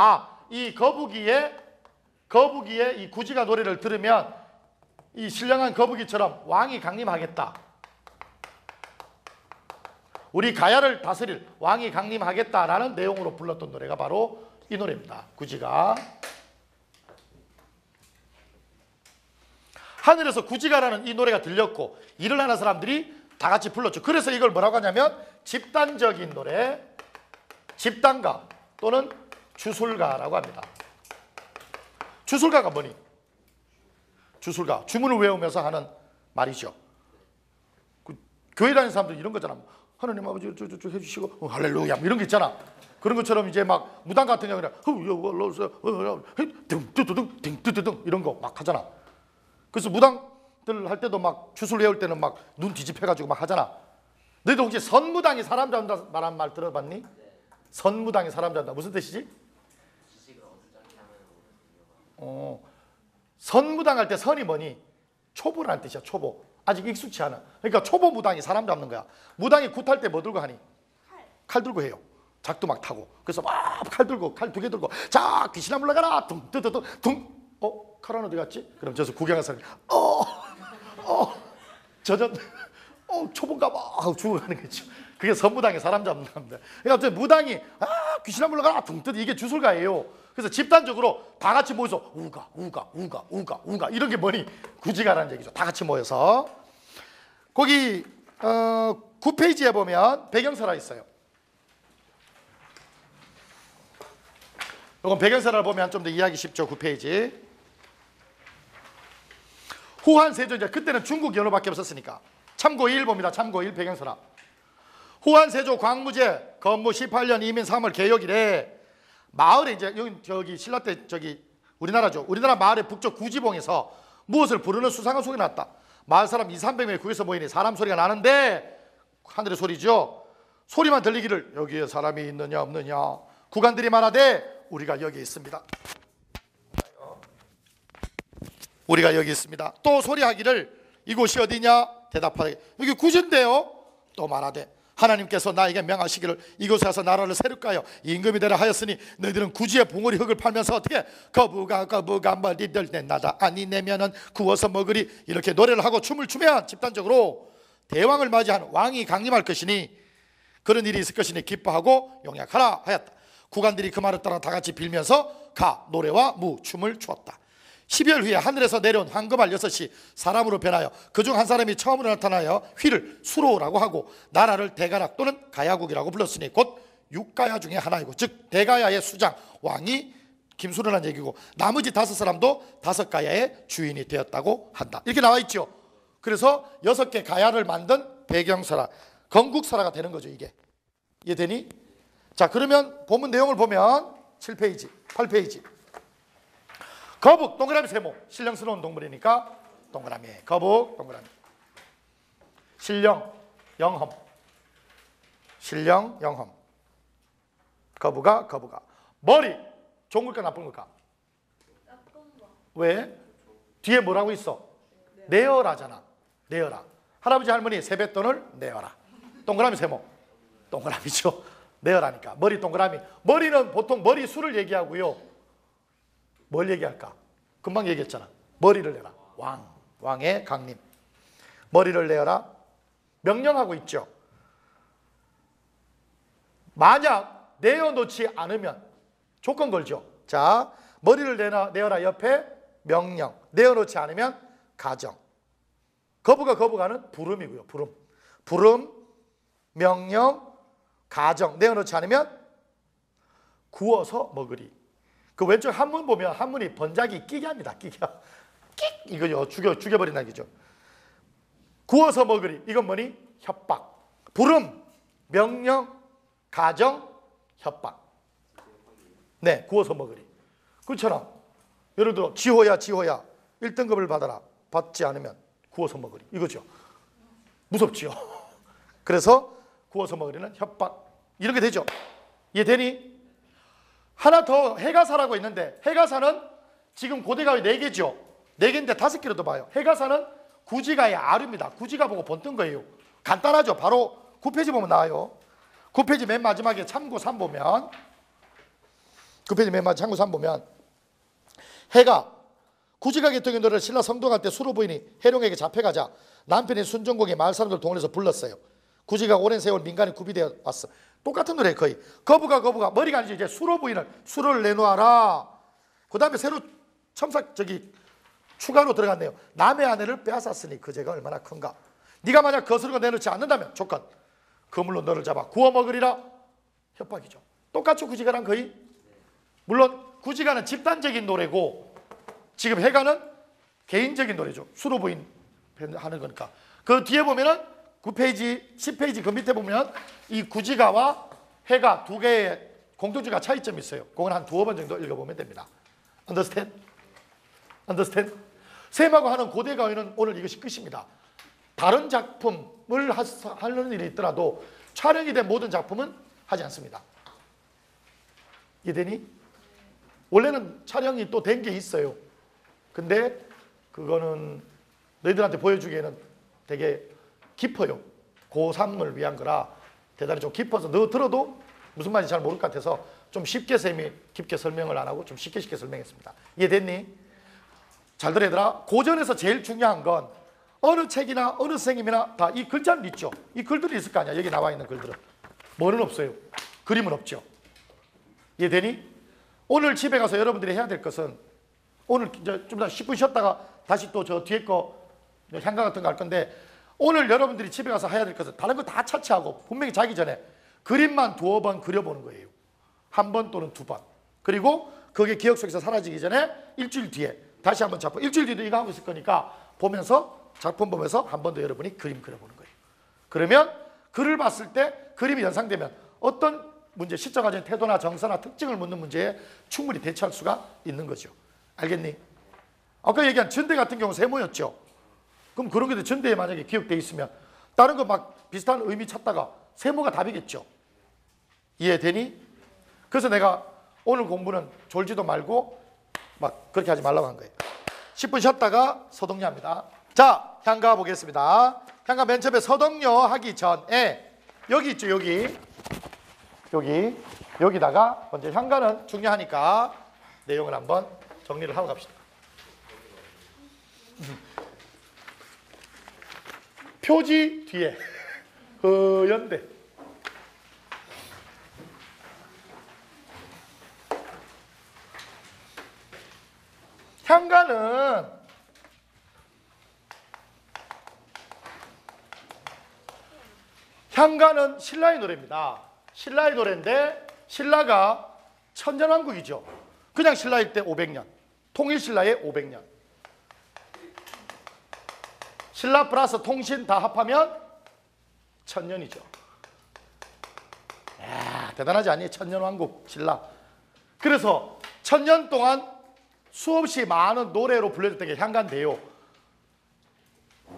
이 거북이의 이 구지가 노래를 들으면 이 신령한 거북이처럼 왕이 강림하겠다. 우리 가야를 다스릴 왕이 강림하겠다라는 내용으로 불렀던 노래가 바로 이 노래입니다. 구지가. 하늘에서 구지가라는 이 노래가 들렸고 일을 하는 사람들이 다 같이 불렀죠. 그래서 이걸 뭐라고 하냐면 집단적인 노래, 집단가 또는 주술가라고 합니다. 주술가가 뭐니? 주술가, 주문을 외우면서 하는 말이죠. 교회 다니는 사람들 이런 거잖아. 하나님 아버지 해주시고 할렐루야 이런 거 있잖아. 그런 것처럼 이제 막 무당 같은 경우는 딩 이런 거 막 하잖아. 그래서 무당들 할 때도 막 주술 외울 때는 막 눈 뒤집혀가지고 막 하잖아. 너희도 혹시 선무당이 사람 잡는다 말한 말 들어봤니? 선무당이 사람 잡는다 무슨 뜻이지? 선무당 할 때 선이 뭐니? 초보라는 뜻이야. 초보. 아직 익숙치 않아. 그러니까 초보 무당이 사람 잡는 거야. 무당이 굿할 때 뭐 들고 하니? 칼 들고 해요. 작두 막 타고. 그래서 막 칼 들고 칼 2개 들고 자 귀신아 물러가라 둥 칼은 어디 갔지? 그럼 저서 구경한 사람이 저전 초보인가 봐 하고 죽어가는 거죠. 그게 선무당이 사람 잡는 겁니다. 그러니까 무당이 귀신아 물러가라 둥 이게 주술가예요. 그래서 집단적으로 다 같이 모여서 우가 이런 게 뭐니? 구지가라는 얘기죠. 다 같이 모여서 거기 9페이지에 보면 배경설화 있어요. 이건 배경설화를 보면 좀 더 이해하기 쉽죠. 9페이지. 후한 세조 이제 그때는 중국 연어밖에 없었으니까 참고 1 봅니다. 참고 1 배경설화. 후한 세조 광무제 건무 18년 이민 3월 개역 이래 마을에 이제 저기 신라 때 저기 우리나라죠. 우리나라 마을의 북쪽 구지봉에서 무엇을 부르는 수상한 소리가 났다. 마을 사람 200~300명이 구에서 모이니 사람 소리가 나는데 하늘의 소리죠. 소리만 들리기를 여기에 사람이 있느냐 없느냐. 구간들이 말하되 우리가 여기 있습니다. 우리가 여기 있습니다. 또 소리하기를 이곳이 어디냐? 대답하되 여기 구진데요. 또 말하되 하나님께서 나에게 명하시기를 이곳에 와서 나라를 세울까요? 임금이 되라 하였으니 너희들은 구지의 봉우리 흙을 팔면서 어떻게 거부가 머리를 낸나다 아니 내면은 구워서 먹으리 이렇게 노래를 하고 춤을 추면 집단적으로 대왕을 맞이한 왕이 강림할 것이니 그런 일이 있을 것이니 기뻐하고 용약하라 하였다. 구간들이 그 말을 따라 다 같이 빌면서 노래와 춤을 추었다. 12월 후에 하늘에서 내려온 황금알 6이 사람으로 변하여 그중 한 사람이 처음으로 나타나여 휘를 수로라고 하고 나라를 대가락 또는 가야국이라고 불렀으니 곧 6가야 중에 하나이고 즉 대가야의 수장 왕이 김수로라는 얘기고 나머지 5사람도 5가야의 주인이 되었다고 한다. 이렇게 나와 있죠. 그래서 6개 가야를 만든 배경설화 건국설화가 되는 거죠. 이게 이해되니? 자 그러면 본문 내용을 보면 7페이지 8페이지 거북 동그라미 세모 신령스러운 동물이니까 동그라미 거북 동그라미 신령 영험 거북아 머리 좋은 걸까 나쁜 걸까? 왜? 뒤에 뭐라고 있어? 내어라잖아. 내어라. 할아버지 할머니 세뱃돈을 내어라. 동그라미 세모 동그라미죠. 내어라니까 머리 동그라미. 머리는 보통 머리수를 얘기하고요. 뭘 얘기할까? 금방 얘기했잖아. 머리를 내라. 왕의 강림. 머리를 내어라. 명령하고 있죠. 만약 내어놓지 않으면 조건 걸죠. 자, 머리를 내어라 옆에 명령, 내어놓지 않으면 가정. 거부가는 부름이고요. 부름, 명령, 가정. 내어놓지 않으면 구워서 먹으리. 그 왼쪽 한문 보면 한문이 번작이 끼게 합니다. 끼게. 끽! 이거요. 죽여버린다는 얘기죠. 구워서 먹으리. 이건 뭐니? 협박. 부름, 명령, 가정, 협박. 네, 구워서 먹으리. 그렇잖아. 예를 들어 지호야 1등급을 받아라. 받지 않으면 구워서 먹으리. 이거죠. 무섭지요. 그래서 구워서 먹으리는 협박. 이렇게 되죠. 이해되니? 하나 더 해가사라고 있는데, 해가사는 지금 고대가의 4개죠. 4개인데 5개로 더 봐요. 해가사는 구지가의 아류입니다. 구지가 보고 번뜬 거예요. 간단하죠. 바로 9페이지 보면 나와요. 9페이지 맨 마지막에 참고 3 보면, 9페이지 맨 마지막 참고 3 보면, 해가 구지가 계통의 노래를 신라 성동할 때 수로 부인이 해룡에게 잡혀가자 남편인 순종공이 마을 사람들 동원해서 불렀어요. 구지가 오랜 세월 민간인 구비되어 왔어. 똑같은 노래 거의. 거부가 머리가 아니죠. 이제 수로 부인을 수를 내놓아라. 그 다음에 새로 추가로 들어갔네요. 남의 아내를 빼앗았으니 그 죄가 얼마나 큰가. 네가 만약 거스르고 내놓지 않는다면 조건, 그물로 너를 잡아 구워 먹으리라. 협박이죠. 똑같죠. 구지가랑 거의. 물론 구지가는 집단적인 노래고 지금 해가는 개인적인 노래죠. 수로 부인 하는 거니까. 그 뒤에 보면은 9페이지, 10페이지 그 밑에 보면 이 구지가와 해가 2개의 공통점과 차이점이 있어요. 그건 한 2번 정도 읽어보면 됩니다. Understand? 셈하고 하는 고대가요는 오늘 이것이 끝입니다. 다른 작품을 하는 일이 있더라도 촬영이 된 모든 작품은 하지 않습니다. 이해되니? 원래는 촬영이 또 된 게 있어요. 근데 그거는 너희들한테 보여주기에는 되게 깊어요. 고3을 위한 거라 대단히 좀 깊어서 너 들어도 무슨 말인지 잘 모를 것 같아서 좀 쉽게 깊게 설명을 안 하고 좀 쉽게 설명했습니다. 이해됐니? 잘 들어 얘들아. 고전에서 제일 중요한 건 어느 책이나 어느 선생님이나 다 이 글자는 있죠. 이 글들이 있을 거 아니야. 여기 나와 있는 글들은. 뭐는 없어요. 그림은 없죠. 이해되니? 오늘 집에 가서 여러분들이 해야 될 것은 오늘 좀 더 10분 쉬었다가 다시 또 저 뒤에 거 향가 같은 거 할 건데 오늘 여러분들이 집에 가서 해야 될 것은 다른 거 다 차치하고 분명히 자기 전에 그림만 2번 그려보는 거예요. 1번 또는 2번. 그리고 그게 기억 속에서 사라지기 전에 일주일 뒤에 다시 한번 작품, 일주일 뒤도 이거 하고 있을 거니까 보면서 작품 보면서 한 번 더 여러분이 그림 그려보는 거예요. 그러면 글을 봤을 때 그림이 연상되면 어떤 문제, 시적 과정의 태도나 정서나 특징을 묻는 문제에 충분히 대처할 수가 있는 거죠. 알겠니? 아까 얘기한 전대 같은 경우 세모였죠. 그럼 그런 게 전대에 만약에 기억되어 있으면 다른 거 막 비슷한 의미 찾다가 세모가 답이겠죠. 이해되니? 그래서 내가 오늘 공부는 졸지도 말고 막 그렇게 하지 말라고 한 거예요. 10분 쉬었다가 서동요 합니다. 자, 향가 보겠습니다. 향가 맨 처음에 서동요 하기 전에 여기 있죠. 여기다가 먼저 향가는 중요하니까 내용을 한번 정리를 하고 갑시다. 표지 뒤에 허연대 향가는 신라의 노래입니다. 신라의 노래인데 신라가 천년왕국이죠. 그냥 신라일 때 500년, 통일신라의 500년. 신라 플러스 통신 다 합하면 1000년이죠. 이야, 대단하지 않니? 천년왕국 신라. 그래서 1000년 동안 수없이 많은 노래로 불려졌던 게 향가인데요.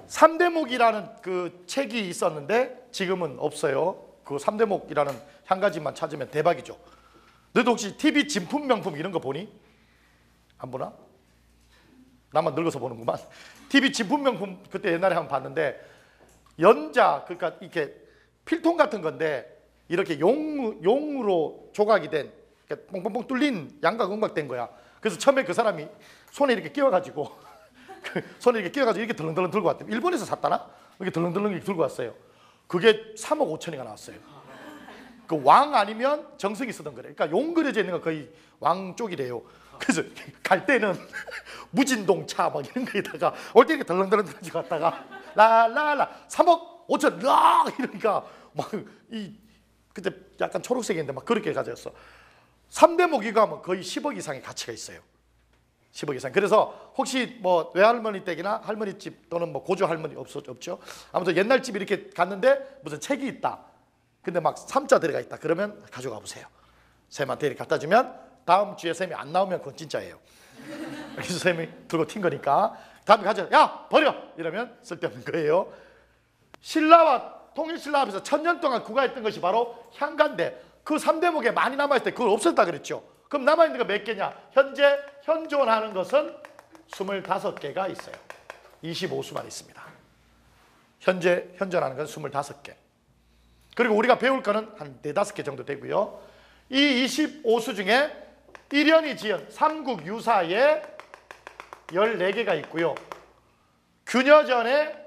3대목이라는 그 책이 있었는데 지금은 없어요. 그 3대목이라는 향가집만 찾으면 대박이죠. 너희도 혹시 TV 진품 명품 이런 거 보니? 안 보나? 나만 늙어서 보는구만. TV 진품 명품 그때 옛날에 한번 봤는데 연자, 그러니까 이렇게 필통 같은 건데 이렇게 용으로 조각이 된 뽕뽕뽕 뚫린 양각 음각된 거야. 그래서 처음에 그 사람이 손에 이렇게 끼워가지고 손에 이렇게 끼워가지고 이렇게 덜렁덜렁 들고 왔대요. 일본에서 샀다나? 이렇게 덜렁덜렁 들고 왔어요. 그게 3억 5천이가 나왔어요. 그 왕 아니면 정승이 쓰던 거래. 그러니까 용 그려져 있는 거 거의 왕 쪽이래요. 그래서 갈 때는 무진동차 막 이런 거에다가 올 때 이렇게 덜렁덜렁 가지고 갔다가 라라라 3억 5천 라 이러니까 막 이 그때 약간 초록색인데 막 그렇게 가졌어. 3대 모기가 뭐 거의 10억 이상의 가치가 있어요. 10억 이상. 그래서 혹시 뭐 외할머니 댁이나 할머니 집 또는 뭐 고조 할머니 없죠. 아무튼 옛날 집 이렇게 갔는데 무슨 책이 있다. 근데 막 3자 들어가 있다. 그러면 가져가 보세요. 쌤한테 이렇게 갖다 주면 다음 주에 쌤이 안 나오면 그건 진짜예요. 그래서 쌤이 들고 튄 거니까 다음에 가져. 야 버려. 이러면 쓸데없는 거예요. 신라와 통일신라 앞에서 1000년 동안 구가했던 것이 바로 향가인데 그 3대목에 많이 남아있을 때 그걸 없앴다 그랬죠. 그럼 남아있는 거 몇 개냐? 현재 현존하는 것은 25개가 있어요. 25수만 있습니다. 현재 현존하는 건 25개. 그리고 우리가 배울 거는 한 4, 5개 정도 되고요. 이 25수 중에 일현이 지은 삼국유사에 14개가 있고요. 균여전에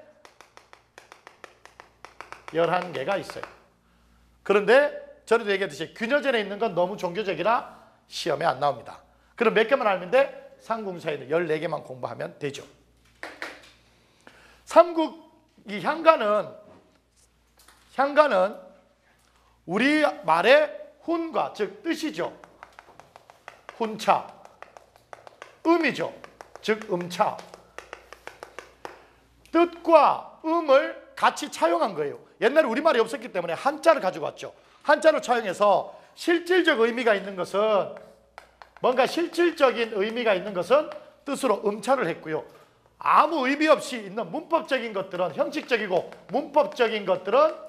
11개가 있어요. 그런데 전에도 얘기했듯이 균여전에 있는 건 너무 종교적이라 시험에 안 나옵니다. 그럼 몇 개만 알면 돼? 삼국유사에는 14개만 공부하면 되죠. 삼국 이 향가는 우리 말의 훈과 즉 뜻이죠. 훈차, 음이죠. 즉 음차. 뜻과 음을 같이 차용한 거예요. 옛날에 우리말이 없었기 때문에 한자를 가지고 왔죠. 한자를 차용해서 실질적 의미가 있는 것은 뭔가 실질적인 의미가 있는 것은 뜻으로 음차를 했고요. 아무 의미 없이 있는 문법적인 것들은 형식적이고 문법적인 것들은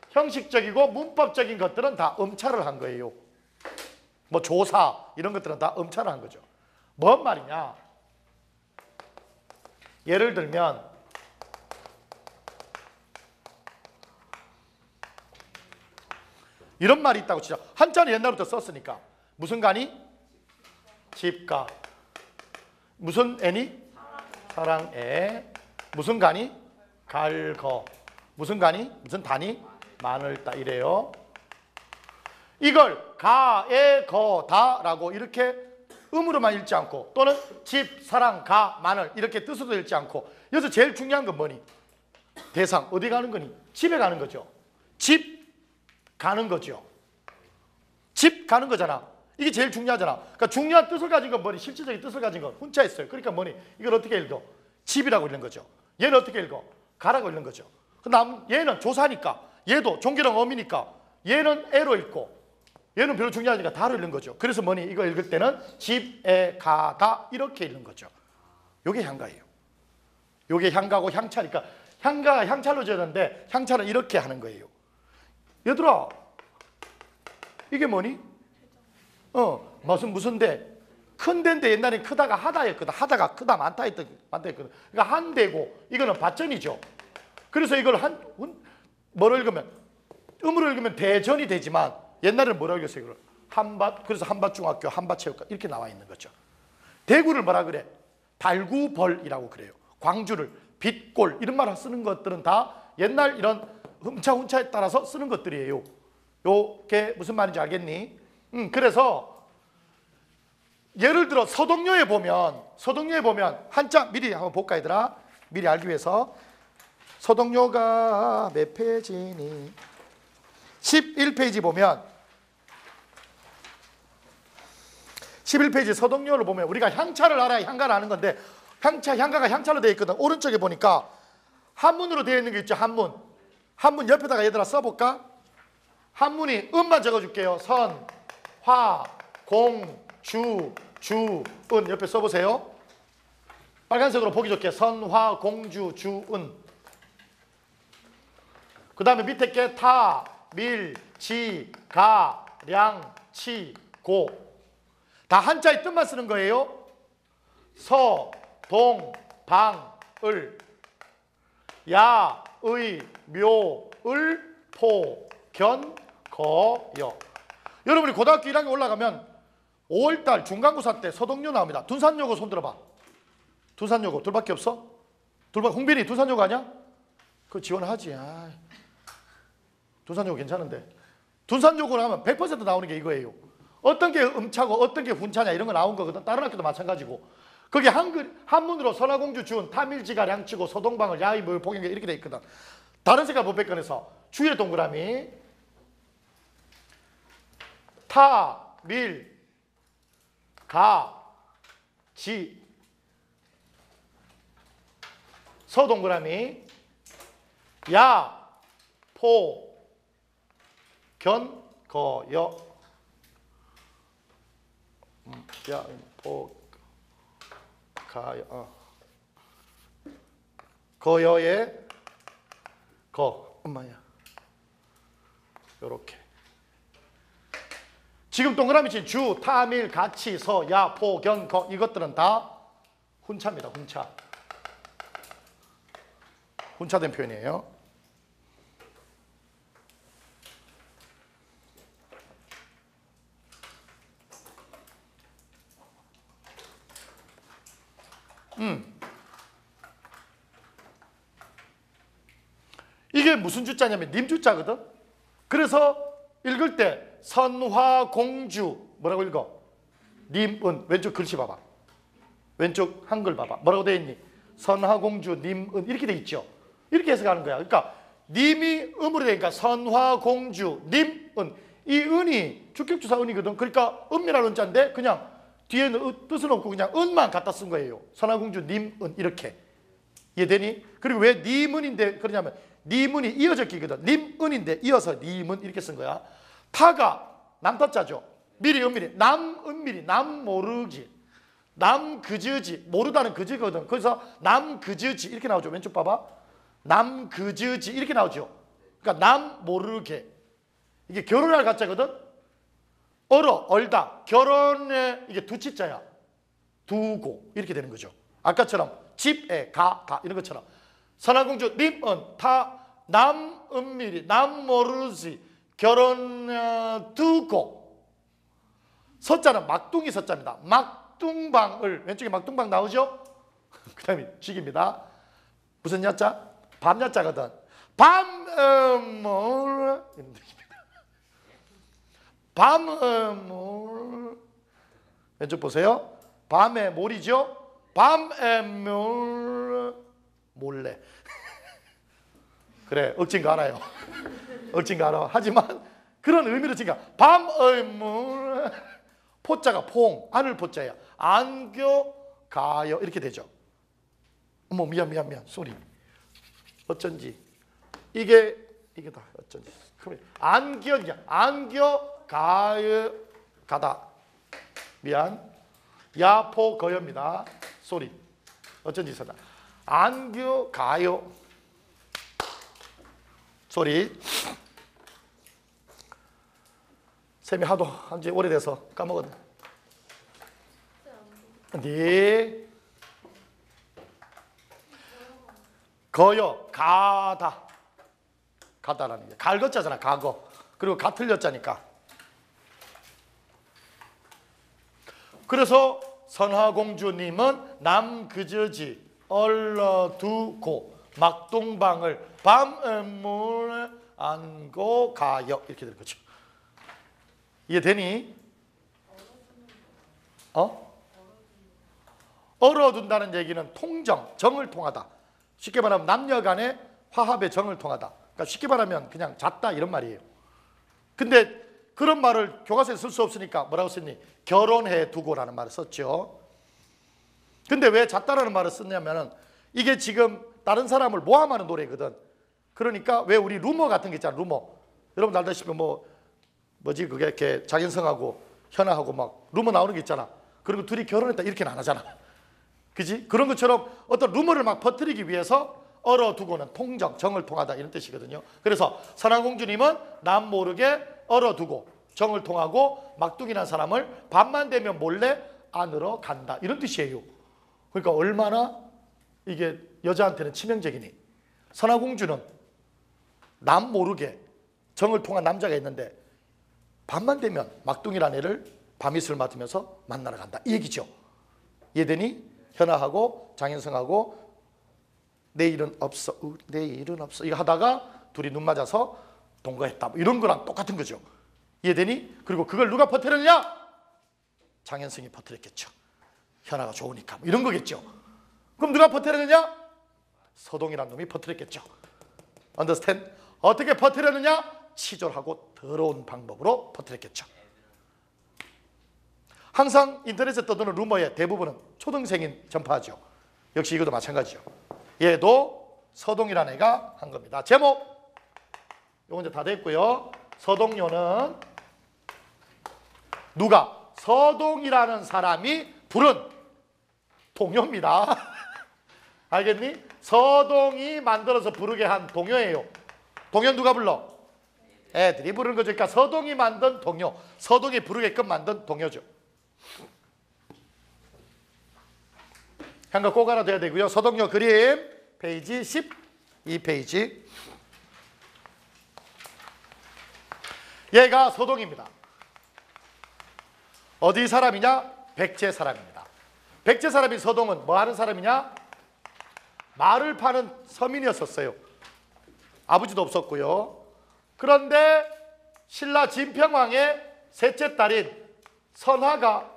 형식적이고 문법적인 것들은 다 음차를 한 거예요. 뭐 조사 이런 것들은 다 음차를 한 거죠. 뭔 말이냐? 예를 들면 이런 말이 있다고 치자. 한자는 옛날부터 썼으니까 무슨 가니? 집가. 무슨 애니? 사랑애. 무슨 가니? 갈거. 무슨 가니? 무슨 다니? 마늘 따 이래요. 이걸 가에 거다라고 이렇게 음으로만 읽지 않고 또는 집, 사랑, 가, 마늘 이렇게 뜻으로 읽지 않고 여기서 제일 중요한 건 뭐니? 대상 어디 가는 거니? 집에 가는 거죠. 집 가는 거죠. 집 가는 거잖아. 이게 제일 중요하잖아. 그러니까 중요한 뜻을 가진 건 뭐니? 실질적인 뜻을 가진 건 훈자였어요. 그러니까 뭐니? 이걸 어떻게 읽어? 집이라고 읽는 거죠. 얘는 어떻게 읽어? 가라고 읽는 거죠. 얘는 조사니까 얘도 종교랑 어미니까 얘는 애로 읽고 얘는 별로 중요하니까 다로 읽는 거죠. 그래서 뭐니? 이거 읽을 때는 집에 가다 이렇게 읽는 거죠. 요게 향가예요. 요게 향가고 향차니까 향가가 향찰로 지었는데 향차는 이렇게 하는 거예요. 얘들아 이게 뭐니? 무슨 데? 큰 데인데 옛날에 크다가 하다였거든. 하다가 크다 많다 했거든. 그러니까 한 대고 이거는 밭전이죠. 그래서 이걸 뭐로 읽으면 음으로 읽으면 대전이 되지만 옛날에는 뭐라고 읽었어요? 이걸 한밭. 그래서 한밭중학교, 한밭체육관 이렇게 나와 있는 거죠. 대구를 뭐라 그래? 달구벌이라고 그래요. 광주를 빛골 이런 말을 쓰는 것들은 다 옛날 이런 훈차에 따라서 쓰는 것들이에요. 요게 무슨 말인지 알겠니? 그래서 예를 들어 서동요에 보면 한자 미리 한번 볼까 얘들아? 미리 알기 위해서 서동요가 몇 페이지니? 11페이지 보면 11페이지 서동요를 보면 우리가 향차를 알아야 향가를 아는 건데 향가가 향차로 되어 있거든. 오른쪽에 보니까 한문으로 되어 있는 게 있죠. 한문 옆에다가 얘들아 써볼까? 한문이 음만 적어줄게요. 선, 화, 공, 주, 은 옆에 써보세요. 빨간색으로 보기 좋게 선, 화, 공주, 주, 은. 그 다음에 밑에 게 타, 밀, 지, 가, 량, 치, 고. 다 한자의 뜻만 쓰는 거예요. 서, 동, 방, 을. 야, 의, 묘, 을, 포, 견, 거, 여. 여러분이 고등학교 1학년 올라가면 5월달 중간고사 때 서동요 나옵니다. 둔산요고 손 들어봐. 둔산요고 둘밖에 없어? 홍빈이 둔산요고 아니야? 그거 지원하지. 둔산요고 괜찮은데. 둔산적으로 하면 100% 나오는 게 이거예요. 어떤 게 음차고 어떤 게 훈차냐 이런 거 나온 거거든. 다른 학교도 마찬가지고. 거기 한문으로 선화공주 준 탐일지가 량치고 서동방을 야입을 복용해 이렇게 돼 있거든. 다른 색깔 법백권에서 주위에 동그라미 타, 밀, 가, 지 서 동그라미 야, 포, 견, 거, 여 야, 포, 가, 여 거여의 거 엄마야 요렇게 지금 동그라미 친 주, 타, 밀, 가치, 서, 야, 포, 견, 거 이것들은 다 훈차입니다. 훈차. 훈차된 표현이에요. 이게 무슨 주자냐면 님주자거든. 그래서 읽을 때 선화공주 뭐라고 읽어? 님은 왼쪽 글씨 봐봐. 왼쪽 한글 봐봐. 뭐라고 돼 있니? 선화공주 님은 이렇게 돼 있죠. 이렇게 해석하는 거야. 그러니까 님이 음으로 되니까 선화공주 님은 이 은이 주격주사 은이거든. 그러니까 은미라는 은자인데 그냥 뒤에는 뜻은 없고 그냥 은만 갖다 쓴 거예요. 선화공주 님은 이렇게. 이해되니? 그리고 왜 님은인데 그러냐면 님은이 이어져 끼거든. 님은인데 이어서 님은 이렇게 쓴 거야. 타가 남타자죠. 미리 은밀이 남은밀이 남 모르기 남 그저지 모르다는 그지거든. 그래서 남 그저지 이렇게 나오죠. 왼쪽 봐봐. 남 그저지 이렇게 나오죠. 그러니까 남 모르게 이게 결혼할 가짜거든. 얼다 결혼에 이게 두치자야. 두고 이렇게 되는 거죠. 아까처럼 집에 가 이런 것처럼 선화공주 님은 타 남은밀이 남 모르지 결혼 두고 서자는 막둥이 서자입니다. 막둥방을 왼쪽에 막둥방 나오죠? 그 다음에 쥐입니다. 무슨 야자? 밤야자거든. 밤물 밤물 왼쪽 보세요. 밤의 몰이죠? 밤의 물 몰래 그래 억진 거 알아요. 억진 거 알아. 하지만 그런 의미로 지금 밤의 물 포자가 포옹 안을 포자야. 안교 가요 이렇게 되죠. 어머 미안 쏘리. 어쩐지 이게 다 어쩐지 안겨야 안겨 가요 가다 미안 야포 거여입니다. 쏘리 어쩐지 있었다. 안겨 가요 쏘리. 쌤이 하도 한지 오래돼서 까먹었네. 네. 거여 가다 가다라는 게 갈것자잖아. 가거. 그리고 가틀렸자니까. 그래서 선화공주님은 남그저지 얼러두고 막동방을 밤물에 안고 가요 이렇게 되는 거죠. 이해되니? 얼어둔다는 얘기는 통정, 정을 통하다. 쉽게 말하면 남녀 간의 화합의 정을 통하다. 그러니까 쉽게 말하면 그냥 잤다 이런 말이에요. 근데 그런 말을 교과서에 쓸 수 없으니까 뭐라고 썼니? 결혼해 두고라는 말을 썼죠. 근데 왜 잤다라는 말을 썼냐면은 이게 지금 다른 사람을 모함하는 노래거든. 그러니까 왜 우리 루머 같은 게 있잖아. 루머. 여러분 알다시피 뭐지 그게 이렇게 장인성하고 현아하고 막 루머 나오는 게 있잖아. 그리고 둘이 결혼했다 이렇게는 안 하잖아. 그지? 그런 것처럼 어떤 루머를 막 퍼뜨리기 위해서 얼어두고는 통정, 정을 통하다 이런 뜻이거든요. 그래서 선화공주님은 남 모르게 얼어두고 정을 통하고 막둥이란 사람을 밤만 되면 몰래 안으로 간다 이런 뜻이에요. 그러니까 얼마나 이게 여자한테는 치명적이니. 선화공주는 남 모르게 정을 통한 남자가 있는데 밤만 되면 막둥이란 애를 밤이슬 맡으면서 만나러 간다 이 얘기죠. 이해되니? 현아하고 장인성하고 내일은 없어 내일은 없어 이거 하다가 둘이 눈 맞아서 동거했다. 뭐 이런 거랑 똑같은 거죠. 이해되니? 그리고 그걸 누가 퍼뜨렸냐? 장현승이 퍼뜨렸겠죠. 현아가 좋으니까 뭐 이런 거겠죠. 그럼 누가 퍼뜨렸느냐? 서동이라는 놈이 퍼뜨렸겠죠. Understand? 어떻게 퍼뜨렸느냐? 치졸하고 더러운 방법으로 퍼뜨렸겠죠. 항상 인터넷에 떠도는 루머의 대부분은 초등생인 전파하죠. 역시 이것도 마찬가지죠. 얘도 서동이라는 애가 한 겁니다. 제목 이거 이제 다 됐고요. 서동요는 누가? 서동이라는 사람이 부른 동요입니다. 알겠니? 서동이 만들어서 부르게 한 동요예요. 동요 누가 불러? 애들이 부르는 거죠. 그러니까 서동이 만든 동요, 서동이 부르게끔 만든 동요죠. 한가 꼭 알아둬야 되고요. 서동요 그림 페이지 12페이지. 얘가 서동입니다. 어디 사람이냐? 백제 사람입니다. 백제 사람인 서동은 뭐 하는 사람이냐? 말을 파는 서민이었었어요. 아버지도 없었고요. 그런데 신라 진평왕의 셋째 딸인 선화가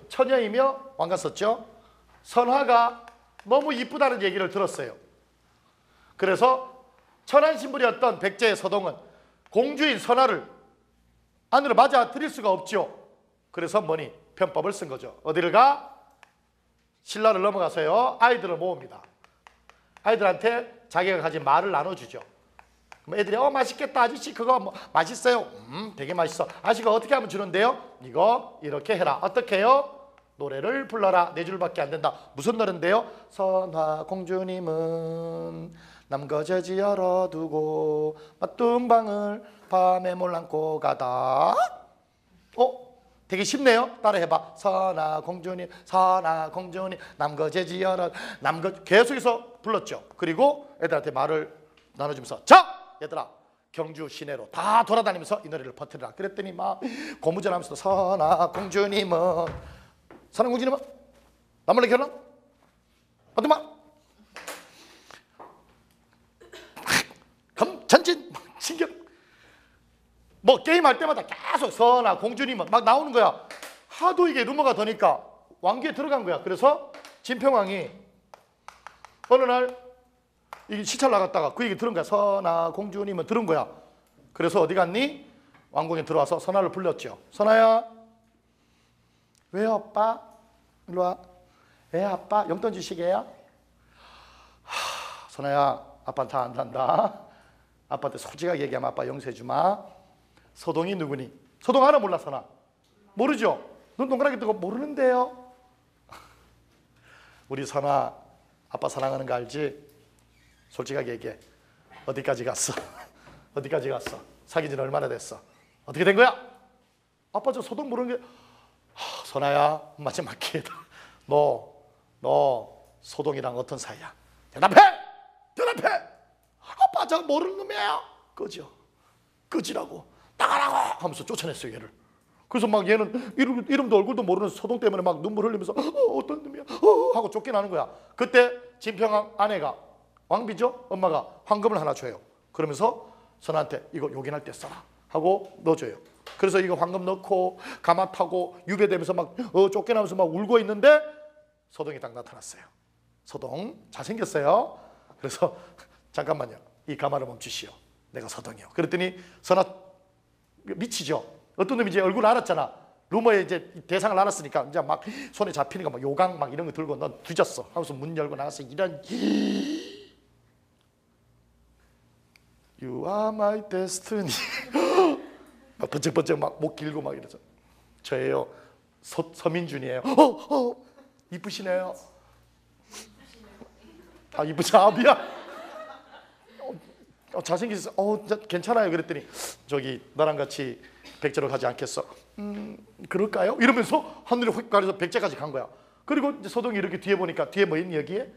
처녀이며 왕가 썼죠. 선화가 너무 이쁘다는 얘기를 들었어요. 그래서 천한신부였던 백제의 서동은 공주인 선화를 안으로 맞아 들일 수가 없죠. 그래서 뭐니? 편법을 쓴 거죠. 어디를 가? 신라를 넘어가서요. 아이들을 모읍니다. 아이들한테 자기가 가진 말을 나눠주죠. 애들이 맛있겠다 아저씨 그거 뭐 맛있어요. 되게 맛있어. 아저씨가 어떻게 하면 주는데요? 이거 이렇게 해라. 어떻게 해요? 노래를 불러라. 네 줄밖에 안 된다. 무슨 노래인데요? 선화 공주님은 남거저지 열어두고 맞둥방을 밤에 몰랑고 가다. 되게 쉽네요. 따라해봐. 선화 공주님 선화 공주님 남거저지 열어 계속해서 불렀죠. 그리고 애들한테 말을 나눠주면서 자! 얘들아 경주 시내로 다 돌아다니면서 이 노래를 퍼뜨리라. 그랬더니 막 고무전하면서 선화 공주님은 나 몰래 결혼? 어떤마? 그럼 전진 신경 뭐 게임할 때마다 계속 선화 공주님은 막 나오는 거야. 하도 이게 루머가 더니까 왕기에 들어간 거야. 그래서 진평왕이 어느 날 이 시찰 나갔다가 그 얘기 들은 거야. 선화 공주님은 들은 거야. 그래서 어디 갔니? 왕궁에 들어와서 선화를 불렀죠. 선화야. 왜 아빠? 일로 와. 왜 아빠? 용돈 주시게요? 선화야 아빠는 다 안단다. 아빠한테 솔직하게 얘기하면 아빠 용서해 주마. 서동이 누구니? 서동 알아 몰라 선화? 모르죠? 눈 동그랗게 뜨고 모르는데요. 우리 선화 아빠 사랑하는 거 알지? 솔직하게 얘기해. 어디까지 갔어? 어디까지 갔어? 사귄 지는 얼마나 됐어? 어떻게 된 거야? 아빠 저 서동 모르는 게 선아야 마지막 기회다. 너 서동이랑 어떤 사이야? 대답해! 아빠 저 모르는 놈이에요. 끄지라고 나가라고 하면서 쫓아냈어요 얘를. 그래서 막 얘는 이름도 얼굴도 모르는 서동 때문에 막 눈물 흘리면서 어떤 놈이야 하고 쫓겨나는 거야. 그때 진평왕 아내가 왕비죠? 엄마가 황금을 하나 줘요. 그러면서 선한테 이거 요긴할 때 써라 하고 넣어줘요. 그래서 이거 황금 넣고 가마 타고 유배되면서 막 쫓겨나면서 막 울고 있는데 서동이 딱 나타났어요. 서동 잘생겼어요. 그래서 잠깐만요. 이 가마를 멈추시오. 내가 서동이요. 그랬더니 선아 미치죠. 어떤 놈인지 얼굴 알았잖아. 루머에 이제 대상을 알았으니까 이제 막 손에 잡히는 거 막 요강 막 이런 거 들고 넌 뒤졌어 하면서 문 열고 나가서 이런 You are my destiny. 막 번쩍번쩍 막 목 길고 막 이러죠. 저예요. 서민준이에요. 이쁘시네요. 이쁘지? 미안. 잘생기셨어. 괜찮아요. 그랬더니 저기 나랑 같이 백제로 가지 않겠어? 그럴까요? 이러면서 하늘에 휙 가려서 백제까지 간 거야. 그리고 이제 서동이 이렇게 뒤에 보니까 뒤에 뭐 있니 여기에?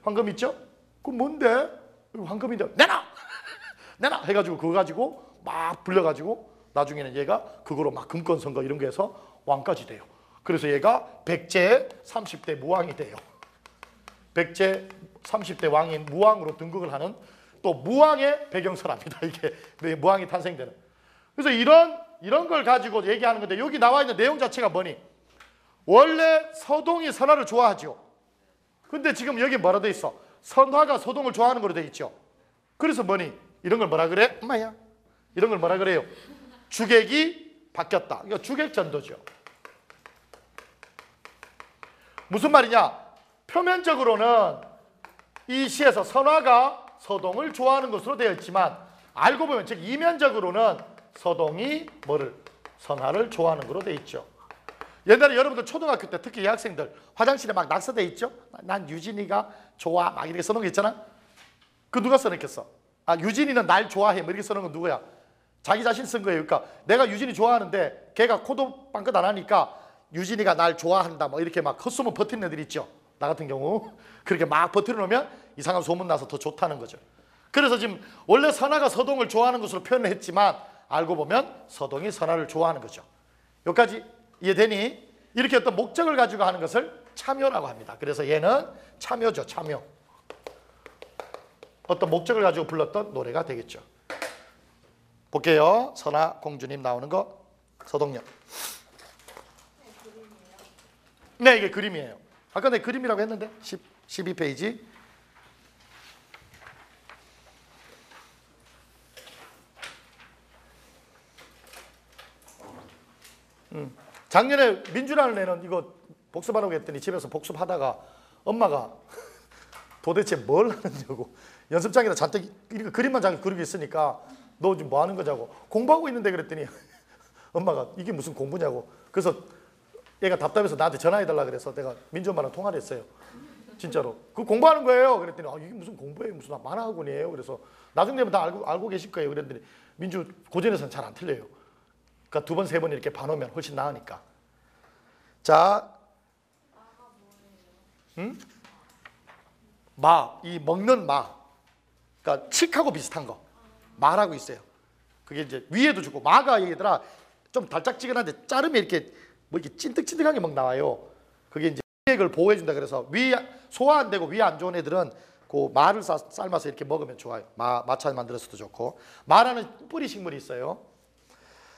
황금 있죠? 그럼 뭔데? 황금인데 내놔 해가지고 그거 가지고 막 불려가지고 나중에는 얘가 그거로 막 금권 선거 이런 거 해서 왕까지 돼요. 그래서 얘가 백제 30대 무왕이 돼요. 백제 30대 왕인 무왕으로 등극을 하는 또 무왕의 배경설합니다. 이게 무왕이 탄생되는. 그래서 이런 걸 가지고 얘기하는 건데 여기 나와 있는 내용 자체가 뭐니? 원래 서동이 선화를 좋아하죠. 근데 지금 여기 뭐라 돼 있어? 선화가 서동을 좋아하는 거로 돼 있죠. 그래서 뭐니? 이런 걸 뭐라 그래? 엄마야. 이런 걸 뭐라 그래요? 주객이 바뀌었다. 이거 주객전도죠. 무슨 말이냐? 표면적으로는 이 시에서 선화가 서동을 좋아하는 것으로 되어 있지만 알고 보면 즉 이면적으로는 서동이 뭐를? 선화를 좋아하는 것으로 되어 있죠. 옛날에 여러분들 초등학교 때 특히 여학생들 화장실에 막 낙서돼 있죠? 난 유진이가 좋아 막 이렇게 써놓은 거 있잖아. 그 누가 써놓겠어? 아, 유진이는 날 좋아해 뭐 이렇게 써놓은 건 누구야? 자기 자신 쓴 거예요. 그러니까 내가 유진이 좋아하는데 걔가 코도 빵긋 안 하니까 유진이가 날 좋아한다 뭐 이렇게 막 헛소문 버티는 애들 있죠. 나 같은 경우 그렇게 막 버티려 놓으면 이상한 소문 나서 더 좋다는 거죠. 그래서 지금 원래 선화가 서동을 좋아하는 것으로 표현을 했지만 알고 보면 서동이 선화를 좋아하는 거죠. 여기까지 이해되니? 이렇게 어떤 목적을 가지고 하는 것을 참여라고 합니다. 그래서 얘는 참여죠. 참여. 어떤 목적을 가지고 불렀던 노래가 되겠죠. 볼게요. 선화 공주님 나오는 거. 서동역. 네, 이게 그림이에요. 아까 내가 그림이라고 했는데 12페이지. 작년에 민주라는 애는 이거 복습하라고 했더니 집에서 복습하다가 엄마가 도대체 뭘 하느냐고 연습장에다 잔뜩 그림만 자꾸 그리고 있으니까 너 지금 뭐 하는 거냐고 공부하고 있는데 그랬더니 엄마가 이게 무슨 공부냐고 그래서 얘가 답답해서 나한테 전화해달라 그래서 내가 민주 엄마랑 통화를 했어요. 진짜로. 그 공부하는 거예요. 그랬더니 아, 이게 무슨 공부예요? 무슨 만화학원이에요? 그래서 나중 되면 다 알고 계실 거예요. 그랬더니 민주 고전에서는 잘 안 틀려요. 그러니까 두 번, 세 번 이렇게 봐놓으면 훨씬 나으니까. 자, 이 먹는 마. 그러니까 칡하고 비슷한 거. 마라고 있어요. 그게 이제 위에도 주고 마가 얘들아 좀 달짝지근한데 자르면 이렇게 뭐 이렇게 찐득찐득한 게 막 나와요. 그게 이제 위액을 보호해 준다 그래서 소화 안 되고 위 안 좋은 애들은 그 마를 삶아서 이렇게 먹으면 좋아요. 마차 만들어서도 좋고. 마라는 뿌리 식물이 있어요.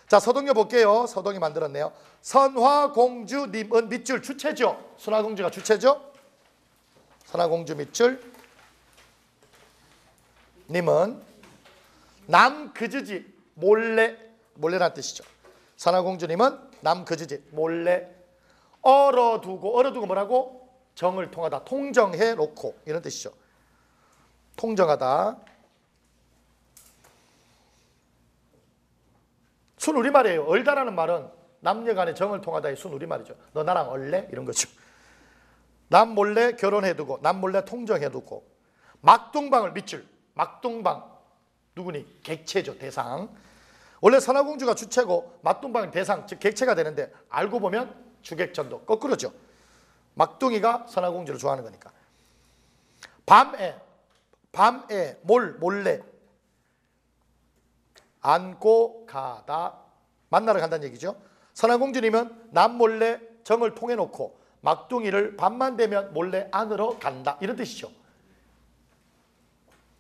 자, 서동요 볼게요. 서동이 만들었네요. 선화공주님은 밑줄 주체죠. 선화공주가 주체죠. 선화공주 밑줄 님은 남그즈지 몰래란 뜻이죠. 선화공주님은 남그즈지 몰래 얼어두고 뭐라고? 정을 통하다 통정해 놓고 이런 뜻이죠. 통정하다. 순우리말이에요. 얼다라는 말은 남녀간의 정을 통하다의 순우리말이죠. 너 나랑 얼래? 이런 거죠. 남 몰래 결혼해두고 남 몰래 통정해두고 막동방을 밑줄 막동방 누구니? 객체죠. 대상. 원래 선화공주가 주체고 막동방은 대상 즉 객체가 되는데 알고 보면 주객전도 거꾸로죠. 막둥이가 선화공주를 좋아하는 거니까. 밤에 몰래 안고 가다 만나러 간다는 얘기죠. 선화공주님은 남 몰래 정을 통해 놓고 막둥이를 밤만 되면 몰래 안으러 간다 이런 뜻이죠.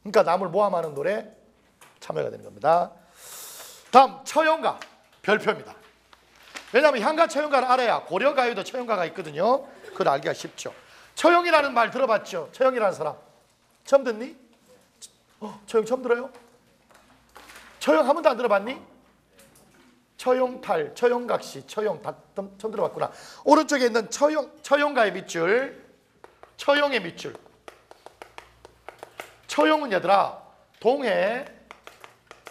그러니까 남을 모함하는 노래 참여가 되는 겁니다. 다음 처연가 별표입니다. 왜냐하면 향가 처연가를 알아야 고려가요도 처연가가 있거든요. 그걸 알기가 쉽죠. 처용이라는 말 들어봤죠? 처용이라는 사람 처음 듣니? 처용 처음 들어요? 처용 한 번도 안 들어봤니? 처용탈, 처용각시, 처용 다 처음 들어봤구나. 오른쪽에 있는 처용가의 밑줄, 처용의 밑줄. 처용은 얘들아 동해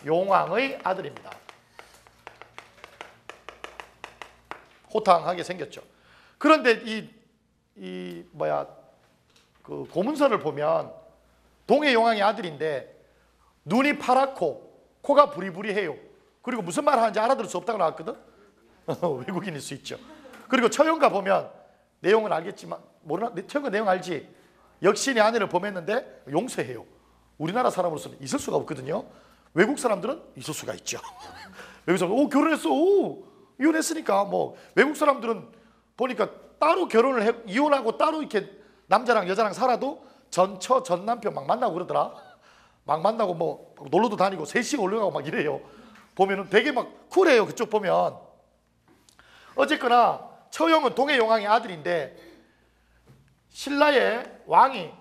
용왕의 아들입니다. 호탕하게 생겼죠. 그런데 그 고문서를 보면 동해 용왕의 아들인데 눈이 파랗고 코가 부리부리해요. 그리고 무슨 말 하는지 알아들을 수 없다고 나왔거든. 외국인일 수 있죠. 그리고 처용가 보면 내용은 알겠지만 모르나? 처용가 내용 알지? 역신의 아내를 범했는데 용서해요. 우리나라 사람으로서는 있을 수가 없거든요. 외국 사람들은 있을 수가 있죠. 외국 사람들 결혼했어. 이혼했으니까 뭐 외국 사람들은 보니까 따로 이혼하고 따로 이렇게 남자랑 여자랑 살아도 전처 전 남편 막 만나고 그러더라. 막 만나고 뭐 놀러도 다니고 3시에 올라가고 막 이래요. 보면은 되게 막 쿨해요. 그쪽 보면. 어쨌거나 처형은 동해용왕의 아들인데 신라의 왕이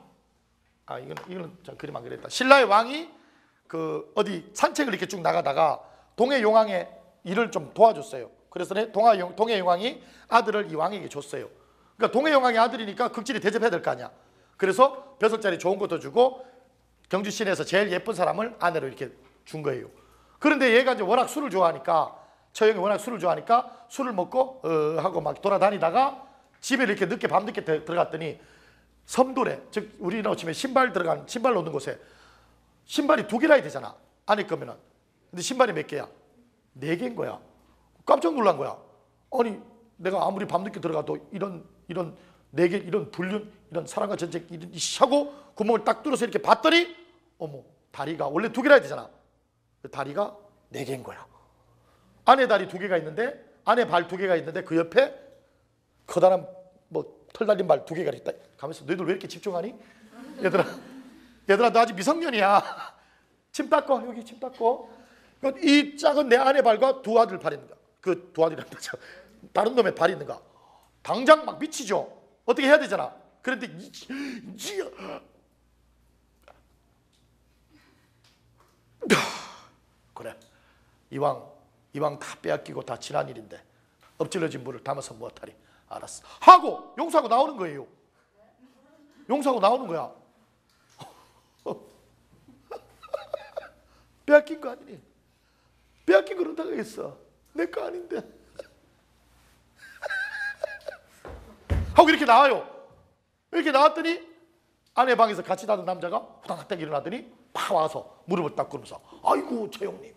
이거는 그림 안 그랬다. 신라의 왕이 그 어디 산책을 이렇게 쭉 나가다가 동해용왕의 일을 좀 도와줬어요. 그래서 동해용왕이 아들을 이 왕에게 줬어요. 그러니까 동해용왕의 아들이니까 극진히 대접해야 될 거 아니야. 그래서 벼슬자리 좋은 것도 주고 경주 시내에서 제일 예쁜 사람을 아내로 이렇게 준 거예요. 그런데 얘가 이제 워낙 술을 좋아하니까 처형이 워낙 술을 좋아하니까 술을 먹고 하고 막 돌아다니다가 집에 이렇게 늦게 밤늦게 들어갔더니 섬돌에, 즉 우리나라 치면 신발 놓는 곳에 신발이 2개나 해야 되잖아. 안에 거면은. 근데 신발이 몇 개야? 4개인 거야. 깜짝 놀란 거야. 아니 내가 아무리 밤늦게 들어가도 이런 4개 이런 불륜 이런 사랑과 전쟁 이런 하고 구멍을 딱 뚫어서 이렇게 봤더니 어머 다리가 원래 2개나 해야 되잖아. 다리가 4개인 거야. 안에 다리 2개가 있는데 안에 발 2개가 있는데 그 옆에 커다란 뭐 털 달린 발 2개가 있다. 가면서 너희들 왜 이렇게 집중하니? 얘들아 너 아직 미성년이야. 침 닦고 여기 침 닦고. 이 작은 내 아내 발과 2 아들 발이 있는가? 그 2 아들이란다. 다른 놈의 발이 있는가? 당장 막 미치죠. 어떻게 해야 되잖아. 그런데 그래 이왕 다 빼앗기고 다 지난 일인데 엎질러진 물을 담아서 무엇하리. 알았어 하고 용서하고 나오는 거예요. 용서하고 나오는 거야. 빼앗긴 거 아니니? 빼앗긴 걸 어디다가 했어? 내 거 아닌데. 하고 이렇게 나와요. 이렇게 나왔더니 아내 방에서 같이 자던 남자가 후다닥 일어나더니 팍 와서 무릎을 딱 꿇으면서 아이고 처형님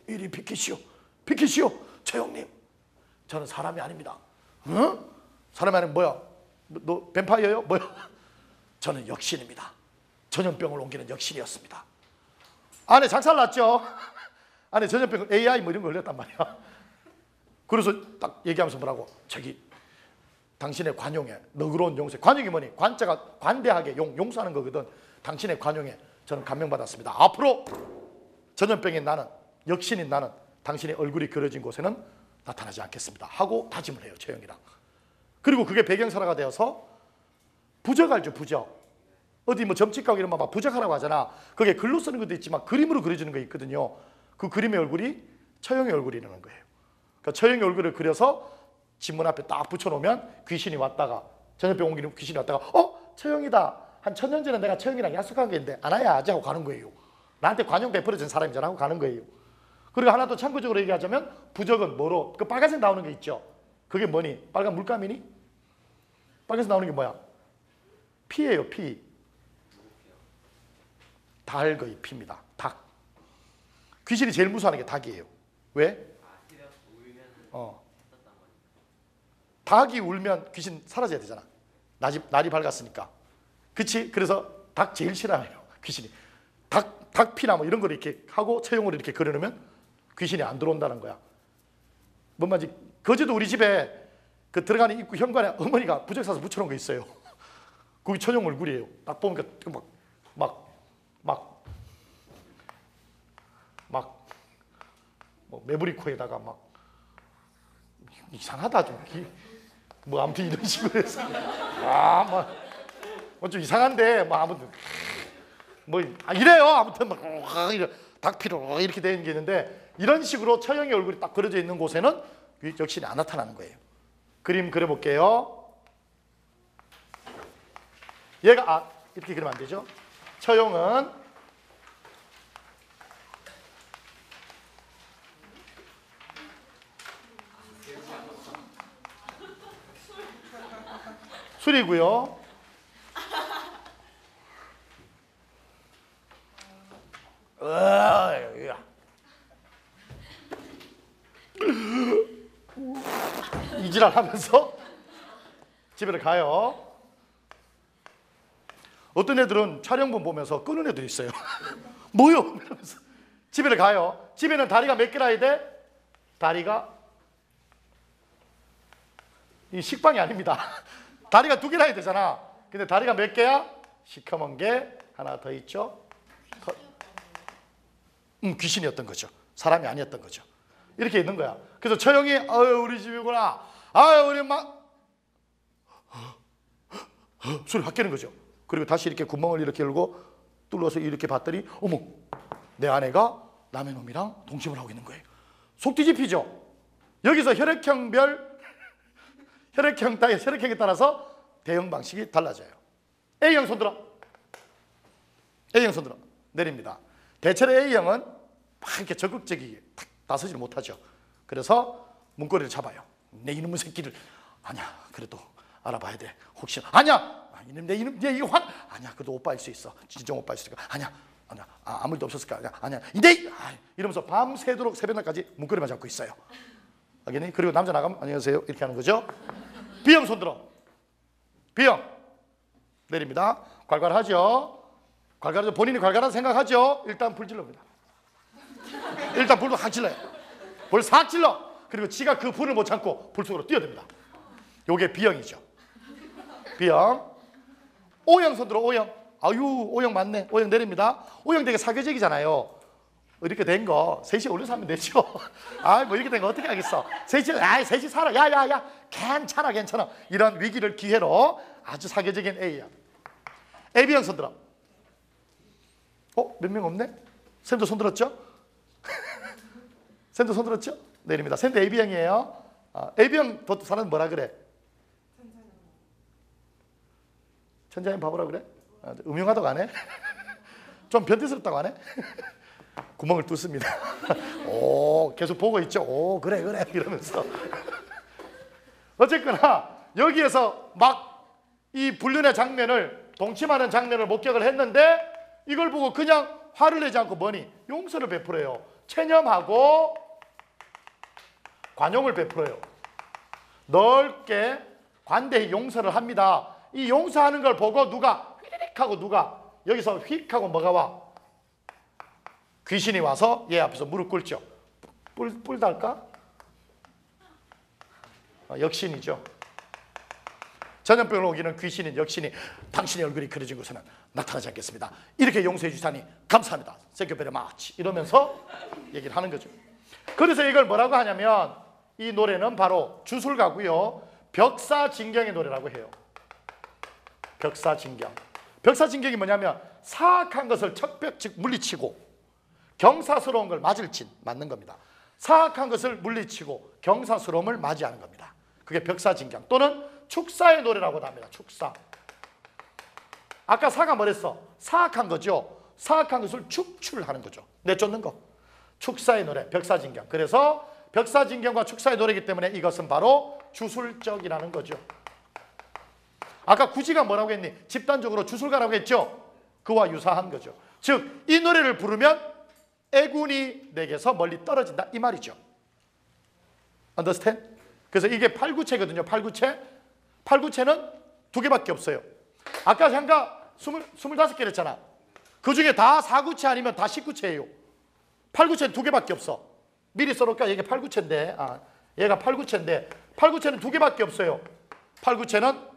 이리 비키시오 처형님 저는 사람이 아닙니다. 응? 사람이 아니면 뭐야? 너 뱀파이어요? 뭐야? 저는 역신입니다. 전염병을 옮기는 역신이었습니다. 아내 작살났죠? 아내 전염병 AI 뭐 이런 거 걸렸단 말이야. 그래서 딱 얘기하면서 뭐라고? 저기 당신의 관용에 너그러운 용서. 관용이 뭐니? 관자가 관대하게 용서하는 거거든. 당신의 관용에 저는 감명받았습니다. 앞으로 전염병인 나는 역신인 나는 당신의 얼굴이 그려진 곳에는 나타나지 않겠습니다 하고 다짐을 해요. 처형이랑. 그리고 그게 배경사라가 되어서 부적 알죠? 부적. 어디 뭐 점집 가고 이러면 막 부적하라고 하잖아. 그게 글로 쓰는 것도 있지만 그림으로 그려지는 거 있거든요. 그 그림의 얼굴이 처형의 얼굴이라는 거예요. 그러니까 처형의 얼굴을 그려서 집문 앞에 딱 붙여놓으면 귀신이 왔다가 전염병 옮기는 귀신이 왔다가 처형이다. 한 1000년 전에 내가 처형이랑 약속한 게 있는데 안 와야지 하고 가는 거예요. 나한테 관용 베풀어준 사람이잖아 하고 가는 거예요. 그리고 하나 더 참고적으로 얘기하자면 부적은 뭐로? 그 빨간색 나오는 게 있죠. 그게 뭐니? 빨간 물감이니? 빨간색 나오는 게 뭐야? 피예요. 피. 닭의 피입니다. 닭. 귀신이 제일 무서워하는 게 닭이에요. 왜? 닭이 울면 귀신 사라져야 되잖아. 날이 밝았으니까. 그치? 그래서 닭 제일 싫어해요. 귀신이. 닭피나 뭐 이런 걸 이렇게 하고 처형으로 이렇게 그려놓으면 귀신이 안 들어온다는 거야. 뭔 말인지. 거제도 우리 집에 그 들어가는 입구 현관에 어머니가 부적 사서 붙여놓은 거 있어요. 거기 처형 얼굴이에요. 딱 보니까 뭐 매부리 코에다가 막 이상하다 좀. 뭐 아무튼 이런 식으로 해서 뭐 좀 이상한데 뭐 아무튼 뭐 이래요. 아무튼 막 닭피로 이렇게 되는 게 있는데 이런 식으로 처형의 얼굴이 딱 그려져 있는 곳에는 역신이 안 나타나는 거예요. 그림 그려볼게요. 얘가 이렇게 그리면 안 되죠. 처형은 술이고요. 이지랄 하면서 집에 가요. 어떤 애들은 촬영본 보면서 끄는 애들이 있어요. 뭐요? 이러면서 집에 가요. 집에는 다리가 몇 개나 해야 돼? 다리가 이 식빵이 아닙니다. 다리가 2개나 해야 되잖아. 근데 다리가 몇 개야? 시커먼 게 하나 더 있죠. 귀신이었던 거죠. 사람이 아니었던 거죠. 이렇게 있는 거야. 그래서 처형이 아유 우리 집이구나. 아유 우리 막 소리 확 깨는 거죠. 그리고 다시 이렇게 구멍을 이렇게 열고 뚫어서 이렇게 봤더니 어머 내 아내가 남의 놈이랑 동침을 하고 있는 거예요. 속 뒤집히죠. 여기서 혈액형에 따라서 대응 방식이 달라져요. A형 손들어. A형 손들어. 내립니다. 대체로 A형은 막 이렇게 적극적이게 탁 나서지를 못하죠. 그래서 문고리를 잡아요. 내 이놈의 새끼를 아니야 그래도 알아봐야 돼. 혹시나 아니야 이놈 내 이거 아니야 그래도 오빠일 수 있어. 진정 오빠일 수 있을까? 아니야 아무 일도 없었을까? 아니야 이러면서 밤새도록 새벽날까지 문고리만 잡고 있어요. 알겠니? 그리고 남자 나가면 안녕하세요 이렇게 하는 거죠. B형 손들어. B형 내립니다. 괄괄하죠. 본인이 괄괄하다 생각하죠. 일단 불 질러입니다. 일단 불도 확 질러요. 불 싹 질러. 그리고 지가 그 불을 못 참고 불 속으로 뛰어듭니다. 요게 B형이죠. B형. O형 손들어. O형. 아유 O형 맞네. O형 내립니다. O형 되게 사교적이잖아요. 이렇게 된 거 셋이 올려서 하면 되죠. 아 뭐 이렇게 된 거 어떻게 하겠어. 셋이 살아. 야야야 괜찮아. 이런 위기를 기회로 아주 사교적인 A형. AB형 손들어. 몇 명 없네? 쌤도 손들었죠? 쌤도 손들었죠? 내립니다. 쌤도 AB형이에요. AB형 도 사람은 뭐라 그래? 천자인 바보라 그래? 음흉하다고 안 해? 좀 변태스럽다고 안 해? 구멍을 뚫습니다. 오, 계속 보고 있죠. 오, 그래 이러면서. 어쨌거나 여기에서 막 이 불륜의 장면을 동침하는 장면을 목격을 했는데 이걸 보고 그냥 화를 내지 않고 뭐니? 용서를 베풀어요. 체념하고 관용을 베풀어요. 넓게 관대히 용서를 합니다. 이 용서하는 걸 보고 누가 휘리릭 하고 누가 여기서 휙 하고 뭐가 와? 귀신이 와서 얘 앞에서 무릎 꿇죠. 뿔 달까? 역신이죠. 전염병을 옮기는 귀신인 역신이 당신의 얼굴이 그려진 곳에는 나타나지 않겠습니다. 이렇게 용서해 주시다니 감사합니다. Thank you very much. 이러면서 얘기를 하는 거죠. 그래서 이걸 뭐라고 하냐면 이 노래는 바로 주술가고요. 벽사진경의 노래라고 해요. 벽사진경. 벽사진경이 뭐냐면 사악한 것을 척벽 즉 물리치고 경사스러운 걸 맞는 겁니다. 사악한 것을 물리치고 경사스러움을 맞이하는 겁니다. 그게 벽사진경 또는 축사의 노래라고도 합니다. 축사. 아까 사가 뭐랬어? 사악한 거죠. 사악한 것을 축출하는 거죠. 내쫓는 거. 축사의 노래, 벽사진경. 그래서 벽사진경과 축사의 노래이기 때문에 이것은 바로 주술적이라는 거죠. 아까 구지가 뭐라고 했니? 집단적으로 주술가라고 했죠? 그와 유사한 거죠. 즉, 이 노래를 부르면 애군이 내게서 멀리 떨어진다 이 말이죠. Understand? 그래서 이게 팔구체거든요. 팔구체는 두 개밖에 없어요. 아까 잠깐 25개 그랬잖아. 그 중에 다 4구체 아니면 다 10구체예요. 8구체는 두 개밖에 없어. 미리 써놓을까? 이게 8구체인데 얘가 8구체인데 8구체는 두 개밖에 없어요. 8구체는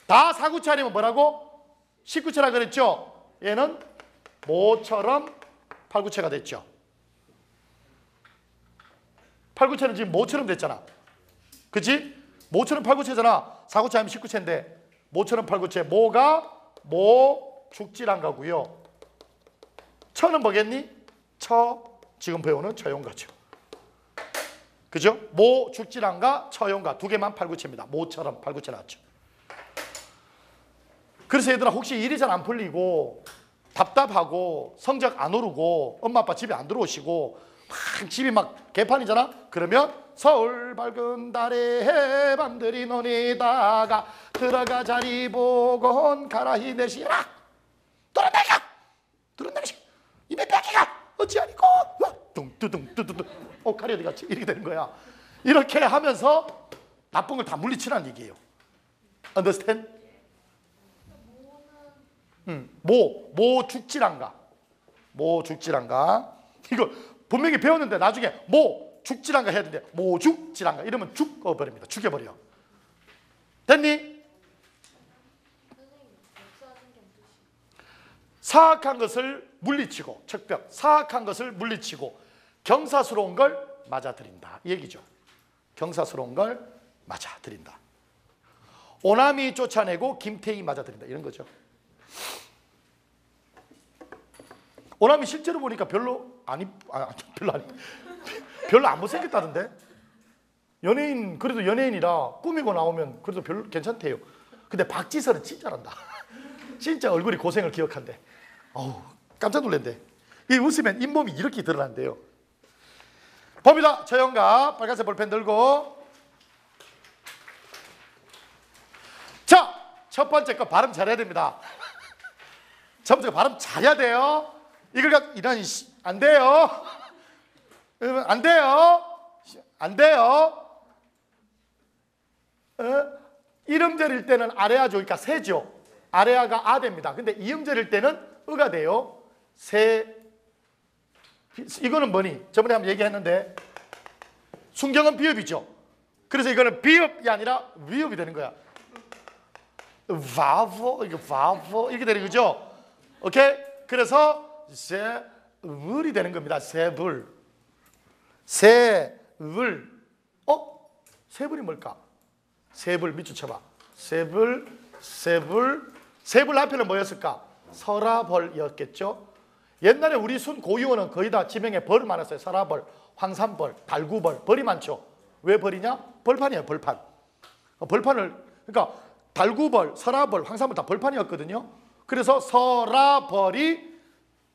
다 4구체 아니면 뭐라고? 10구체라 그랬죠? 얘는 모처럼 8구체가 됐죠. 8구체는 지금 모처럼 됐잖아. 그치? 모처럼 8구체잖아. 4구체 아니면 10구체인데 모처럼 8구체. 모가 모죽지란가고요. 처는 뭐겠니? 지금 배우는 처용가죠. 그죠? 모죽지란가 처용가 두 개만 8구체입니다. 모처럼 8구체 나왔죠. 그래서 얘들아 혹시 일이 잘 안 풀리고 답답하고 성적 안 오르고 엄마 아빠 집에 안 들어오시고 막 집이 막 개판이잖아? 그러면 서울 밝은 달에 해밤들이 논이다가 들어가 자리 보곤 가라히 내시라 들어내가 입에 뺏기가 어찌하니까 뚱뚜둥 가리 어디 갔지? 이렇게 되는 거야. 이렇게 하면서 나쁜 걸 다 물리치라는 얘기예요. Understand? 모죽지란가 이거 분명히 배웠는데 나중에 모죽지란가 해야 되는데 모죽지란가 이러면 죽어버립니다. 죽여버려. 됐니? 사악한 것을 물리치고, 척벽, 사악한 것을 물리치고 경사스러운 걸 맞아들인다 이 얘기죠. 경사스러운 걸 맞아들인다. 오남이 쫓아내고 김태희 맞아들인다 이런 거죠. 오남이 실제로 보니까 별로 안 못생겼다던데. 연예인, 그래도 연예인이라 꾸미고 나오면 그래도 별로 괜찮대요. 근데 박지설은 진짜 잘한다. 진짜 얼굴이 고생을 기억한대. 어우, 깜짝 놀란대. 이 웃으면 잇몸이 이렇게 드러난대요. 봅니다. 저영가 빨간색 볼펜 들고. 자, 첫 번째 거 발음 잘해야 됩니다. 첫 번째 거 발음 잘해야 돼요. 이걸 갖고 이런 안 돼요. 안 돼요. 안 돼요. 이음절일 때는 아래아 조니까 세죠. 아래아가 아 됩니다. 근데 이음절일 때는 으가 돼요. 세. 이거는 뭐니? 저번에 한번 얘기했는데 순경은 비읍이죠. 그래서 이거는 비읍이 아니라 위읍이 되는 거야. 바보, 이거 바보 이렇게 되는 거죠. 오케이? 그래서 세불이 되는 겁니다. 세불. 세불. 세불이 뭘까? 세불 밑줄 쳐봐. 세불, 세불. 세불 앞에는 뭐였을까? 서라벌이었겠죠. 옛날에 우리 순 고유어는 거의 다 지명에 벌 많았어요. 서라벌, 황산벌, 달구벌, 벌이 많죠. 왜 벌이냐? 벌판이에요. 벌판. 벌판을, 그러니까 달구벌, 서라벌, 황산벌 다 벌판이었거든요. 그래서 서라벌이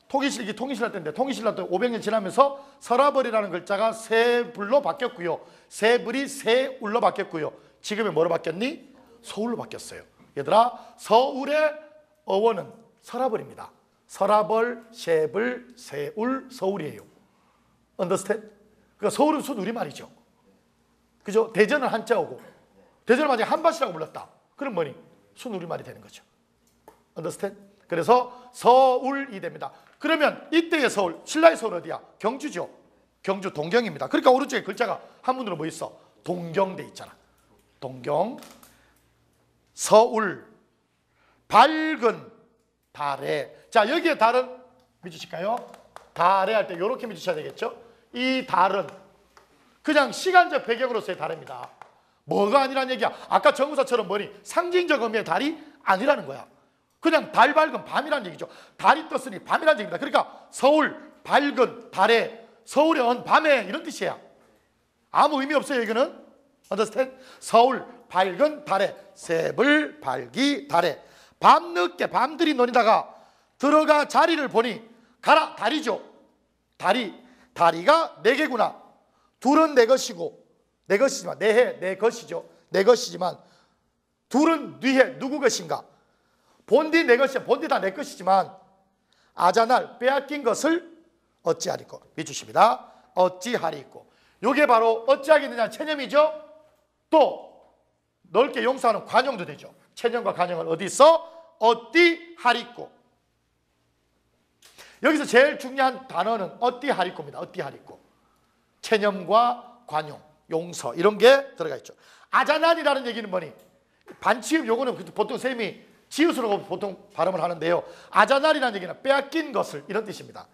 통일신라 때인데 통일신라 때 500년 지나면서 서라벌이라는 글자가 세불로 바뀌었고요. 세불이 세울로 바뀌었고요. 지금은 뭐로 바뀌었니? 서울로 바뀌었어요. 얘들아, 서울의 어원은 서라벌입니다. 서라벌, 세불, 세울, 서울이에요. Understand? 그러니까 서울은 순 우리말이죠. 그죠? 대전은 한자어고 대전을 만약에 한밭이라고 불렀다. 그럼 뭐니? 순 우리말이 되는 거죠. Understand? 그래서 서울이 됩니다. 그러면 이때의 서울, 신라의 서울 어디야? 경주죠. 경주 동경입니다. 그러니까 오른쪽에 글자가 한문으로 뭐 있어? 동경돼 있잖아. 동경. 서울. 밝은 달에. 자, 여기에 달은 믿으실까요? 달에 할 때 이렇게 믿으셔야 되겠죠? 이 달은 그냥 시간적 배경으로서의 달입니다. 뭐가 아니란 얘기야? 아까 정부사처럼 뭐니? 상징적 의미의 달이 아니라는 거야. 그냥 달 밝은 밤이라는 얘기죠. 달이 떴으니 밤이라는 얘기입니다. 그러니까 서울 밝은 달에, 서울에 언 밤에 이런 뜻이야. 아무 의미 없어요. 이거는. Understand? 서울 밝은 달에, 새불 밝기 달에. 밤늦게 밤들이 논이다가 들어가 자리를 보니 가라 다리죠. 다리가 네 개구나. 둘은 내 것이고 내 것이지만 내 것이죠. 내 것이지만 둘은 뉘해 누구 것인가? 본디 내 것이야. 본디 다 내 것이지만 아자날 빼앗긴 것을 어찌하리꼬. 믿으십니다. 어찌하리꼬. 요게 바로 어찌하겠느냐 체념이죠. 또 넓게 용서하는 관용도 되죠. 체념과 관용은 어디 있어? 어띠하리꼬. 여기서 제일 중요한 단어는 어띠하리꼬입니다. 어띠하리꼬. 체념과 관용, 용서 이런 게 들어가 있죠. 아자난이라는 얘기는 뭐니? 반치읍 요거는 보통 쌤이 지읒으로 보통 발음을 하는데요. 아자날이라는 얘기는 빼앗긴 것을 이런 뜻입니다.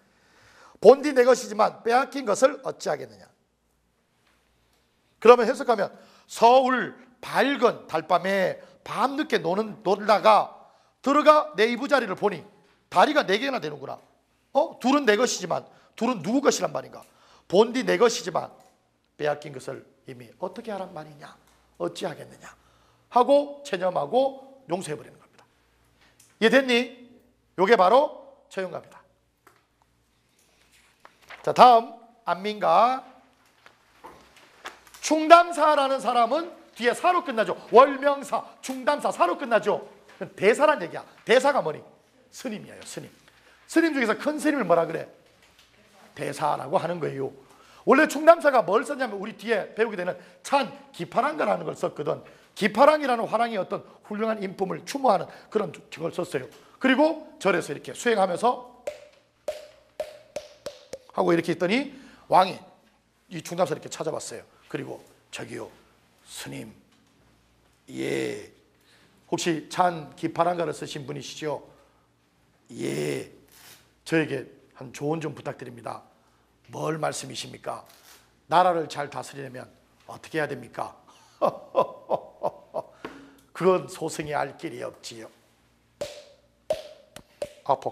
본디 내 것이지만 빼앗긴 것을 어찌하겠느냐. 그러면 해석하면 서울 밝은 달밤에 밤늦게 놀다가 들어가 내 이부자리를 보니 다리가 네 개나 되는구나. 둘은 내 것이지만 둘은 누구 것이란 말인가? 본디 내 것이지만 빼앗긴 것을 이미 어떻게 하란 말이냐? 어찌하겠느냐? 하고 체념하고 용서해버리는 겁니다. 이해됐니? 요게 바로 처용가입니다. 자, 다음 안민가. 충담사라는 사람은 뒤에 사로 끝나죠. 월명사, 충담사, 사로 끝나죠. 대사란 얘기야. 대사가 뭐니? 스님이에요. 스님. 스님 중에서 큰 스님을 뭐라 그래? 대사라고 하는 거예요. 원래 충담사가 뭘 썼냐면 우리 뒤에 배우게 되는 찬 기파랑가라는 걸 썼거든. 기파랑이라는 화랑이 어떤 훌륭한 인품을 추모하는 그런 걸 썼어요. 그리고 절에서 이렇게 수행하면서 하고 이렇게 했더니 왕이 이 충담사를 이렇게 찾아봤어요. 그리고 저기요 스님, 예, 혹시 찬 기파랑가를 쓰신 분이시죠? 예, 저에게 한 조언 좀 부탁드립니다. 뭘 말씀이십니까? 나라를 잘 다스리려면 어떻게 해야 됩니까? 그건 소승이 알 길이 없지요. 아파.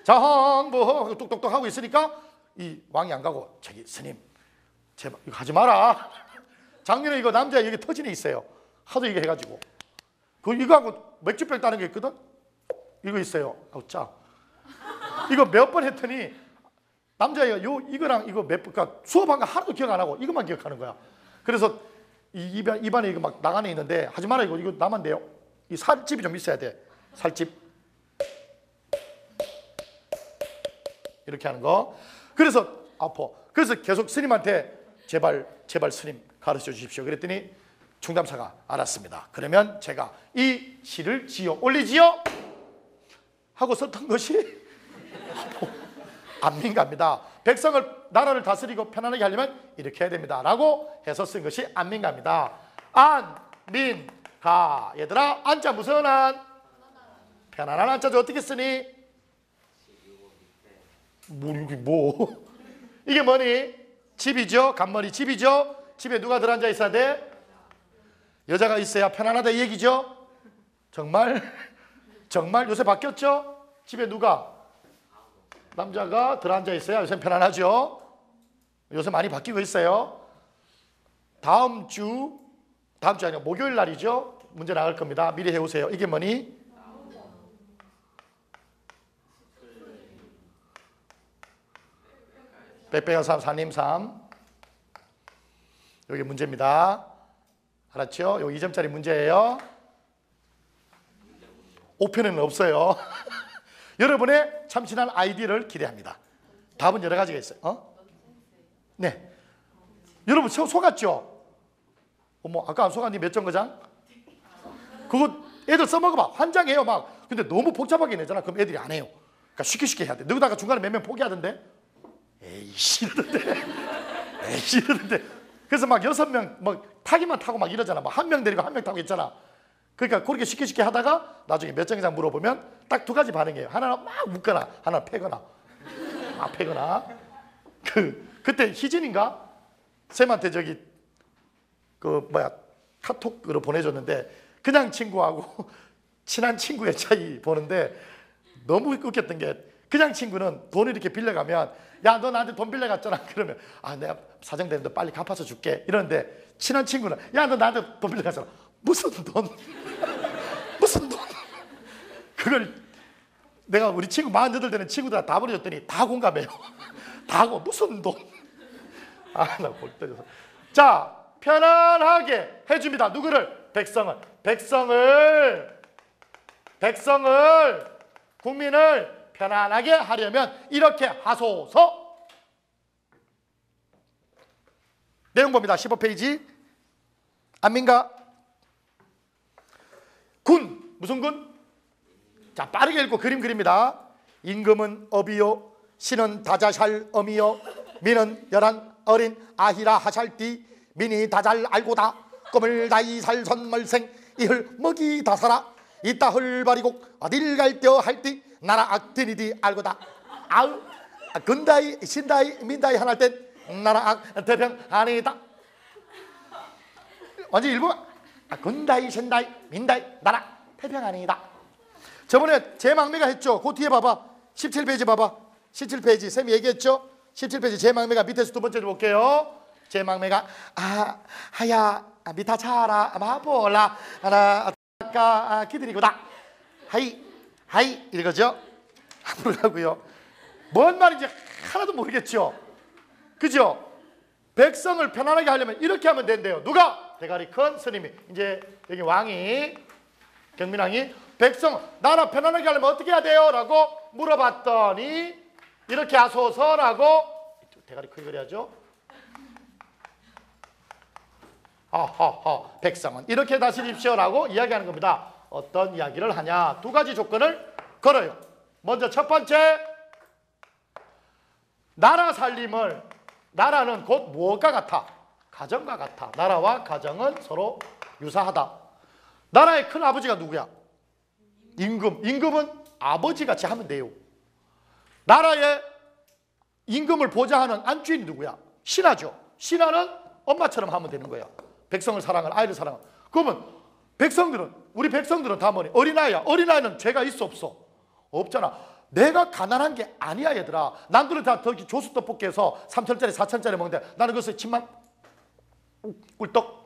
장보 똑똑똑 하고 있으니까 이 왕이 안 가고, 저기 스님 제발 이거 하지 마라. 작년에 이거 남자 여기 터진에 있어요. 하도 이거 해가지고 이거 하고 맥주병 따는 게 있거든. 이거 있어요. 자, 이거 몇 번 했더니 남자애가 이거랑 이거 그러니까 수업한 거 하나도 기억 안 하고 이것만 기억하는 거야. 그래서 입안에 이거 막 나간에 있는데 하지 마라. 이거 나만 돼요. 이 살집이 좀 있어야 돼. 살집. 이렇게 하는 거. 그래서 아파. 그래서 계속 스님한테 제발 스님 가르쳐 주십시오. 그랬더니 충담사가 알았습니다. 그러면 제가 이 시를 지어 올리지요 하고 썼던 것이 안민가입니다. 백성을 나라를 다스리고 편안하게 하려면 이렇게 해야 됩니다 라고 해서 쓴 것이 안민가입니다. 안민가. 얘들아, 안자 무슨 안? 편안한 안자죠. 어떻게 쓰니? 이게 뭐니? 집이죠. 간머리 집이죠. 집에 누가 들어앉아 있어야 돼? 여자가 있어야 편안하다 이 얘기죠. 정말 요새 바뀌었죠? 집에 누가? 남자가 들어앉아 있어야 요새 편안하죠. 요새 많이 바뀌고 있어요. 다음 주 아니라 목요일 날이죠. 문제 나갈 겁니다. 미리 해오세요. 이게 뭐니? 백백한 삶, 산림 삶. 여기 문제입니다. 알았죠? 여기 2점짜리 문제예요. 5편에는 없어요. 여러분의 참신한 아이디어를 기대합니다. 답은 여러 가지가 있어요. 네. 여러분 속았죠? 어머, 아까 안 속았니? 몇 정거장? 그거 애들 써먹어봐. 환장해요 막. 근데 너무 복잡하게 내잖아. 그럼 애들이 안 해요. 그러니까 쉽게 해야 돼. 너다가 중간에 몇 명 포기하던데? 에이 이러던데. 그래서 막 6명 막 타기만 타고 막 이러잖아. 막 한 명 데리고 한 명 타고 있잖아. 그러니까 그렇게 쉽게 하다가 나중에 몇 정거장 물어보면 딱 두 가지 반응이에요. 하나는 막 묻거나, 하나는 패거나. 패거나. 그때 희진인가? 쌤한테 카톡으로 보내줬는데 그냥 친구하고 친한 친구의 차이 보는데 너무 웃겼던 게, 그냥 친구는 돈을 이렇게 빌려가면 야, 너 나한테 돈 빌려갔잖아. 그러면 내가 사정되는데 빨리 갚아서 줄게 이러는데, 친한 친구는 야, 너 나한테 돈 빌려갔잖아. 무슨 돈? 무슨 돈? 그걸 내가 우리 친구 48 되는 친구들 다 보내줬더니 다 공감해요. 다 무슨 돈? 나 볼 때려서. 자, 편안하게 해줍니다. 누구를? 백성을 국민을 편안하게 하려면 이렇게 하소서. 내용 봅니다. 15페이지. 안민가. 군. 무슨 군? 자, 빠르게 읽고 그림 그립니다. 임금은 업이요, 신은 다자샬 엄이요, 민은 열한 어린 아히라 하샬띠, 민이 다잘 알고다. 꿈을 다이 살선멀생 이흘 먹이 다사라. 이따 헐바리곡 어딜 갈때어 할띠 나라 악드니디 알고다. 아우 근다이 신다이 민다이 하나 땐 나라 악 대평 아니다. 완전 일본. 근다이 신다이 민다이 나라 태평 아니다. 저번에 제망매가 했죠. 그 뒤에 봐봐. 17페이지 봐봐. 17페이지 쌤이 얘기했죠. 17페이지 제망매가 밑에서 두 번째 볼게요. 제망매가 하야 미타 차라 마보라 하나 아까 기드리고다. 하이 이거죠. 앞으로 가고요. 뭔 말인지 하나도 모르겠죠. 그죠? 백성을 편안하게 하려면 이렇게 하면 된대요. 누가? 대가리 큰 스님이. 이제 여기 왕이, 경민왕이 나라 편안하게 하려면 어떻게 해야 돼요? 라고 물어봤더니 이렇게 하소서라고. 대가리 크게 그려야죠. 백성은 이렇게 다스립시오 라고 이야기하는 겁니다. 어떤 이야기를 하냐? 두 가지 조건을 걸어요. 먼저 첫 번째, 나라 살림을, 나라는 곧 무엇과 같아? 가정과 같아. 나라와 가정은 서로 유사하다. 나라의 큰 아버지가 누구야? 임금은 아버지같이 하면 돼요. 나라의 임금을 보좌하는 안주인이 누구야? 신하죠. 신하는 엄마처럼 하면 되는 거야. 백성을 사랑하는, 아이를 사랑하는. 그러면 백성들은, 우리 백성들은 다 뭐니? 어린아이야. 어린아이는 죄가 있어 없어? 없잖아. 내가 가난한 게 아니야 얘들아. 남들은 다 조수 떡볶이에서 3,000원짜리 4,000원짜리 먹는데 나는 그것에 침만 꿀떡.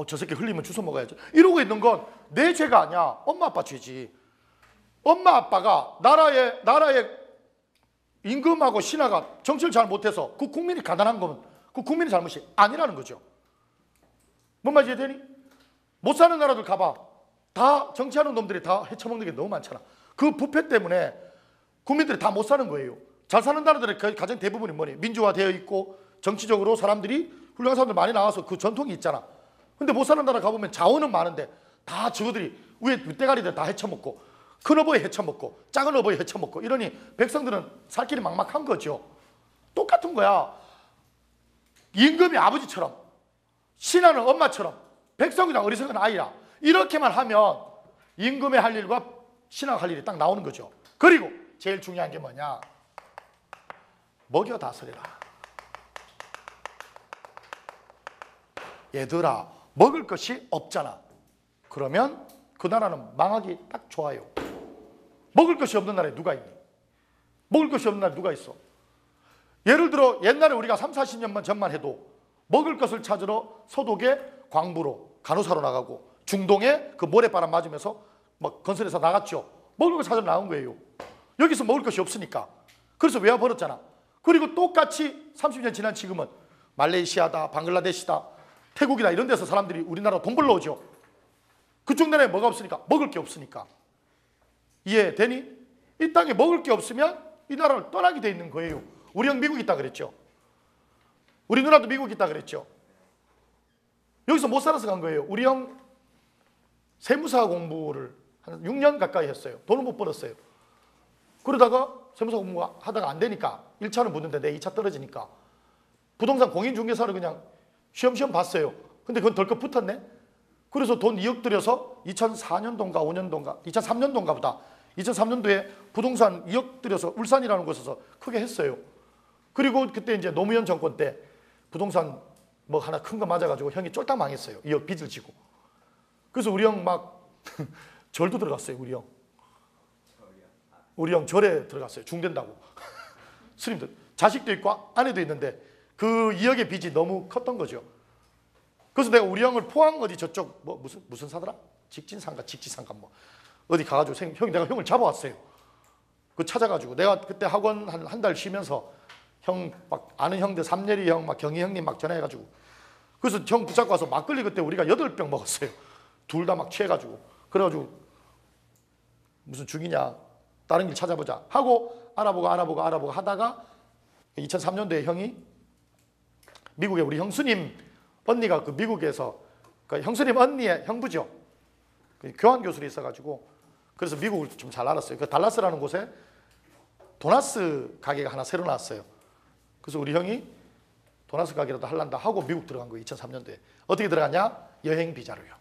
저 새끼 흘리면 주워 먹어야지. 이러고 있는 건 내 죄가 아니야. 엄마 아빠 죄지. 엄마 아빠가 나라의 임금하고 신하가 정치를 잘 못해서 그 국민이 가난한 거면 그 국민의 잘못이 아니라는 거죠. 뭔 말인지 이해되니? 못 사는 나라들 가봐. 다 정치하는 놈들이 다 헤쳐먹는 게 너무 많잖아. 그 부패 때문에 국민들이 다 못 사는 거예요. 잘 사는 나라들의 가장 대부분이 뭐니? 민주화되어 있고 정치적으로 사람들이 훌륭한 사람들 많이 나와서 그 전통이 있잖아. 근데 못 사는 나라 가보면 자원은 많은데 다 저거들이 위에 윗대가리들 다 헤쳐먹고 큰 어버이 헤쳐먹고 작은 어버이 헤쳐먹고 이러니 백성들은 살 길이 막막한 거죠. 똑같은 거야. 임금이 아버지처럼 신하는 엄마처럼 백성이랑 어리석은 아이야. 이렇게만 하면 임금의 할 일과 신하가 할 일이 딱 나오는 거죠. 그리고 제일 중요한 게 뭐냐? 먹여 다스려라. 얘들아, 먹을 것이 없잖아. 그러면 그 나라는 망하기 딱 좋아요. 먹을 것이 없는 나라에 누가 있니? 먹을 것이 없는 나라에 누가 있어? 예를 들어 옛날에 우리가 3, 40년 전만 해도 먹을 것을 찾으러 서독에 광부로 간호사로 나가고 중동에 그 모래바람 맞으면서 막 건설해서 나갔죠. 먹을 것 찾으러 나온 거예요. 여기서 먹을 것이 없으니까. 그래서 외화 벌었잖아. 그리고 똑같이 30년 지난 지금은 말레이시아다, 방글라데시다, 태국이다 이런 데서 사람들이 우리나라 돈 벌러 오죠. 그쪽 나라에 뭐가 없으니까? 먹을 게 없으니까. 이해되니? 이 땅에 먹을 게 없으면 이 나라를 떠나게 돼 있는 거예요. 우리 형 미국 있다 그랬죠. 우리 누나도 미국 있다 그랬죠. 여기서 못 살아서 간 거예요. 우리 형 세무사 공부를 한 6년 가까이 했어요. 돈을 못 벌었어요. 그러다가 세무사 공부 하다가 안 되니까 1차는 붙는데 내 2차 떨어지니까 부동산 공인중개사를 그냥 시험시험 봤어요. 근데 그건 덜컥 붙었네. 그래서 돈 2억 들여서 2004년도인가 5년도인가 2003년도인가 보다 2003년도에 부동산 2억 들여서 울산이라는 곳에서 크게 했어요. 그리고 그때 이제 노무현 정권 때 부동산 뭐 하나 큰 거 맞아가지고 형이 쫄딱 망했어요. 2억 빚을 지고. 그래서 우리 형 막 절도 들어갔어요. 우리 형 절에 들어갔어요. 중된다고. 스님들 자식도 있고 아내도 있는데 그 2억의 빚이 너무 컸던 거죠. 그래서 내가 우리 형을 포항 어디 저쪽 뭐 무슨 사더라? 직진산가 직지산가 뭐 어디 가가지고 내가 형을 잡아왔어요. 그 찾아가지고 내가 그때 학원 한 달 쉬면서 형 막 아는 형들 삼예리 형 막 경희 형님 막 전화해가지고 그래서 형 붙잡고 와서 막걸리 그때 우리가 8병 먹었어요. 둘 다 막 취해가지고 그래가지고 무슨 죽이냐 다른 길 찾아보자 하고 알아보고 하다가 2003년도에 형이 미국에 우리 형수님 언니가 그 미국에서 그 형수님 언니의 형부죠. 교환 교수로 있어가지고 그래서 미국을 좀 잘 알았어요. 그 달라스라는 곳에 도나스 가게가 하나 새로 나왔어요. 그래서 우리 형이 도나스 가게라도 할란다 하고 미국 들어간 거예요. 2003년도에. 어떻게 들어갔냐? 여행 비자로요.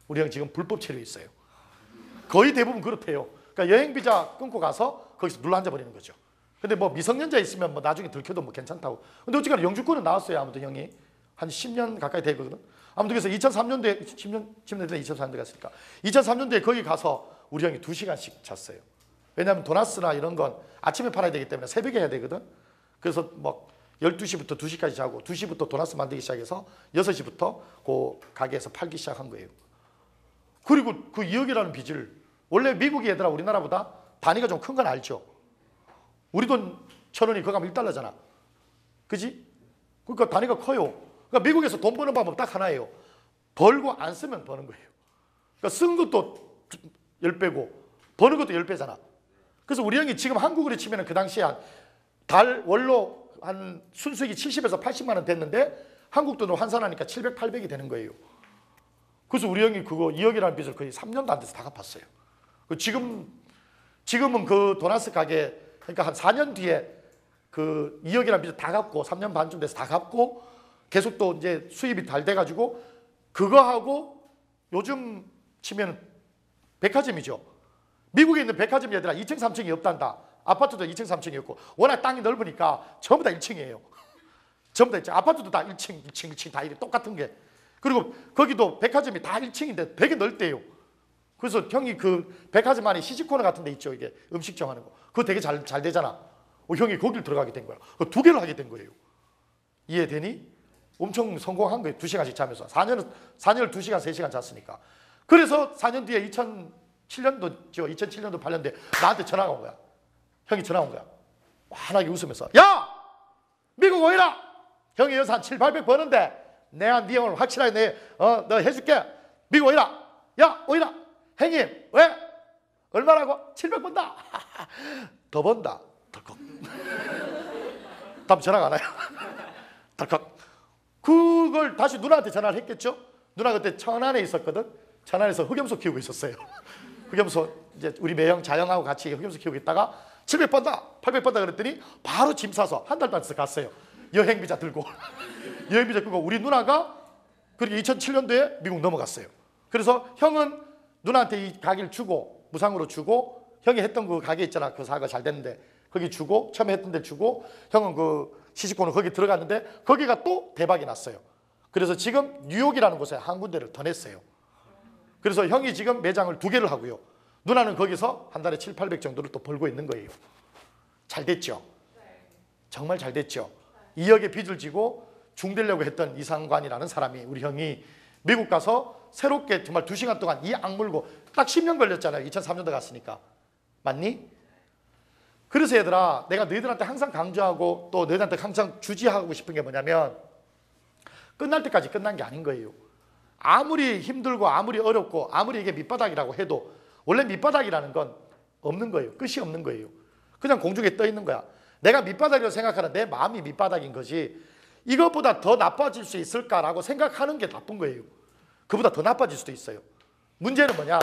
우리 형 지금 불법 체류에 있어요. 거의 대부분 그렇대요. 그러니까 여행 비자 끊고 가서 거기서 눌러 앉아 버리는 거죠. 근데 뭐 미성년자 있으면 뭐 나중에 들켜도 뭐 괜찮다고. 근데 어쨌거나 영주권은 나왔어요. 아무튼 형이 한 10년 가까이 되거든. 아무튼 그래서 2003년도에 10년 전에 2003년도에 갔으니까 2003년도에 거기 가서 우리 형이 2시간씩 잤어요. 왜냐하면 도나스나 이런 건 아침에 팔아야 되기 때문에 새벽에 해야 되거든. 그래서 뭐 12시부터 2시까지 자고 2시부터 도나스 만들기 시작해서 6시부터 그 가게에서 팔기 시작한 거예요. 그리고 그 2억이라는 빚을 원래 미국이 얘들아 우리나라보다 단위가 좀 큰 건 알죠. 우리 돈 1,000원이 그거 가면 1달러잖아. 그지? 그러니까 단위가 커요. 그러니까 미국에서 돈 버는 방법 딱 하나예요. 벌고 안 쓰면 버는 거예요. 그러니까 쓴 것도 10배고 버는 것도 10배잖아. 그래서 우리 형이 지금 한국으로 치면 그 당시에 달 월로 한 순수익이 70에서 80만 원 됐는데 한국 돈으로 환산하니까 700, 800이 되는 거예요. 그래서 우리 형이 그거 2억이라는 빚을 거의 3년도 안 돼서 다 갚았어요. 지금은 그 도나스 가게 그러니까 한 4년 뒤에 그 2억이라는 빚을 다 갚고 3년 반쯤 돼서 다 갚고 계속 또 이제 수입이 잘 돼가지고 그거하고 요즘 치면 백화점이죠. 미국에 있는 백화점 얘들아 2층 3층이 없단다. 아파트도 2층 3층이 없고 워낙 땅이 넓으니까 전부 다 1층이에요. 전부 다 1층. 아파트도 다 1층, 2층, 2층 다 이렇게 똑같은 게. 그리고 거기도 백화점이 다 1층인데 되게 넓대요. 그래서 형이 그 백화점 안에 시식코너 같은 데 있죠. 이게 음식점 하는 거. 그거 되게 잘 되잖아. 형이 거길 들어가게 된 거야. 두 개를 하게 된 거예요. 이해되니? 엄청 성공한 거예요. 2시간씩 자면서. 4년을 2시간, 3시간 잤으니까. 그래서 4년 뒤에 2007년도죠. 2007년도 8년도에 나한테 전화가 온 거야. 형이 전화 온 거야. 환하게 웃으면서. 야! 미국 오이라! 형이 여기서 한 700, 800 버는데 내가 네 형을 확실하게 너 해줄게. 미국 오이라! 야! 오이라! 형님! 왜? 얼마라고? 700 번다! 더 번다. 덜컥. 다음 전화가 안 와요. 덜컥. 그걸 다시 누나한테 전화를 했겠죠? 누나 그때 천안에 있었거든? 천안에서 흑염소 키우고 있었어요. 흑염소, 이제 우리 매형, 자영하고 같이 흑염소 키우고 있다가 700 번다, 800 번다 그랬더니 바로 짐 싸서 한 달 반에서 갔어요. 여행비자 들고. 여행비자 끌고 우리 누나가 그리고 2007년도에 미국 넘어갔어요. 그래서 형은 누나한테 이 가게를 주고, 무상으로 주고, 형이 했던 그 가게 있잖아. 그 사가 잘 됐는데. 거기 주고, 처음에 했던 데 주고, 형은 그 시식코너 거기 들어갔는데 거기가 또 대박이 났어요. 그래서 지금 뉴욕이라는 곳에 한 군데를 더 냈어요. 그래서 형이 지금 매장을 2개를 하고요. 누나는 거기서 한 달에 7, 800 정도를 또 벌고 있는 거예요. 잘 됐죠? 정말 잘 됐죠? 2억의 빚을 지고 중되려고 했던 이상관이라는 사람이, 우리 형이 미국 가서 새롭게 정말 2시간 동안 이 악물고 딱 10년 걸렸잖아요. 2003년도 갔으니까. 맞니? 그래서 얘들아, 내가 너희들한테 항상 강조하고 또 너희들한테 항상 주지하고 싶은 게 뭐냐면 끝날 때까지 끝난 게 아닌 거예요. 아무리 힘들고 아무리 어렵고 아무리 이게 밑바닥이라고 해도 원래 밑바닥이라는 건 없는 거예요. 끝이 없는 거예요. 그냥 공중에 떠 있는 거야. 내가 밑바닥이라고 생각하는 내 마음이 밑바닥인 거지 이것보다 더 나빠질 수 있을까라고 생각하는 게 나쁜 거예요. 그보다 더 나빠질 수도 있어요. 문제는 뭐냐?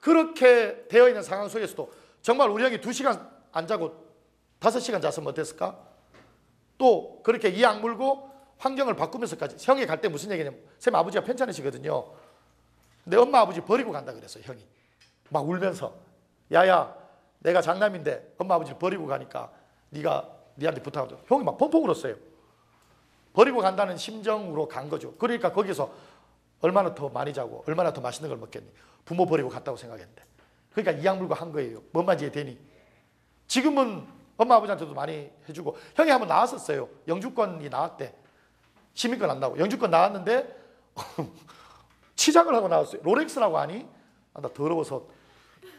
그렇게 되어 있는 상황 속에서도 정말 우리 형이 2시간 안 자고 5시간 잤으면 어땠을까? 또 그렇게 이 악물고 환경을 바꾸면서까지. 형이 갈 때 무슨 얘기냐면 쌤 아버지가 편찮으시거든요. 근데 엄마 아버지 버리고 간다 그랬어요. 형이 막 울면서 야야 내가 장남인데 엄마 아버지를 버리고 가니까 네가 니한테 부탁하죠. 형이 막 펑펑 울었어요. 버리고 간다는 심정으로 간 거죠. 그러니까 거기서 얼마나 더 많이 자고 얼마나 더 맛있는 걸 먹겠니. 부모 버리고 갔다고 생각했는데. 그러니까 이 악물고 한 거예요. 뭔 말인지 되니. 지금은 엄마 아버지한테도 많이 해주고. 형이 한번 나왔었어요. 영주권이 나왔대. 시민권 안 나오고. 영주권 나왔는데 치장을 하고 나왔어요. 롤렉스라고 하니? 아, 나 더러워서.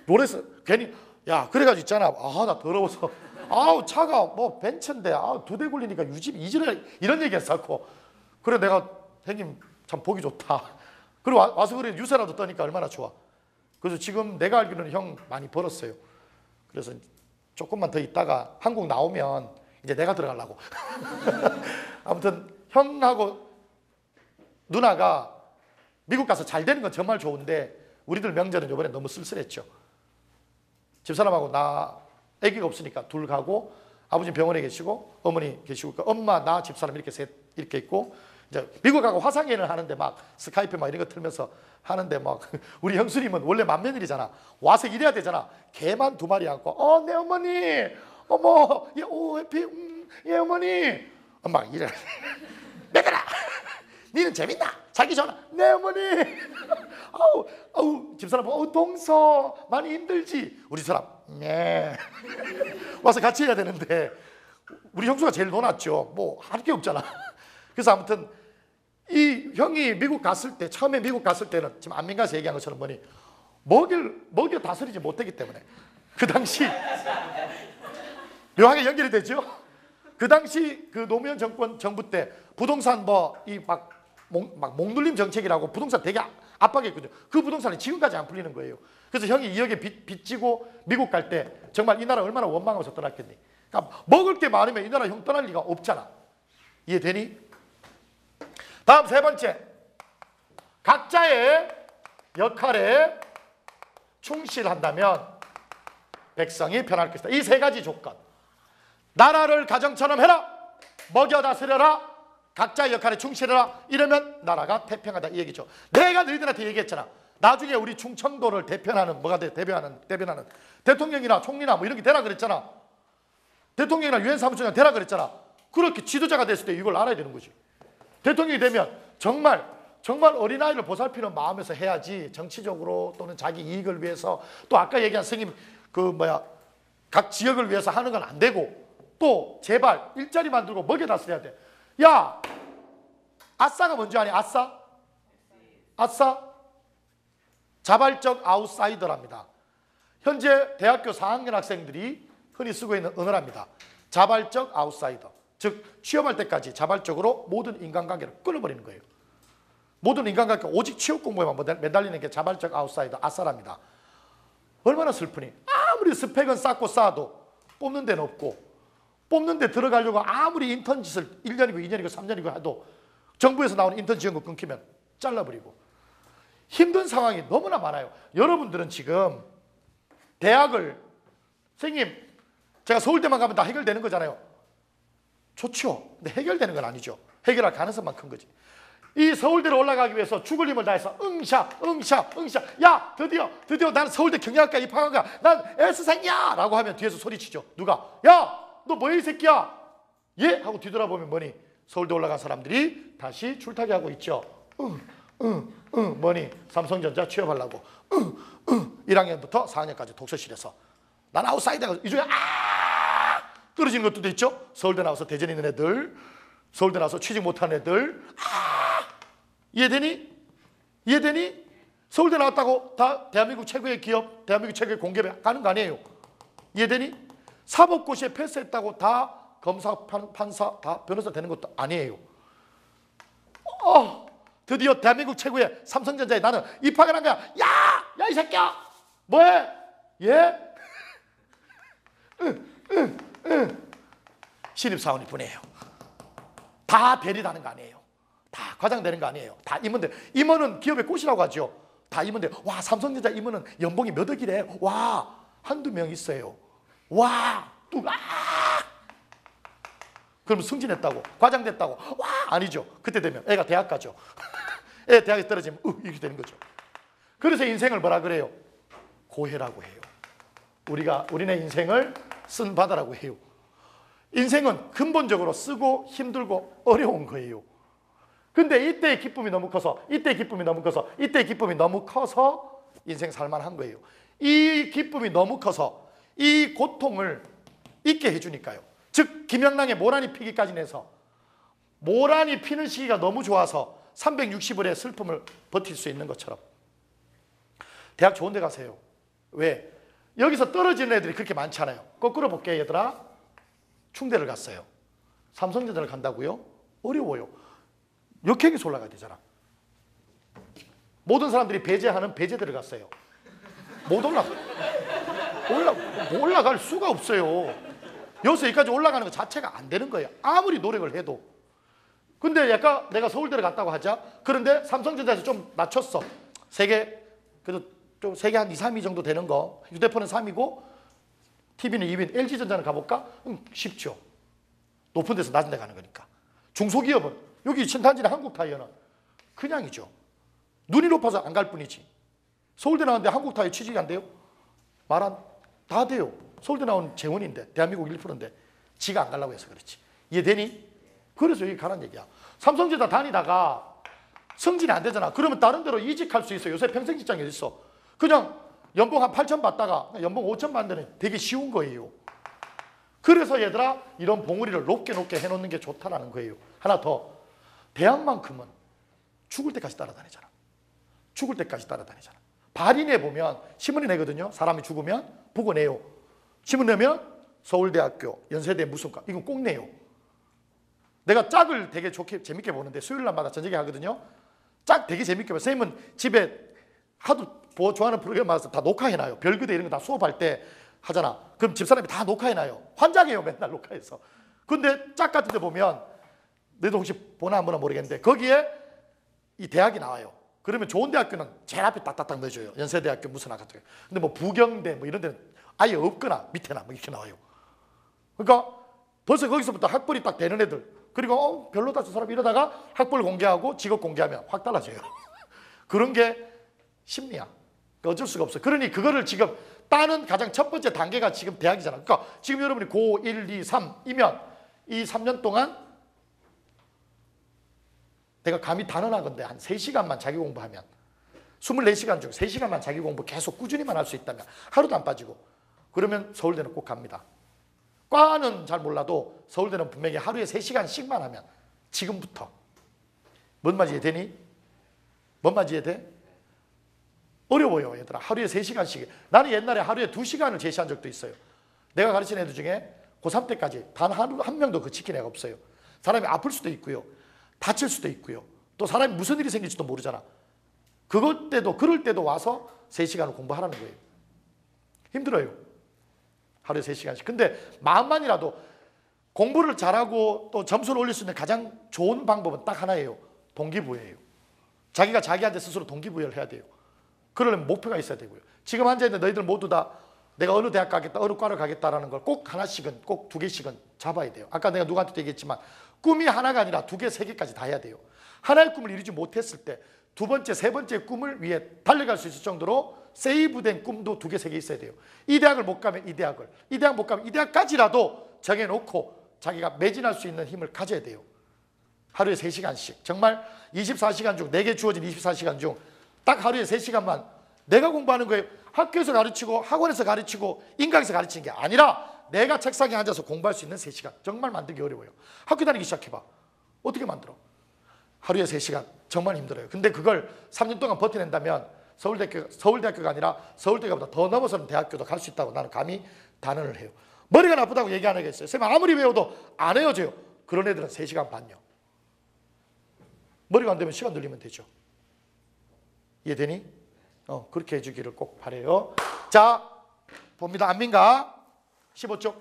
롤렉스 괜히 야 그래가지고 있잖아. 아 나 더러워서. 아우 차가 뭐 벤츠인데 아 2대 굴리니까 유집 이지랄 이런 얘기 했었고. 그래 내가 형님 참 보기 좋다. 그리고 와서 그래 유세라도 떠니까 얼마나 좋아. 그래서 지금 내가 알기로는 형 많이 벌었어요. 그래서 조금만 더 있다가 한국 나오면 이제 내가 들어가려고. 아무튼 형하고 누나가 미국 가서 잘 되는 건 정말 좋은데 우리들 명절은 이번에 너무 쓸쓸했죠. 집사람하고 나 아기가 없으니까 둘 가고 아버지 병원에 계시고 어머니 계시고 엄마 나 집사람 이렇게 셋 이렇게 있고 이제 미국 가고 화상회의를 하는데 막 스카이프 막 이런 거 틀면서 하는데 막 우리 형수님은 원래 맏며느리잖아. 와서 일해야 되잖아. 개만 2마리 안고 내 어머니 어머 오 해피 예 어머니 엄마 이래 매들아 니는 재밌나? 자기 전화 네 어머니 아우 집사람 동서 많이 힘들지? 우리 사람 네 와서 같이 해야 되는데 우리 형수가 제일 놀았죠. 뭐 할 게 없잖아. 그래서 아무튼 이 형이 미국 갔을 때 처음에 미국 갔을 때는 지금 안민가에서 얘기한 것처럼 뭐니 먹여 다스리지 못했기 때문에 그 당시 묘하게 연결이 되죠. 그 당시 그 노무현 정부 때 부동산 뭐 이 막 목눌림 정책이라고 부동산 되게 압박했거든요. 그 부동산이 지금까지 안 풀리는 거예요. 그래서 형이 2억에 빚지고 미국 갈 때 정말 이 나라 얼마나 원망하면서 떠났겠니. 그러니까 먹을 게 많으면 이 나라 형 떠날 리가 없잖아. 이해되니? 다음 3번째. 각자의 역할에 충실한다면 백성이 편할 것이다. 이 3가지 조건. 나라를 가정처럼 해라. 먹여 다스려라. 각자의 역할에 충실해라. 이러면 나라가 태평하다 이 얘기죠. 내가 너희들한테 얘기했잖아. 나중에 우리 충청도를 대표하는 뭐가 돼? 대표하는 대통령이나 총리나 뭐 이런 게 되라 그랬잖아. 대통령이나 유엔 사무총장 되라 그랬잖아. 그렇게 지도자가 됐을 때 이걸 알아야 되는 거지. 대통령이 되면 정말 어린아이를 보살피는 마음에서 해야지, 정치적으로 또는 자기 이익을 위해서, 또 아까 얘기한 스님 각 지역을 위해서 하는 건 안 되고, 또 제발 일자리 만들고 먹여다 써야 돼. 야, 아싸가 뭔지 아니? 아싸? 자발적 아웃사이더랍니다. 현재 대학교 4학년 학생들이 흔히 쓰고 있는 언어랍니다. 자발적 아웃사이더. 즉 취업할 때까지 자발적으로 모든 인간관계를 끊어버리는 거예요. 모든 인간관계 오직 취업 공부에만 매달리는 게 자발적 아웃사이더, 아싸랍니다. 얼마나 슬프니? 아무리 스펙은 쌓고 쌓아도 뽑는 데는 없고, 뽑는 데 들어가려고 아무리 인턴 짓을 1년이고 2년이고 3년이고 해도 정부에서 나오는 인턴 지원금 끊기면 잘라버리고, 힘든 상황이 너무나 많아요. 여러분들은 지금 대학을, 선생님 제가 서울대만 가면 다 해결되는 거잖아요. 좋죠. 근데 해결되는 건 아니죠. 해결할 가능성만 큰 거지. 이 서울대로 올라가기 위해서 죽을 힘을 다해서 응샤. 야, 드디어 나는 서울대 경영학과 입학한 거야. 난 S생이야! 라고 하면 뒤에서 소리치죠. 누가? 야, 너 뭐야 이 새끼야? 예? 하고 뒤돌아보면 뭐니? 서울대 올라간 사람들이 다시 줄타기 하고 있죠. 뭐니? 삼성전자 취업하려고 1학년부터 4학년까지 독서실에서 난 아웃사이더가 이 중에 떨어지는 것도 있죠. 서울대 나와서 대전에 있는 애들, 서울대 나와서 취직 못하는 애들. 이해되니? 서울대 나왔다고 다 대한민국 최고의 기업, 대한민국 최고의 공기업에 가는 거 아니에요. 이해되니? 사법고시에 패스했다고 다 검사, 판사, 다 변호사 되는 것도 아니에요. 드디어 대한민국 최고의 삼성전자에 나는 입학을 한 거야. 야, 이 새끼야! 뭐해? 예? 신입사원일 뿐이에요. 다 대리다는 거 아니에요. 다 과장되는 거 아니에요. 다 임원들. 임원은 기업의 꽃이라고 하죠. 다 임원들. 와, 삼성전자 임원은 연봉이 몇 억이래. 와, 한두 명 있어요. 와, 그럼 승진했다고, 과장됐다고. 와, 아니죠. 그때 되면 애가 대학 가죠. 애 대학에 떨어지면 이렇게 되는 거죠. 그래서 인생을 뭐라 그래요? 고해라고 해요. 우리네 인생을 쓴 바다라고 해요. 인생은 근본적으로 쓰고 힘들고 어려운 거예요. 근데 이때의 기쁨이 너무 커서 인생 살만한 거예요. 이 기쁨이 너무 커서 이 고통을 잊게 해주니까요. 즉 김영란의 모란이 피기까지 내서 모란이 피는 시기가 너무 좋아서 360일의 슬픔을 버틸 수 있는 것처럼 대학 좋은 데 가세요. 왜? 여기서 떨어지는 애들이 그렇게 많지 않아요. 거꾸로 볼게요, 얘들아. 충대를 갔어요. 삼성전자를 간다고요? 어려워요. 역행에서 올라가야 되잖아. 모든 사람들이 배제하는 배제들을 갔어요. 못 올라갈 수가 없어요. 여기서 여기까지 올라가는 것 자체가 안 되는 거예요. 아무리 노력을 해도. 근데 약간 내가 서울대를 갔다고 하자. 그런데 삼성전자에서 좀 낮췄어. 그래도 좀 세계 한 2, 3위 정도 되는 거. 휴대폰은 3위고 TV는 2위. LG전자는 가볼까? 쉽죠. 높은 데서 낮은 데 가는 거니까. 중소기업은 여기 신탄지나 한국타이어는 그냥이죠. 눈이 높아서 안 갈 뿐이지. 서울대 나왔는데 한국타이어 취직이 안 돼요? 다 돼요. 서울대 나온 재원인데 대한민국 1%인데 지가 안 가려고 해서 그렇지. 이해되니? 그래서 여기 가란 얘기야. 삼성전자 다니다가 승진이 안 되잖아. 그러면 다른 데로 이직할 수 있어. 요새 평생직장이 어디 있어. 그냥 연봉 한 8천 받다가 연봉 5천 받는 되게 쉬운 거예요. 그래서 얘들아 이런 봉우리를 높게 해놓는 게 좋다라는 거예요. 하나 더. 대학만큼은 죽을 때까지 따라다니잖아. 죽을 때까지 따라다니잖아. 발인해 보면 신문이 내거든요. 사람이 죽으면 보고 내요. 신문 내면 서울대학교, 연세대 무슨과 이건 꼭 내요. 내가 짝을 되게 재밌게 보는데 수요일 날마다 저녁에 하거든요. 짝 되게 재밌게 봐요. 선생님은 집에 하도 좋아하는 프로그램 많아서 다 녹화해놔요. 별그대 이런 거 다 수업할 때 하잖아. 그럼 집사람이 다 녹화해놔요. 환장해요. 맨날 녹화해서. 근데 짝 같은 데 보면 너희도 혹시 보나 안 보나 모르겠는데 거기에 이 대학이 나와요. 그러면 좋은 대학교는 제일 앞에 딱딱딱 넣어줘요. 연세대학교 무슨 학교. 근데 뭐 부경대 뭐 이런 데는 아예 없거나 밑에나 뭐 이렇게 나와요. 그러니까 벌써 거기서부터 학벌이 딱 되는 애들 그리고 별로다 저 사람 이러다가 학벌 공개하고 직업 공개하면 확 달라져요. 그런 게 심리야. 어쩔 수가 없어요. 그러니 그거를 지금 따는 가장 첫 번째 단계가 지금 대학이잖아. 그러니까 지금 여러분이 고 1, 2, 3이면 이 3년 동안 내가 감히 단언하건대 한 3시간만 자기 공부하면 24시간 중 3시간만 자기 공부 계속 꾸준히만 할 수 있다면 하루도 안 빠지고 그러면 서울대는 꼭 갑니다. 과는 잘 몰라도 서울대는 분명히 하루에 3시간씩만 하면 지금부터 뭔 말인지 이해되니? 뭔 말인지 이해돼? 어려워요 얘들아. 하루에 3시간씩. 나는 옛날에 하루에 2시간을 제시한 적도 있어요. 내가 가르친 애들 중에 고3 때까지 단 한 명도 그 지킨 애가 없어요. 사람이 아플 수도 있고요. 다칠 수도 있고요. 또 사람이 무슨 일이 생길지도 모르잖아. 그럴 때도 와서 3시간을 공부하라는 거예요. 힘들어요. 하루에 3시간씩. 근데 마음만이라도 공부를 잘하고 또 점수를 올릴 수 있는 가장 좋은 방법은 딱 하나예요. 동기부여예요. 자기가 자기한테 스스로 동기부여를 해야 돼요. 그러려면 목표가 있어야 되고요. 지금 앉아있는 너희들 모두 다 내가 어느 대학 가겠다, 어느 과를 가겠다라는 걸 꼭 하나씩은, 꼭 2개씩은 잡아야 돼요. 아까 내가 누구한테도 얘기했지만 꿈이 하나가 아니라 2개, 3개까지 다 해야 돼요. 하나의 꿈을 이루지 못했을 때 두 번째, 세 번째 꿈을 위해 달려갈 수 있을 정도로 세이브된 꿈도 2개, 3개 있어야 돼요. 이 대학을 못 가면 이 대학을, 이 대학 못 가면 이 대학까지라도 정해놓고 자기가 매진할 수 있는 힘을 가져야 돼요. 하루에 3시간씩. 정말 24시간 중, 내게 주어진 24시간 중 딱 하루에 3시간만 내가 공부하는 거예요. 학교에서 가르치고 학원에서 가르치고 인강에서 가르치는 게 아니라 내가 책상에 앉아서 공부할 수 있는 3시간. 정말 만들기 어려워요. 학교 다니기 시작해봐. 어떻게 만들어? 하루에 3시간. 정말 힘들어요. 근데 그걸 3년 동안 버텨낸다면 서울대학교가 아니라 서울대학교보다 더 넘어서는 대학교도 갈 수 있다고 나는 감히 단언을 해요. 머리가 나쁘다고 얘기 안 하겠어요. 선생님 아무리 배워도 안 헤어져요. 그런 애들은 3시간 반요. 머리가 안 되면 시간 늘리면 되죠. 이해되니? 그렇게 해주기를 꼭 바라요. 자, 봅니다. 안민가 15쪽.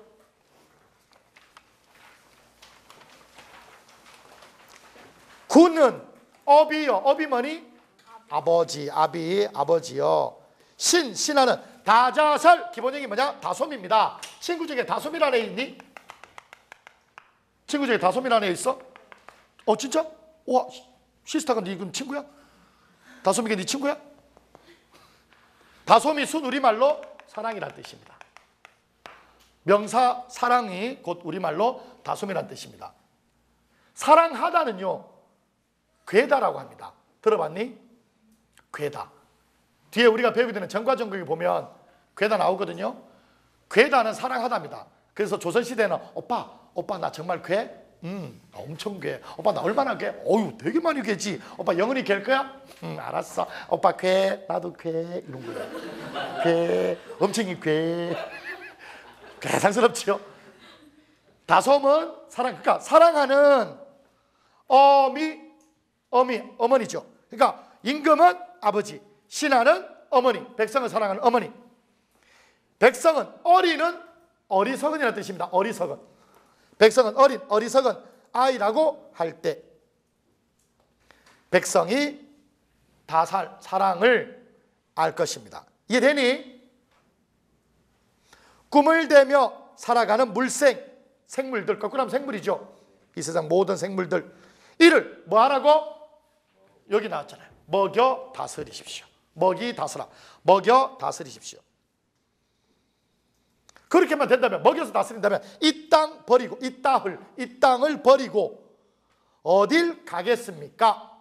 구는 업이요. 업이 뭐니? 아버지, 아비, 아버지요. 신하는 다자설. 기본형이 뭐냐? 다솜입니다. 친구 중에 다솜이라는 애 있니? 친구 중에 다솜이라는 애 있어? 진짜? 와, 시스타가 네 친구야? 다솜이가 네 친구야? 다솜이 순우리말로 사랑이란 뜻입니다. 명사 사랑이 곧 우리말로 다솜이란 뜻입니다. 사랑하다는요, 괴다라고 합니다. 들어봤니? 괴다. 뒤에 우리가 배우게 되는 전과전국에 보면 괴다 나오거든요. 괴다는 사랑하다입니다. 그래서 조선시대는 오빠 나 정말 괴? 엄청 괴. 오빠 나 얼마나 괴? 어유 되게 많이 괴지. 오빠 영원히 괴일 거야? 알았어. 오빠 괴. 나도 괴. 이런 거예요. 괴. 엄청이 괴. 괴상스럽지요? 다솜은 그러니까 사랑하는 어머니죠. 그러니까 임금은 아버지, 신하는 어머니, 백성을 사랑하는 어머니. 백성은 어리석은이라는 뜻입니다. 어리석은. 백성은 어리석은 아이라고 할 때 백성이 사랑을 알 것입니다. 이해되니? 꿈을 대며 살아가는 생물들, 거꾸로 하면 생물이죠. 이 세상 모든 생물들. 이를 뭐 하라고? 여기 나왔잖아요. 먹여 다스리십시오. 먹여 다스리십시오. 그렇게만 된다면, 먹여서 다스린다면 이 땅 버리고, 이 땅을 버리고 어딜 가겠습니까?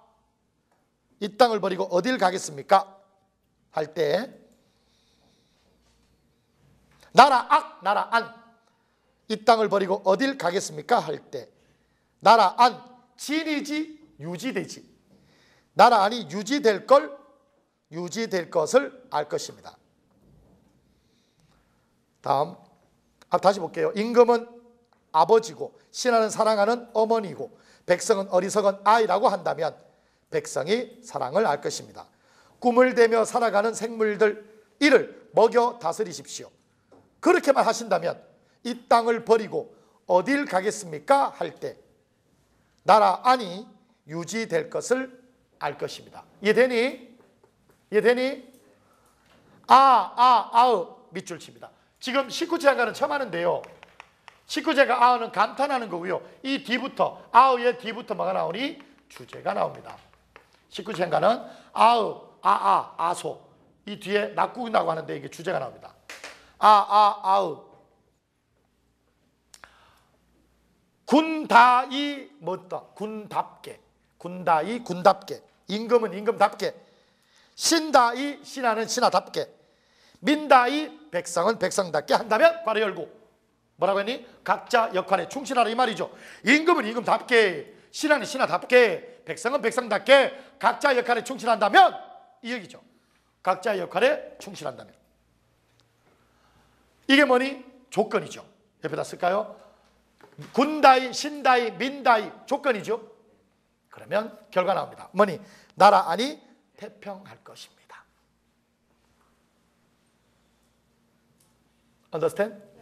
이 땅을 버리고 어딜 가겠습니까? 할 때 나라 안. 이 땅을 버리고 어딜 가겠습니까? 할 때 나라 안. 진이지 유지되지. 나라 안이 유지될 것을 알 것입니다. 다음 다시 볼게요. 임금은 아버지고 신하는 사랑하는 어머니고 백성은 어리석은 아이라고 한다면 백성이 사랑을 알 것입니다. 꿈을 대며 살아가는 생물들 이를 먹여 다스리십시오. 그렇게만 하신다면 이 땅을 버리고 어딜 가겠습니까? 할 때 나라 안이 유지될 것을 알 것입니다. 이해되니? 아으 밑줄 칩니다. 지금 19제 한가는 처음 하는데요. 식구제가 아어는 감탄하는 거고요. 이 뒤부터 아어의 뒤부터 뭐가 나오니? 주제가 나옵니다. 식구제가는 아어, 아아, 아소 이 뒤에 낙국이라고 하는데 이게 주제가 나옵니다. 아아, 아어 군다이 뭐다? 군답게. 군다이 군답게. 임금은 임금답게. 신다이 신하는 신하답게. 민다이 백성은 백성답게 한다면 괄호 열고. 뭐라고 했니? 각자 역할에 충실하라 이 말이죠. 임금은 임금답게, 신하는 신하답게, 백성은 백성답게 각자 역할에 충실한다면 이 얘기죠. 각자 역할에 충실한다면. 이게 뭐니? 조건이죠. 옆에다 쓸까요? 군다이, 신다이, 민다이 조건이죠. 그러면 결과 나옵니다. 뭐니? 나라 안이 태평할 것입니다. Understand?